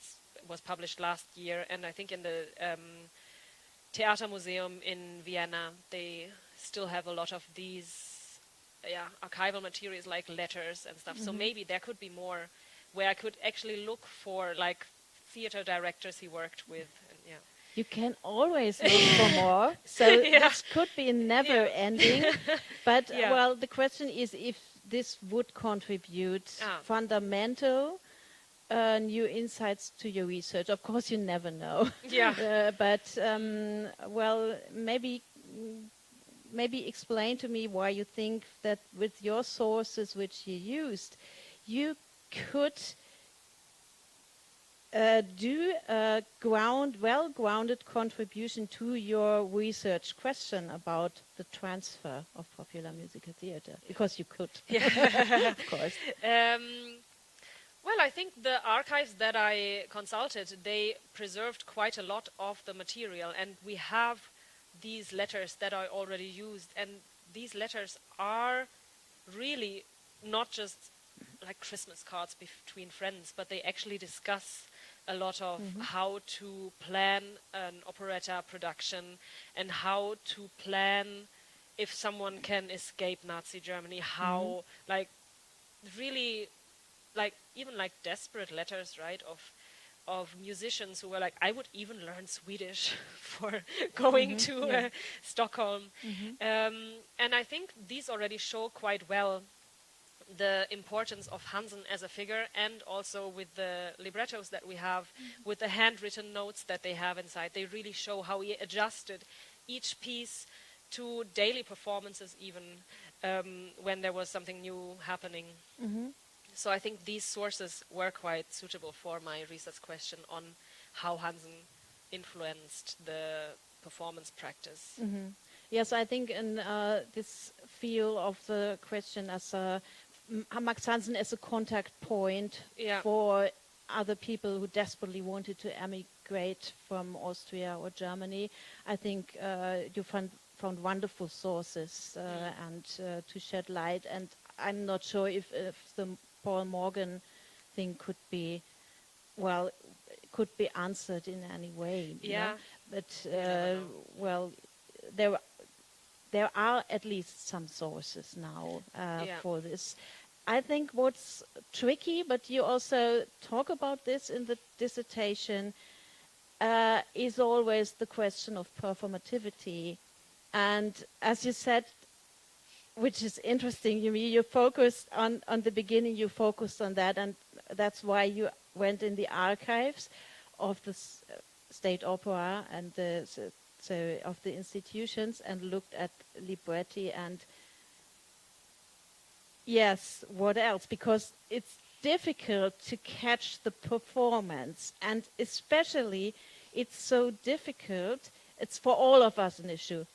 was published last year, and I think in the Theatermuseum in Vienna, they still have a lot of these archival materials like letters and stuff. So maybe there could be more where I could actually look for like theater directors he worked with. And, You can always look for more. So this could be never ending. But, well, the question is if this would contribute fundamental new insights to your research. Of course, you never know. But, well, maybe explain to me why you think that with your sources which you used, you could do a well-grounded contribution to your research question about the transfer of popular musical theater, because you could, of course. Well, I think the archives that I consulted, they preserved quite a lot of the material, and we have these letters that I already used, and these letters are really not just like Christmas cards between friends, but they actually discuss a lot of how to plan an operetta production and how to plan if someone can escape Nazi Germany, how like really like even like desperate letters, right, of musicians who were like, I would even learn Swedish for going to Stockholm. And I think these already show quite well the importance of Hansen as a figure, and also with the librettos that we have, with the handwritten notes that they have inside. They really show how he adjusted each piece to daily performances, even when there was something new happening. So I think these sources were quite suitable for my research question on how Hansen influenced the performance practice. Yes, I think in this field of the question as Max Hansen as a contact point for other people who desperately wanted to emigrate from Austria or Germany, I think you found wonderful sources and to shed light. And I'm not sure if the Paul Morgan thing could be answered in any way. Yeah. But well, there are at least some sources now for this. I think what's tricky, but you also talk about this in the dissertation, is always the question of performativity. And as you said, which is interesting, you focused on the beginning, you focused on that, and that's why you went in the archives of the State Opera and of the institutions and looked at libretti and yes, what else? Because it's difficult to catch the performance, and especially it's so difficult. It's for all of us an issue,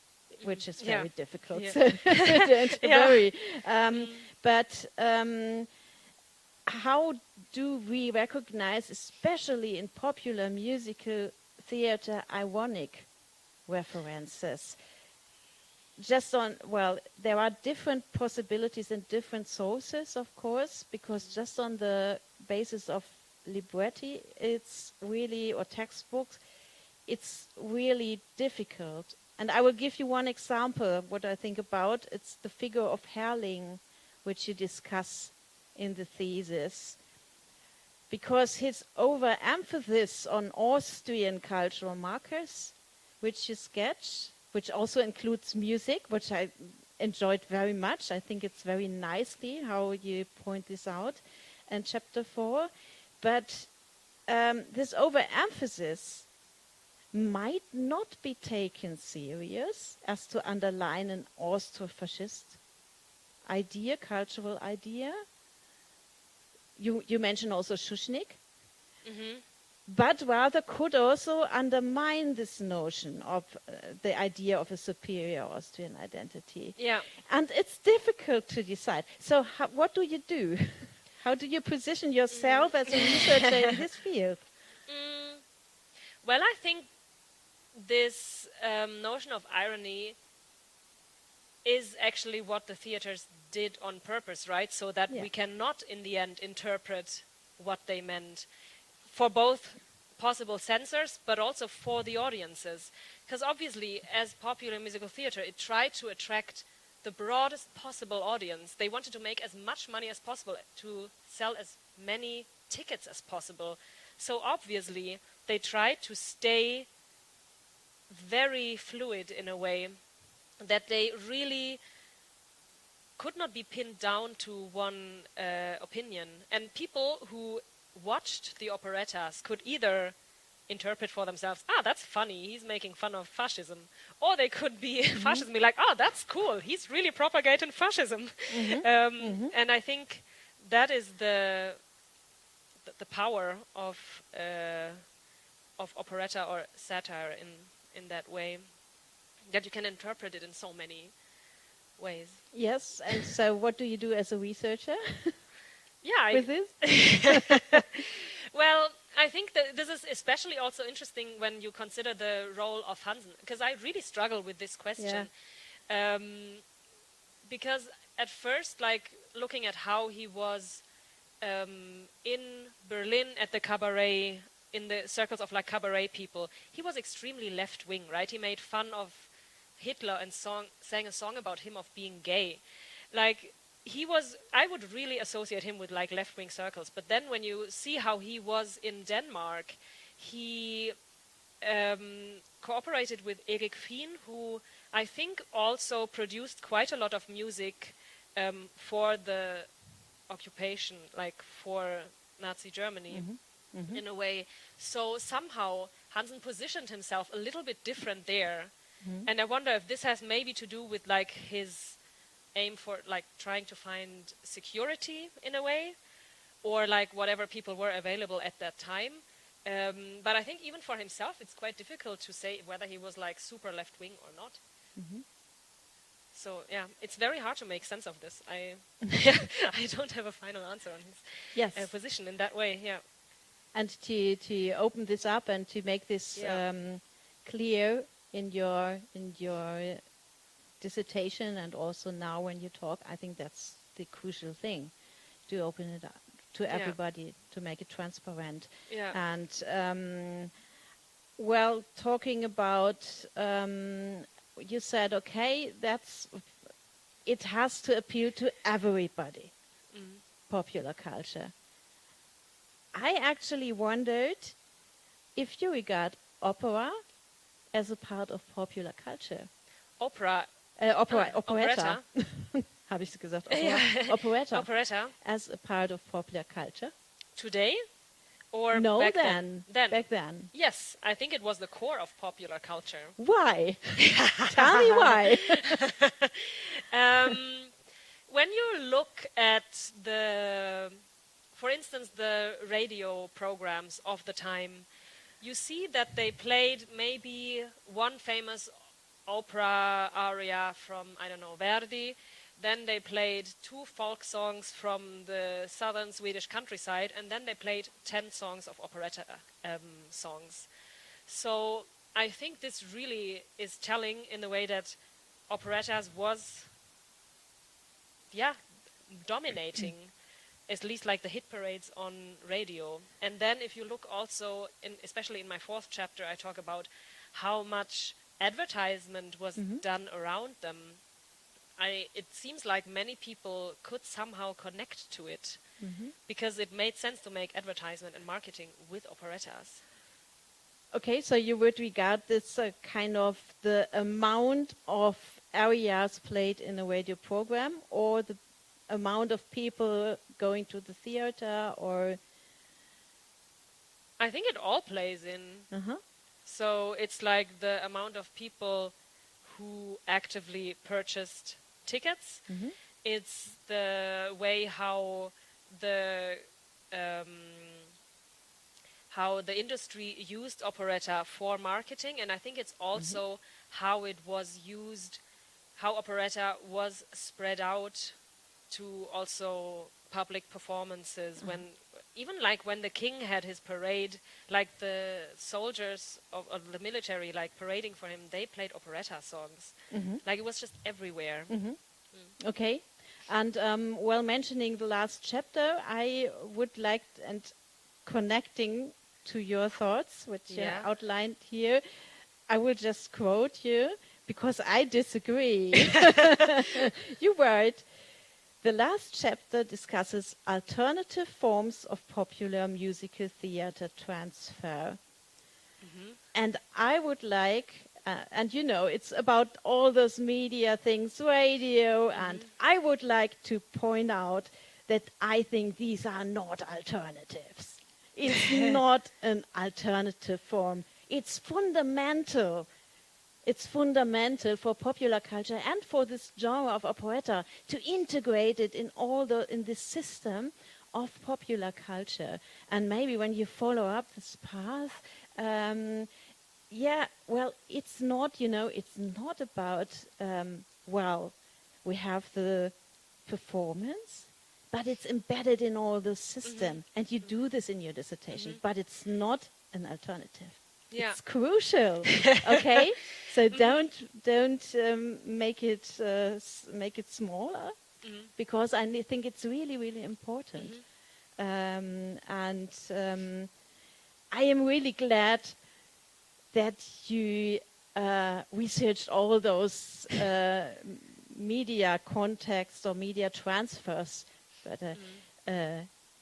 which is very difficult. Yeah. So don't worry. But how do we recognize, especially in popular musical theater, ironic references? Just on, well, there are different possibilities and different sources, of course, because just on the basis of libretti, it's really, or textbooks, it's really difficult. And I will give you one example of what I think about. It's the figure of Herrling, which you discuss in the thesis. Because his overemphasis on Austrian cultural markers, which you sketch, which also includes music, which I enjoyed very much. I think it's very nicely how you point this out in chapter 4. But this overemphasis might not be taken serious as to underline an Austro-fascist idea, cultural idea. You mentioned also Schuschnigg. But rather could also undermine this notion of the idea of a superior Austrian identity. Yeah. And it's difficult to decide. So what do you do? How do you position yourself as a researcher in this field? Well, I think this notion of irony is actually what the theaters did on purpose, right? So that we cannot, in the end, interpret what they meant for both possible censors, but also for the audiences. Because obviously, as popular musical theater, it tried to attract the broadest possible audience. They wanted to make as much money as possible, to sell as many tickets as possible. So obviously, they tried to stay very fluid in a way that they really could not be pinned down to one opinion. And people who watched the operettas could either interpret for themselves, that's funny, he's making fun of fascism, or they could be fascism, be like, that's cool, he's really propagating fascism. And I think that is the power of operetta or satire in that way, that you can interpret it in so many ways. Yes, and so what do you do as a researcher? With this? Well, I think that this is especially also interesting when you consider the role of Hansen, because I really struggle with this question. Because at first, like, looking at how he was in Berlin at the cabaret, in the circles of like cabaret people, he was extremely left-wing, right? He made fun of Hitler and sang a song about him of being gay. Like, he was, I would really associate him with like left-wing circles. But then when you see how he was in Denmark, he cooperated with Erik Fien, who I think also produced quite a lot of music for the occupation, like for Nazi Germany, in a way. So somehow Hansen positioned himself a little bit different there, and I wonder if this has maybe to do with like his aim for like trying to find security in a way, or like whatever people were available at that time. But I think even for himself, it's quite difficult to say whether he was like super left wing or not. So yeah, it's very hard to make sense of this. I don't have a final answer on his position in that way. Yeah, And to open this up and to make this clear in your dissertation and also now when you talk, I think that's the crucial thing, to open it up to everybody, to make it transparent. Yeah. And well, talking about, you said, okay, it has to appeal to everybody, popular culture. I actually wondered if you regard opera as a part of popular culture. Operetta. Habe ich gesagt? Operetta. Operetta. As a part of popular culture. Today? Or No, back then. then? Back then. Yes, I think it was the core of popular culture. Why? Tell me why. When you look at for instance, the radio programs of the time, you see that they played maybe one famous opera aria from, I don't know, Verdi. Then they played 2 folk songs from the southern Swedish countryside, and then they played 10 songs of operetta songs. So I think this really is telling in the way that operettas was, dominating, at least like the hit parades on radio. And then if you look also, especially in my 4th chapter, I talk about how much advertisement was done around them. It seems like many people could somehow connect to it because it made sense to make advertisement and marketing with operettas. Okay, so you would regard this kind of the amount of arias played in a radio program, or the amount of people going to the theater, or? I think it all plays in. So it's like the amount of people who actively purchased tickets. It's the way how the industry used operetta for marketing, and I think it's also how it was used, how operetta was spread out to also public performances. When even like when the king had his parade, like the soldiers of the military, like parading for him, they played operetta songs. Like it was just everywhere. Okay, and while mentioning the last chapter, I would like, and connecting to your thoughts, which you outlined here, I will just quote you because I disagree. You write, the last chapter discusses alternative forms of popular musical theater transfer. And I would like, and you know, it's about all those media things, radio, and I would like to point out that I think these are not alternatives. It's not an alternative form. It's fundamental. It's fundamental for popular culture and for this genre of operetta to integrate it in this system of popular culture. And maybe when you follow up this path, it's not, it's not about, we have the performance, but it's embedded in all the system. And you do this in your dissertation, but it's not an alternative. Yeah. It's crucial, okay? So don't make it smaller, because I think it's really, really important. And I am really glad that you researched all those media contexts or media transfers, but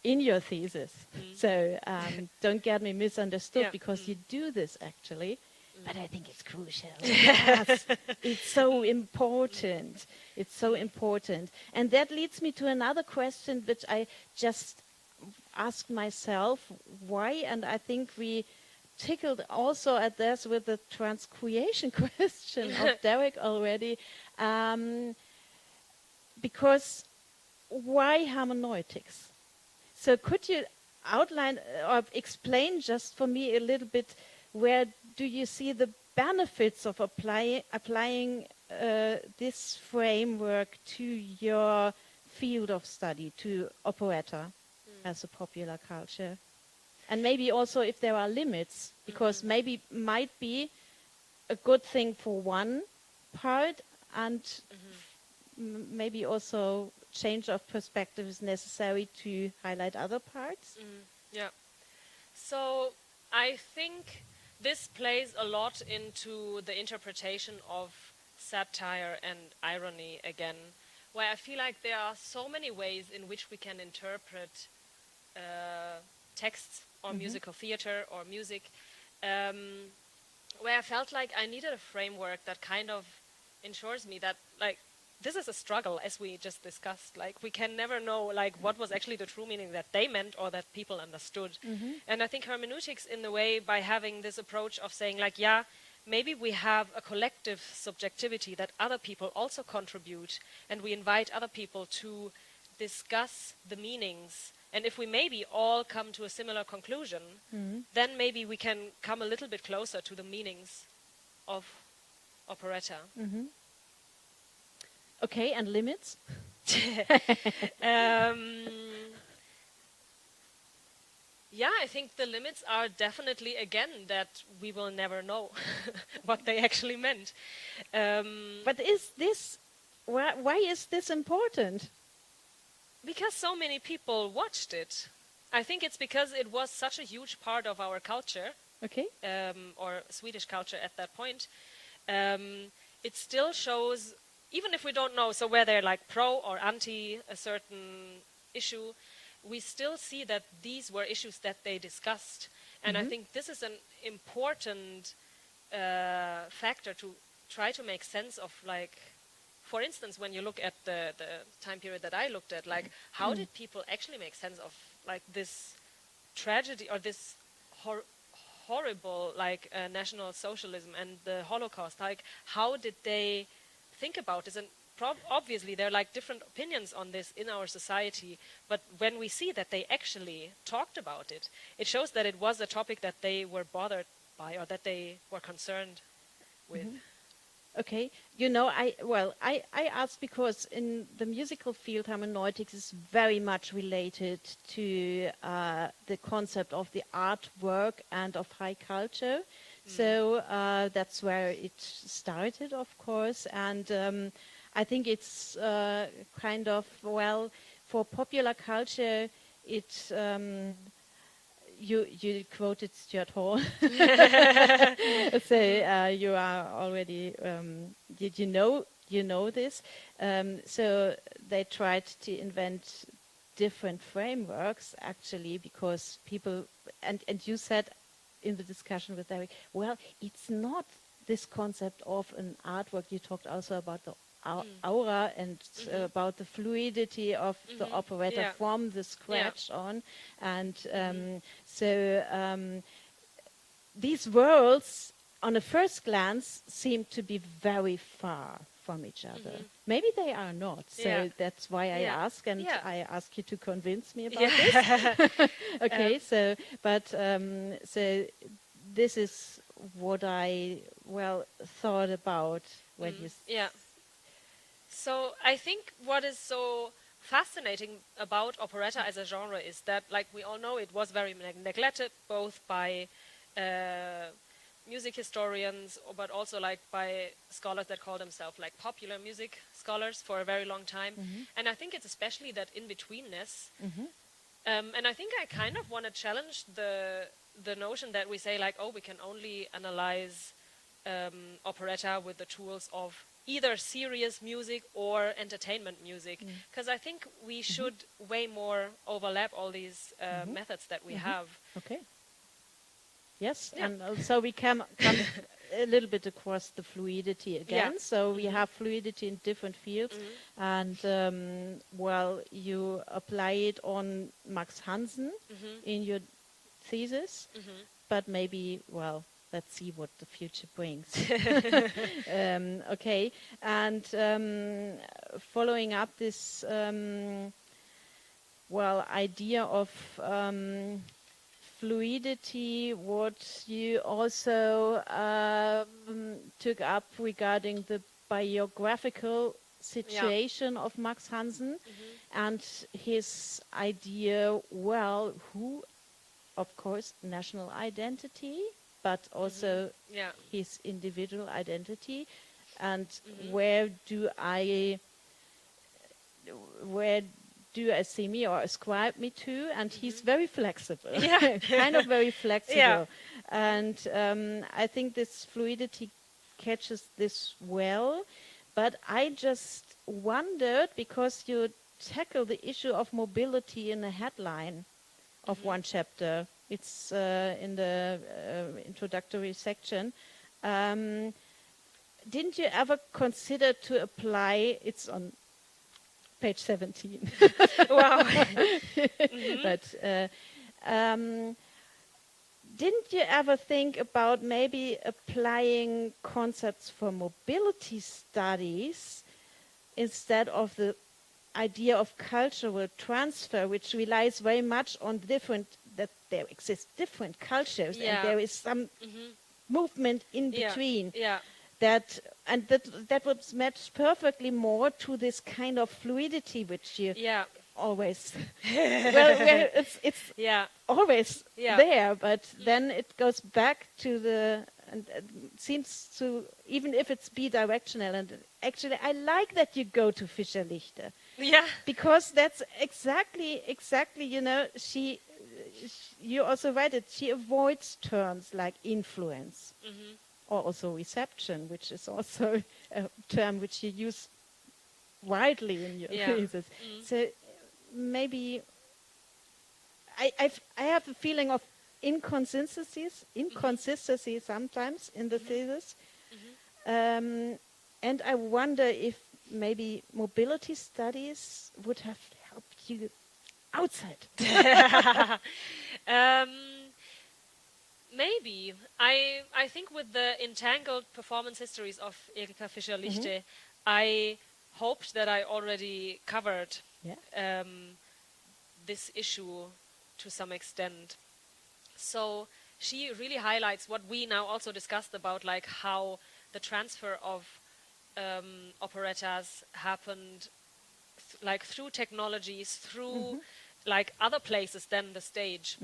in your thesis. So don't get me misunderstood, because you do this actually but I think it's crucial. Yes, it's so important. It's so important. And that leads me to another question, which I just asked myself, why? And I think we tickled also at this with the transcreation question of Derek already. Because why hermeneutics? So could you outline or explain just for me a little bit, where do you see the benefits of applying this framework to your field of study, to operetta as a popular culture? And maybe also if there are limits, because maybe might be a good thing for one part, and maybe also change of perspective is necessary to highlight other parts. Yeah. So I think this plays a lot into the interpretation of satire and irony again, where I feel like there are so many ways in which we can interpret texts or musical theater or music, where I felt like I needed a framework that kind of ensures me that, like, this is a struggle, as we just discussed. Like, we can never know, like, what was actually the true meaning that they meant or that people understood. And I think hermeneutics, in the way, by having this approach of saying, like, yeah, maybe we have a collective subjectivity that other people also contribute, and we invite other people to discuss the meanings. And if we maybe all come to a similar conclusion, then maybe we can come a little bit closer to the meanings of operetta. Okay, and limits? Yeah, I think the limits are definitely, again, that we will never know what they actually meant. But is this, why is this important? Because so many people watched it. I think it's because it was such a huge part of our culture, or Swedish culture at that point. It still shows, even if we don't know, so where they're like pro or anti a certain issue, we still see that these were issues that they discussed. And I think this is an important factor to try to make sense of, like, for instance, when you look at the time period that I looked at, like, how did people actually make sense of, like, this tragedy or this horrible, like, National Socialism and the Holocaust? Like, how did they think about this? And obviously there are, like, different opinions on this in our society, but when we see that they actually talked about it, it shows that it was a topic that they were bothered by, or that they were concerned with. Okay, you know, I asked because in the musical field, hermeneutics is very much related to the concept of the artwork and of high culture. So that's where it started, of course, and I think it's kind of, well, for popular culture, it you quoted Stuart Hall. So you are already you know this. So they tried to invent different frameworks, actually, because people, and you said in the discussion with Eric, well, it's not this concept of an artwork. You talked also about the aura and about the fluidity of the operetta from the scratch on, and so these worlds on a first glance seem to be very far from each other. Maybe they are not, so that's why I ask, and I ask you to convince me about this. Okay, so but so this is what I thought about when you So I think what is so fascinating about operetta as a genre is that, like we all know, it was very neglected, both by music historians, but also like by scholars that call themselves like popular music scholars for a very long time. And I think it's especially that in-betweenness. And I think I kind of want to challenge the notion that we say, like, oh, we can only analyze operetta with the tools of either serious music or entertainment music, because I think we should way more overlap all these methods that we have. Okay. Yes, and so we come a little bit across the fluidity again. Yeah. So we have fluidity in different fields, and well, you apply it on Max Hansen in your thesis, but maybe, well, let's see what the future brings. Okay, and following up this well, idea of fluidity, what you also took up regarding the biographical situation of Max Hansen and his idea, well, who, of course, national identity, but also his individual identity, and where do I see me or ascribe me to? And he's very flexible, kind of very flexible. And I think this fluidity catches this well. But I just wondered, because you tackle the issue of mobility in a headline of one chapter, it's in the introductory section, didn't you ever consider to apply, it's on page 17. Wow. But didn't you ever think about maybe applying concepts for mobility studies instead of the idea of cultural transfer, which relies very much on that there exist different cultures and there is some movement in between? That would match perfectly more to this kind of fluidity which you always well it's always there, but then it goes back to the and seems to, even if it's bidirectional. And actually I like that you go to Fischer-Lichte, because that's exactly you also write it, she avoids terms like influence or also reception, which is also a term which you use widely in your thesis. So maybe I have a feeling of inconsistencies sometimes in the thesis, and I wonder if maybe mobility studies would have helped you outside. Maybe. I think with the entangled performance histories of Erika Fischer-Lichte, I hoped that I already covered this issue to some extent. So she really highlights what we now also discussed about, like how the transfer of operettas happened like through technologies, through like other places than the stage.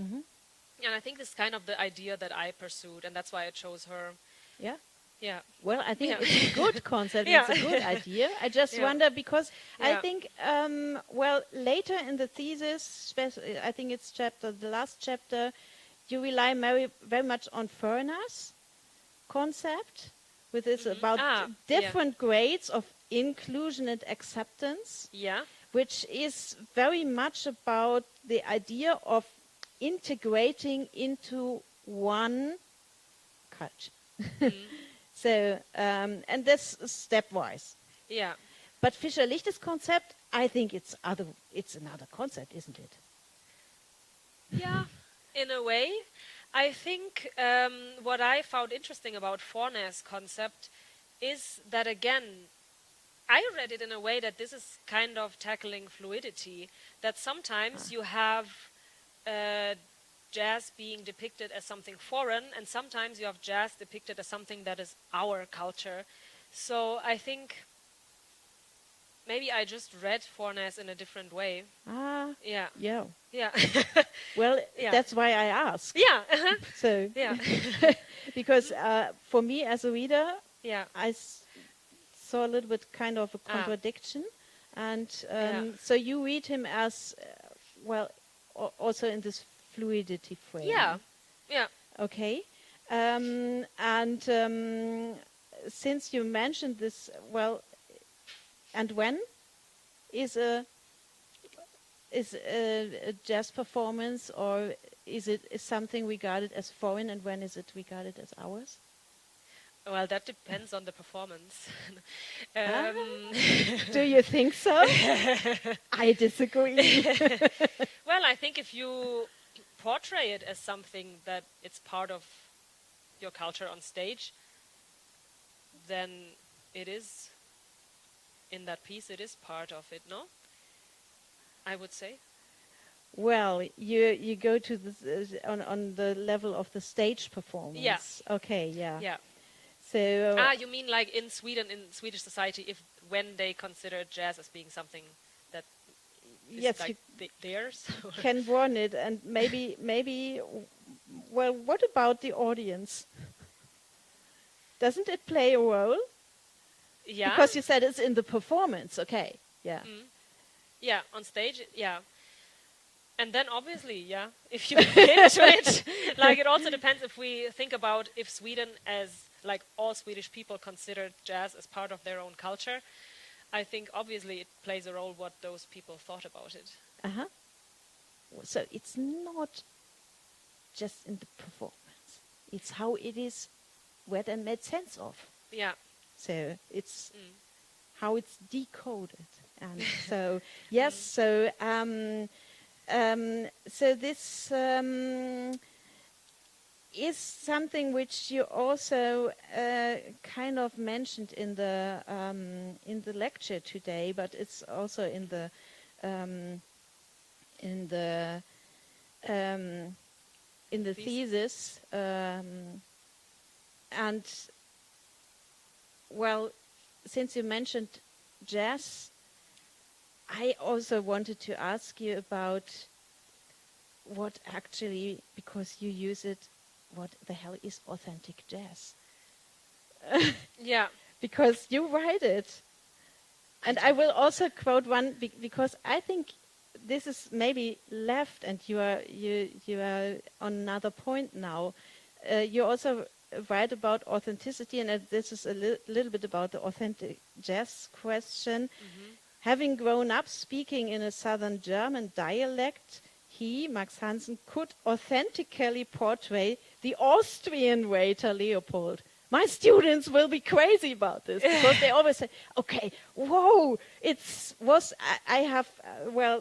And I think this is kind of the idea that I pursued, and that's why I chose her. Yeah. Yeah. Well, I think it's a good concept. It's a good idea. I just wonder, because I think, well, later in the thesis, I think it's the last chapter, you rely very much on foreigners concept, with this about different grades of inclusion and acceptance, which is very much about the idea of integrating into one culture. So, and this stepwise. Yeah. But Fischer-Lichte's concept, I think it's another concept, isn't it? Yeah, in a way. I think what I found interesting about Forner's concept is that, again, I read it in a way that this is kind of tackling fluidity, that sometimes you have jazz being depicted as something foreign, and sometimes you have jazz depicted as something that is our culture. So I think maybe I just read Fornes in a different way. Yeah. Well, that's why I asked. Yeah. So because for me as a reader, I saw a little bit kind of a contradiction, and so you read him as well, also in this fluidity frame. Yeah. Okay. And since you mentioned this, well, and when is a jazz performance, or is something regarded as foreign, and when is it regarded as ours? Well, that depends on the performance. Do you think so? I disagree. Well, I think if you portray it as something that it's part of your culture on stage, then it is, in that piece, it is part of it, no? I would say. Well, you go to the on the level of the stage performance. Yeah. Okay. Yeah. Yeah. So You mean like in Sweden, in Swedish society, when they consider jazz as being something that is yes, like you theirs? can warn it, and maybe. Well, what about the audience? Doesn't it play a role? Yeah. Because you said it's in the performance. Okay. Yeah. Yeah, on stage, yeah. And then obviously, yeah, if you get into it, like it also depends if we think about if Sweden, as like all Swedish people, consider jazz as part of their own culture. I think obviously it plays a role what those people thought about it. Uh-huh. So it's not just in the performance. It's how it is read and made sense of. Yeah. So it's how it's decoded. And so, yes, so this is something which you also kind of mentioned in the lecture today, but it's also in the thesis. And well, since you mentioned jazz, I also wanted to ask you about what actually, because you use it, what the hell is authentic jazz? Yeah. Because you write it. And I will also quote one because I think this is maybe left, and you are on another point now. You also write about authenticity, and this is a little bit about the authentic jazz question. Having grown up speaking in a southern German dialect, he, Max Hansen, could authentically portray the Austrian waiter Leopold. My students will be crazy about this because they always say, "Okay, whoa,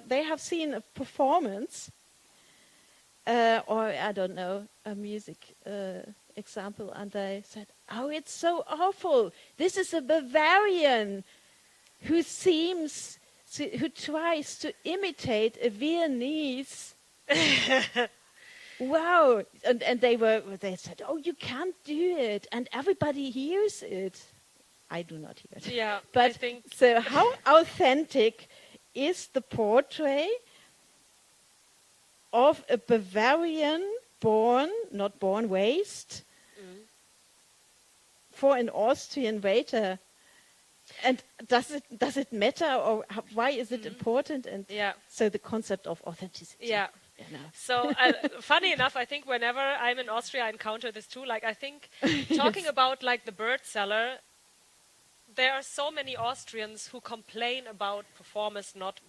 they have seen a performance, or I don't know, a music example, and they said, oh, it's so awful. This is a Bavarian who tries to imitate a Viennese." Wow. And they said, "Oh, you can't do it." And everybody hears it. I do not hear it. Yeah, but I think so how authentic is the portrait of a Bavarian not born, raised, for an Austrian waiter? And does it matter, or why is it important? And so the concept of authenticity. Yeah. You know. So funny enough, I think whenever I'm in Austria, I encounter this too. Like I think talking about like the bird seller, there are so many Austrians who complain about performers not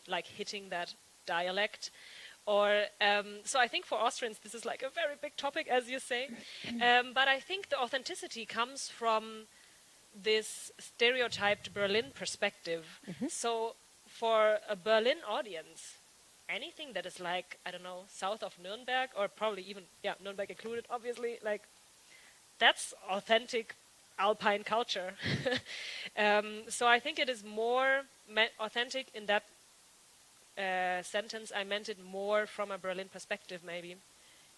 like hitting that dialect. Or so I think for Austrians this is like a very big topic, as you say. But I think the authenticity comes from this stereotyped Berlin perspective. So for a Berlin audience, anything that is like, I don't know, south of Nuremberg, or probably even, Nuremberg included, obviously, like, that's authentic Alpine culture. So I think it is more authentic in that sentence. I meant it more from a Berlin perspective, maybe.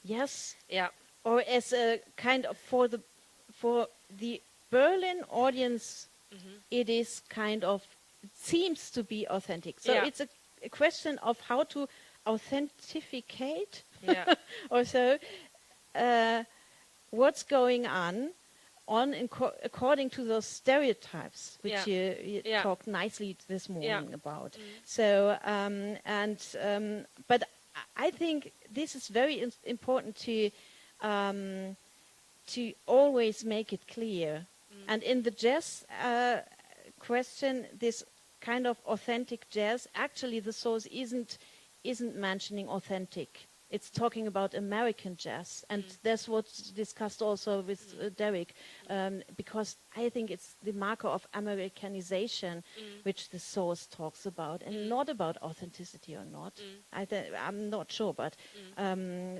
Yes. Yeah. Or as a kind of for the Berlin audience, it is kind of, it seems to be authentic. So it's a question of how to authenticate also what's going on according to those stereotypes which you talked nicely this morning about. So but I think this is very important to always make it clear. And in the jazz question, this kind of authentic jazz, actually the source isn't mentioning authentic. it's talking about American jazz, and that's what's discussed also with Derek, because I think it's the marker of Americanization, which the source talks about, and not about authenticity or not. I'm not sure, but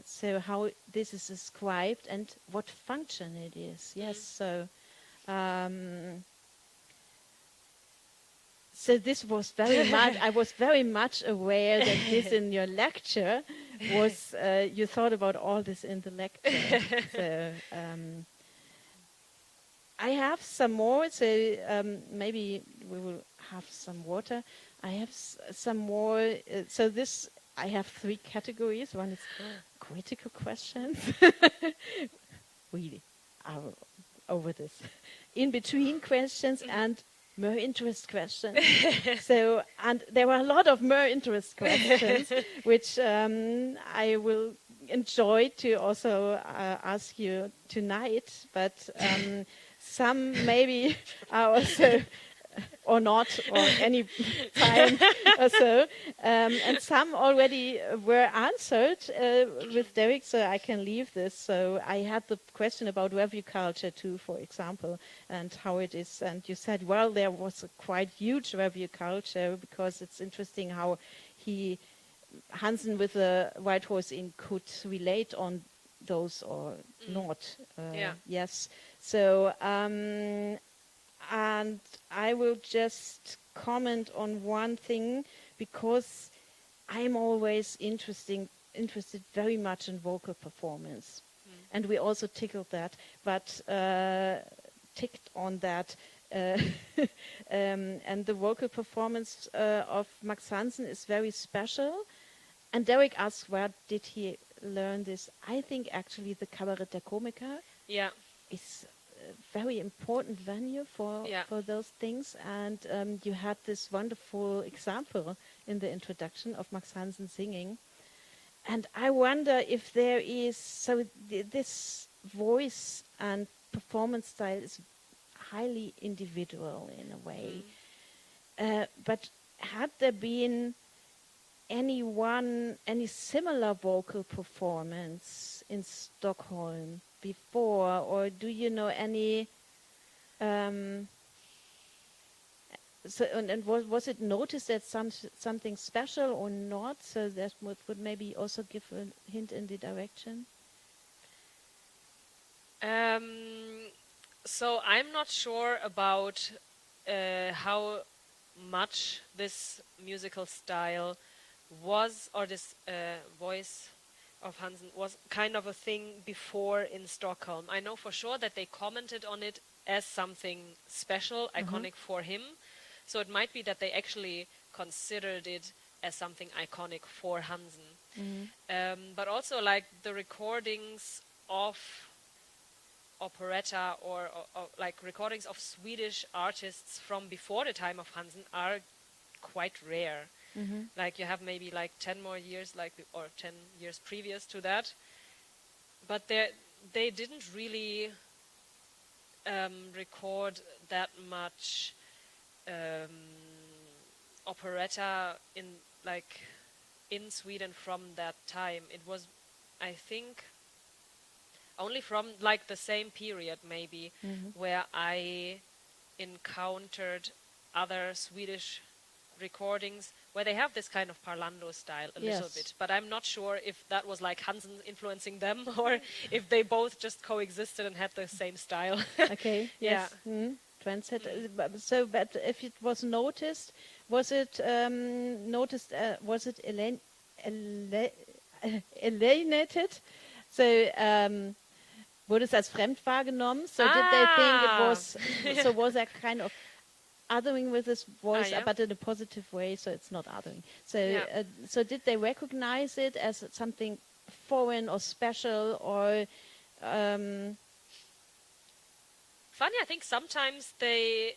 so how this is described and what function it is. Yes, so. So this was very much. I was very much aware that this in your lecture was. You thought about all this in the lecture. So I have some more. So maybe we will have some water. I have some more. So this I have 3 categories. One is critical questions. We are over this. In between questions and more interest questions. So, and there were a lot of more interest questions, which I will enjoy to also ask you tonight. But some maybe are also, or not, or any time or so. And some already were answered with Derek, so I can leave this. So I had the question about review culture too, for example, and how it is. And you said, well, there was a quite huge review culture, because it's interesting how Hansen with the White Horse Inn could relate on those or not. Yes. So, and I will just comment on one thing, because I'm always interested very much in vocal performance. And we also tickled that, but ticked on that. And the vocal performance of Max Hansen is very special. And Derek asked, where did he learn this? I think actually the Cabaret der Komiker is a very important venue for those things. And you had this wonderful example in the introduction of Max Hansen singing. And I wonder if there is, so this voice and performance style is highly individual in a way. But had there been any similar vocal performance in Stockholm before, or do you know any? So and was it noticed as something special or not? So that would maybe also give a hint in the direction. So I'm not sure about how much this musical style was, or this voice of Hansen was kind of a thing before in Stockholm. I know for sure that they commented on it as something special, iconic for him. So it might be that they actually considered it as something iconic for Hansen. But also, like, the recordings of operetta or like recordings of Swedish artists from before the time of Hansen are quite rare. Like, you have maybe like 10 more years, or 10 years previous to that. But they didn't really record that much operetta in Sweden from that time. It was, I think, only from like the same period maybe where I encountered other Swedish recordings where they have this kind of parlando style a little bit, but I'm not sure if that was like Hansen influencing them or if they both just coexisted and had the same style. Okay. Yes. Trendset. So, but if it was noticed, was it noticed? Was it alienated? So, wurde es als fremd wahrgenommen? So, did they think it was? So, was there kind of othering with this voice, but in a positive way? So, it's not othering. So, so did they recognize it as something foreign or special, or? Funny, I think sometimes they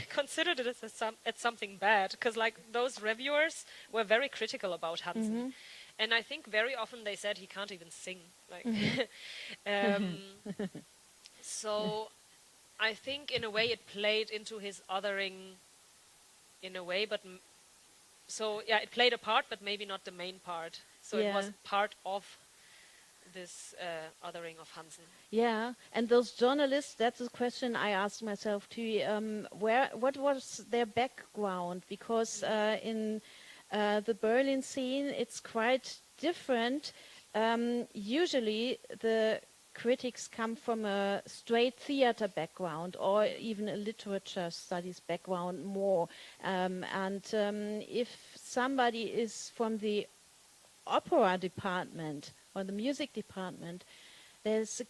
considered it as something bad, because like those reviewers were very critical about Hansen, and I think very often they said he can't even sing. Like, so I think in a way it played into his othering, in a way, but So yeah, it played a part, but maybe not the main part. So it was Yeah. part of this othering of Hansen. Yeah, and those journalists, that's a question I asked myself too. What was their background? Because in the Berlin scene, it's quite different. Usually, the critics come from a straight theater background or even a literature studies background more. If somebody is from the opera department or the music department, there's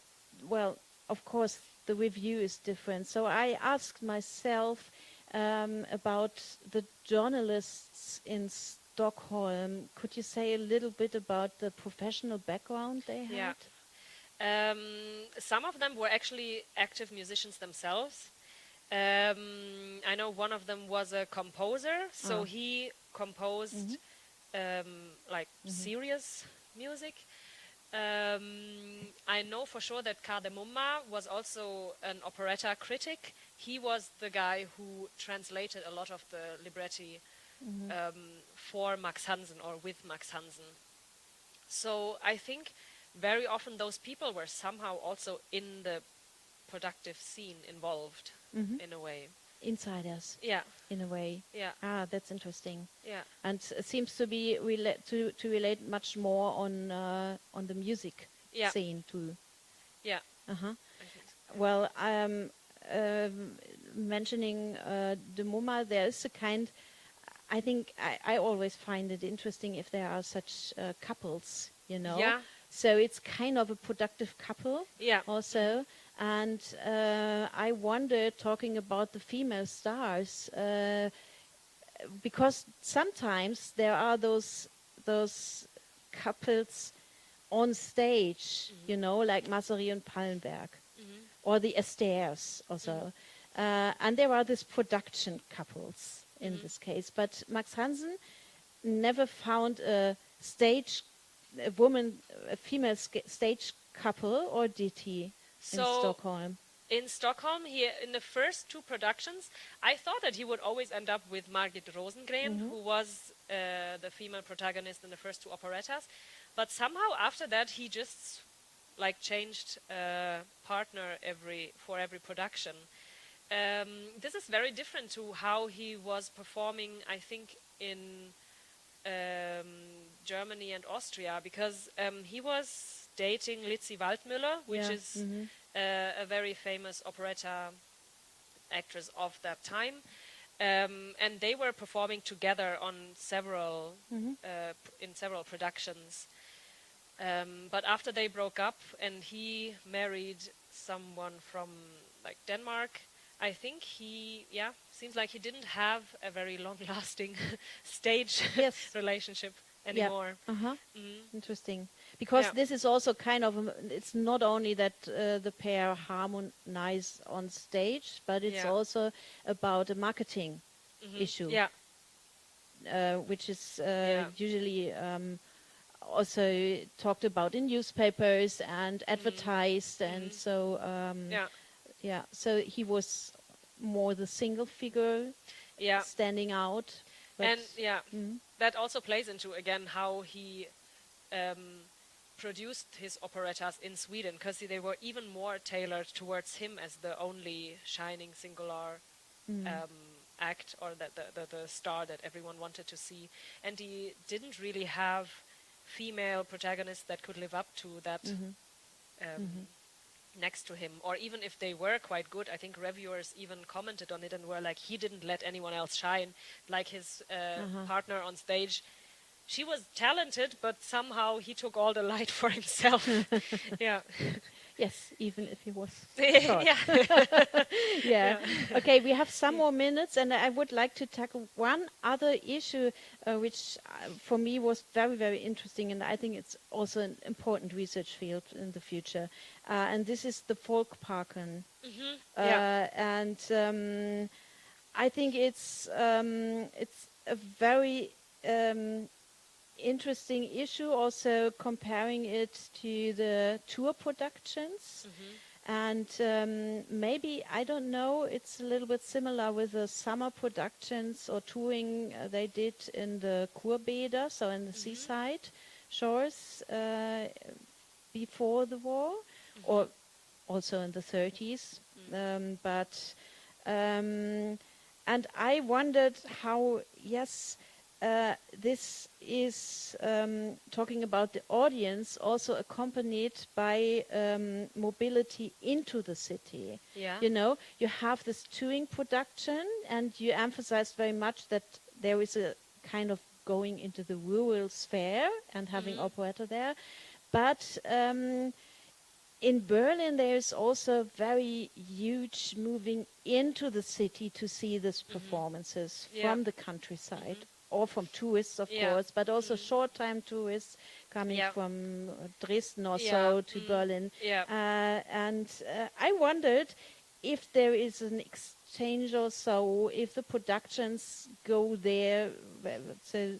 well, of course, the review is different. So I asked myself about the journalists in Stockholm. Could you say a little bit about the professional background they had? Yeah. Some of them were actually active musicians themselves. I know one of them was a composer, so he composed like serious music. I know for sure that Kardemumma was also an operetta critic. He was the guy who translated a lot of the libretti for Max Hansen or with Max Hansen. So I think very often those people were somehow also in the productive scene involved in a way. Insiders, Yeah, in a way. yeah, Ah, that's interesting. yeah, And it seems to be to relate much more on the music yeah, scene too. yeah. Uh-huh. I think so. Well, mentioning the MoMA, there is a kind. I think I always find it interesting if there are such couples, you know. Yeah. So it's kind of a productive couple Yeah. also. And I wonder, talking about the female stars, because sometimes there are those couples on stage, you know, like Massery and Pallenberg, or the Esters also. And there are these production couples in this case. But Max Hansen never found a female stage couple, or did he in So Stockholm? in Stockholm, in the first two productions, I thought that he would always end up with Margit Rosengren, who was the female protagonist in the first two operettas. But somehow after that, he just like changed partner for every production. This is very different to how he was performing, I think, in Germany and Austria, because he was dating Lizzie Waldmüller, which is a very famous operetta actress of that time. And they were performing together on several in several productions. But after they broke up and he married someone from like Denmark, I think seems like he didn't have a very long-lasting stage relationship anymore. Yeah. Interesting. Because this is also kind of, it's not only that the pair harmonize on stage, but it's also about a marketing issue. Yeah. Which is usually also talked about in newspapers and advertised, and so so he was more the single figure standing out. And that also plays into again how he produced his operettas in Sweden, because they were even more tailored towards him as the only shining singular act, or the star that everyone wanted to see. And he didn't really have female protagonists that could live up to that next to him. Or even if they were quite good, I think reviewers even commented on it and were like, he didn't let anyone else shine. Like his partner on stage, she was talented, but somehow he took all the light for himself. Yes, even if he was short. Yeah. Okay, we have some more minutes, and I would like to tackle one other issue, which for me was very, very interesting, and I think it's also an important research field in the future. And this is the Folkparken. And I think it's a very interesting issue, also comparing it to the tour productions. And maybe, I don't know, it's a little bit similar with the summer productions or touring they did in the Kurbäder, so in the seaside shores before the war, or also in the 30s. And I wondered how, yes, this is talking about the audience, also accompanied by mobility into the city. Yeah. You know, you have this touring production, and you emphasize very much that there is a kind of going into the rural sphere and having operetta there. But in Berlin, there's also very huge moving into the city to see these performances from the countryside, or from tourists, of course, but also short-time tourists coming from Dresden or so to Berlin. And I wondered if there is an exchange or so, if the productions go there. So,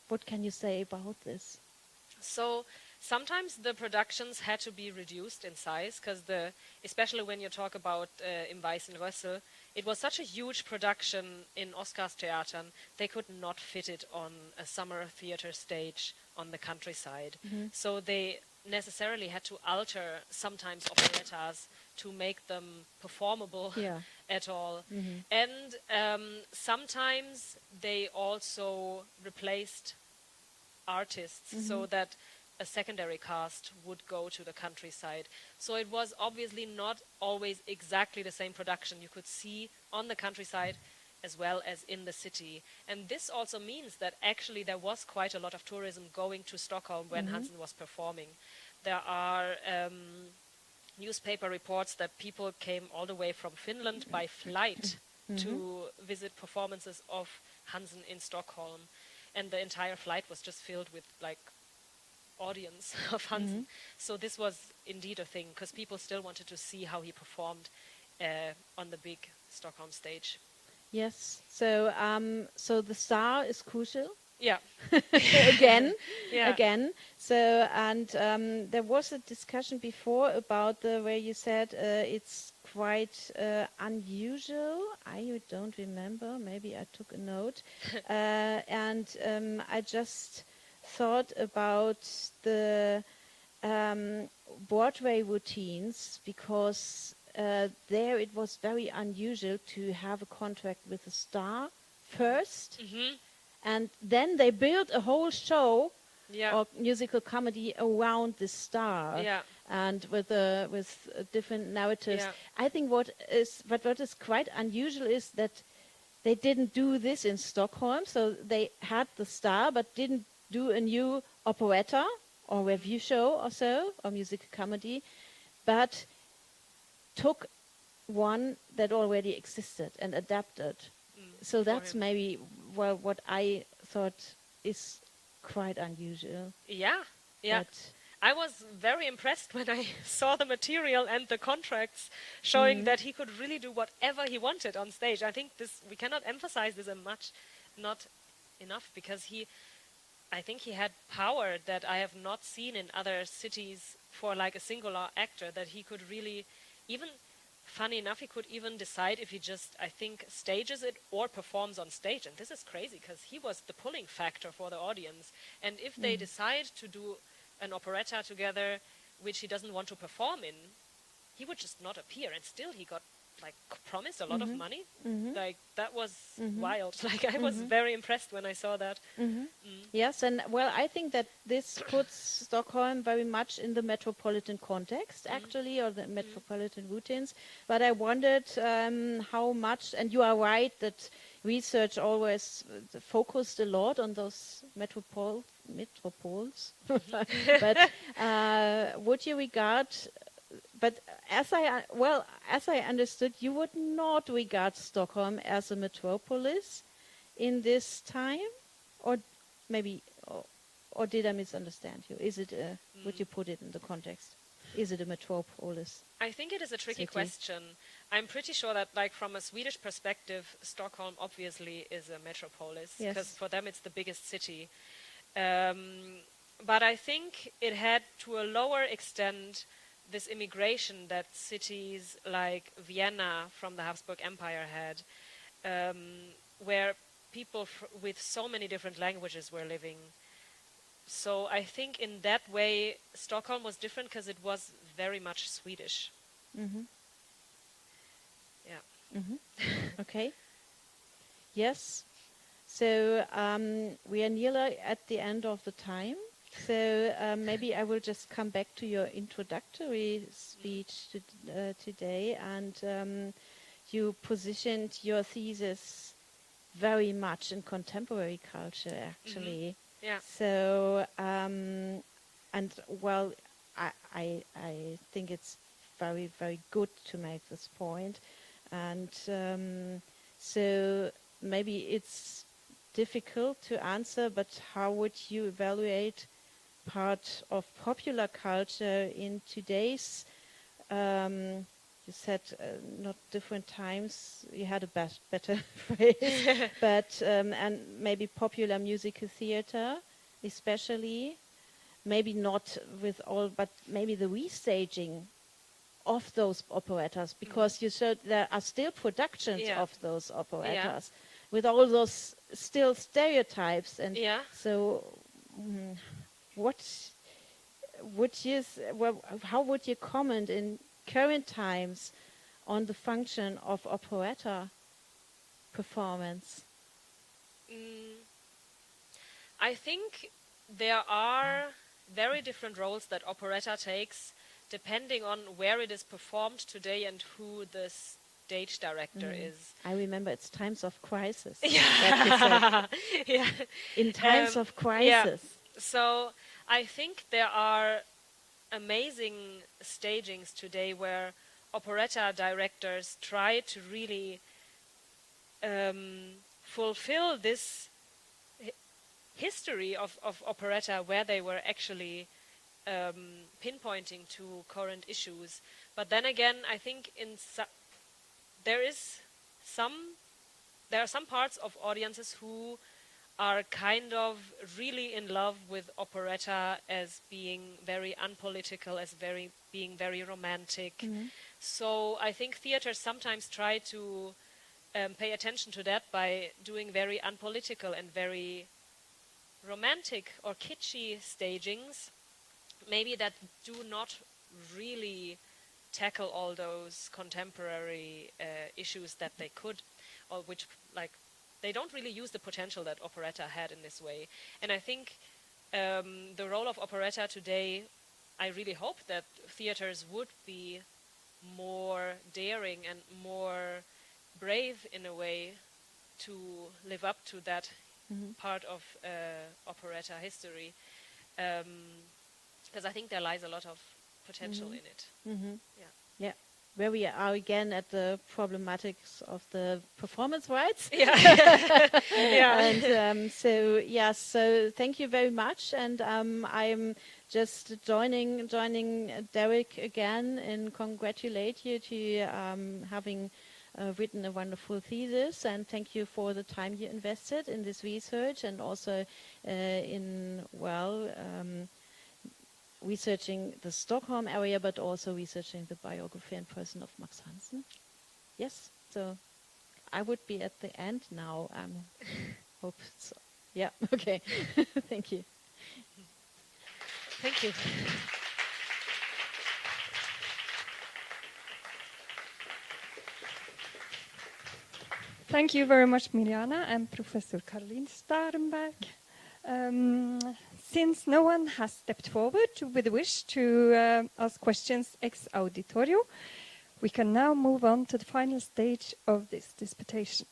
what can you say about this? So sometimes the productions had to be reduced in size because especially when you talk about Im Weißen Rössel, it was such a huge production in Oscarstheatern, they could not fit it on a summer theater stage on the countryside. So they necessarily had to alter sometimes operettas to make them performable at all. And sometimes they also replaced artists so that a secondary cast would go to the countryside. So it was obviously not always exactly the same production you could see on the countryside as well as in the city. And this also means that actually there was quite a lot of tourism going to Stockholm when Hansen was performing. There are newspaper reports that people came all the way from Finland by flight to visit performances of Hansen in Stockholm. And the entire flight was just filled with audience of Hansen. So this was indeed a thing, because people still wanted to see how he performed on the big Stockholm stage. Yes. So so the star is crucial. Yeah. Again. Yeah. Again. So, and there was a discussion before about where you said it's quite unusual. I don't remember. Maybe I took a note. And I just thought about the Broadway routines, because there it was very unusual to have a contract with a star first, and then they built a whole show or musical comedy around the star, and with different narratives. I think what is quite unusual is that they didn't do this in Stockholm. So they had the star, but didn't do a new operetta or revue show or so, or musical comedy, but took one that already existed and adapted. So that's maybe what I thought is quite unusual. Yeah. But I was very impressed when I saw the material and the contracts showing that he could really do whatever he wanted on stage. I think we cannot emphasize this not enough, because I think he had power that I have not seen in other cities for a singular actor, that he could really, even, funny enough, he could even decide if he just, I think, stages it or performs on stage. And this is crazy, because he was the pulling factor for the audience. And if they decide to do an operetta together, which he doesn't want to perform in, he would just not appear. And still he got promised a lot of money. That was wild. I was very impressed when I saw that. Yes, and well, I think that this puts Stockholm very much in the metropolitan context, actually, or the metropolitan routines. But I wondered how much, and you are right that research always focused a lot on those metropoles. But would you regard? But as I understood, you would not regard Stockholm as a metropolis in this time, or maybe, or did I misunderstand you? Is it? Would you put it in the context? Is it a metropolis? I think it is a tricky City. question. I'm pretty sure that, from a Swedish perspective, Stockholm obviously is a metropolis, because for them it's the biggest city. But I think it had, to a lower extent, this immigration that cities like Vienna from the Habsburg Empire had, where people with so many different languages were living. So I think in that way, Stockholm was different because it was very much Swedish. Mm-hmm. Yeah. Mm-hmm. Okay. Yes. So we are nearly at the end of the time. So maybe I will just come back to your introductory speech today. And you positioned your thesis very much in contemporary culture, actually. Mm-hmm. Yeah. So, and well, I think it's very, very good to make this point. And so maybe it's difficult to answer, but how would you evaluate part of popular culture in today's, you said not different times, you had a better phrase, but and maybe popular musical theater especially, maybe not with all, but maybe the restaging of those operettas, because you showed there are still productions of those operettas with all those still stereotypes. And so what would you, how would you comment in current times on the function of operetta performance? I think there are very different roles that operetta takes depending on where it is performed today and who the stage director is. I remember it's times of crisis. Yeah. Yeah. In times of crisis. Yeah. So I think there are amazing stagings today where operetta directors try to really fulfill this history of operetta, where they were actually pinpointing to current issues. But then again, I think there are some parts of audiences who are kind of really in love with operetta as being very unpolitical, as being very romantic. Mm-hmm. So I think theaters sometimes try to pay attention to that by doing very unpolitical and very romantic or kitschy stagings, maybe that do not really tackle all those contemporary issues that they could, or which, like, they don't really use the potential that operetta had in this way. And I think the role of operetta today, I really hope that theaters would be more daring and more brave in a way to live up to that part of operetta history, because I think there lies a lot of potential in it. Yeah, where we are again at the problematics of the performance rights. Yeah. And so thank you very much, and I'm just joining Derek again and congratulate you to having written a wonderful thesis, and thank you for the time you invested in this research, and also in researching the Stockholm area, but also researching the biography and person of Max Hansen. Yes, so I would be at the end now. Hope so. Yeah, okay. Thank you. Thank you. Thank you very much, Mirjana and Professor Caroline Starenberg. Since no one has stepped forward with a wish to ask questions ex auditorio, we can now move on to the final stage of this dissertation.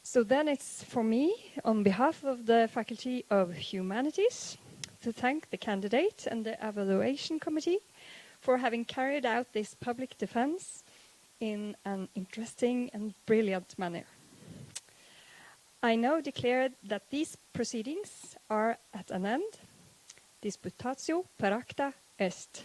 So then it's for me, on behalf of the Faculty of Humanities, to thank the candidate and the evaluation committee for having carried out this public defense in an interesting and brilliant manner. I now declare that these proceedings are at an end. Disputatio per acta est.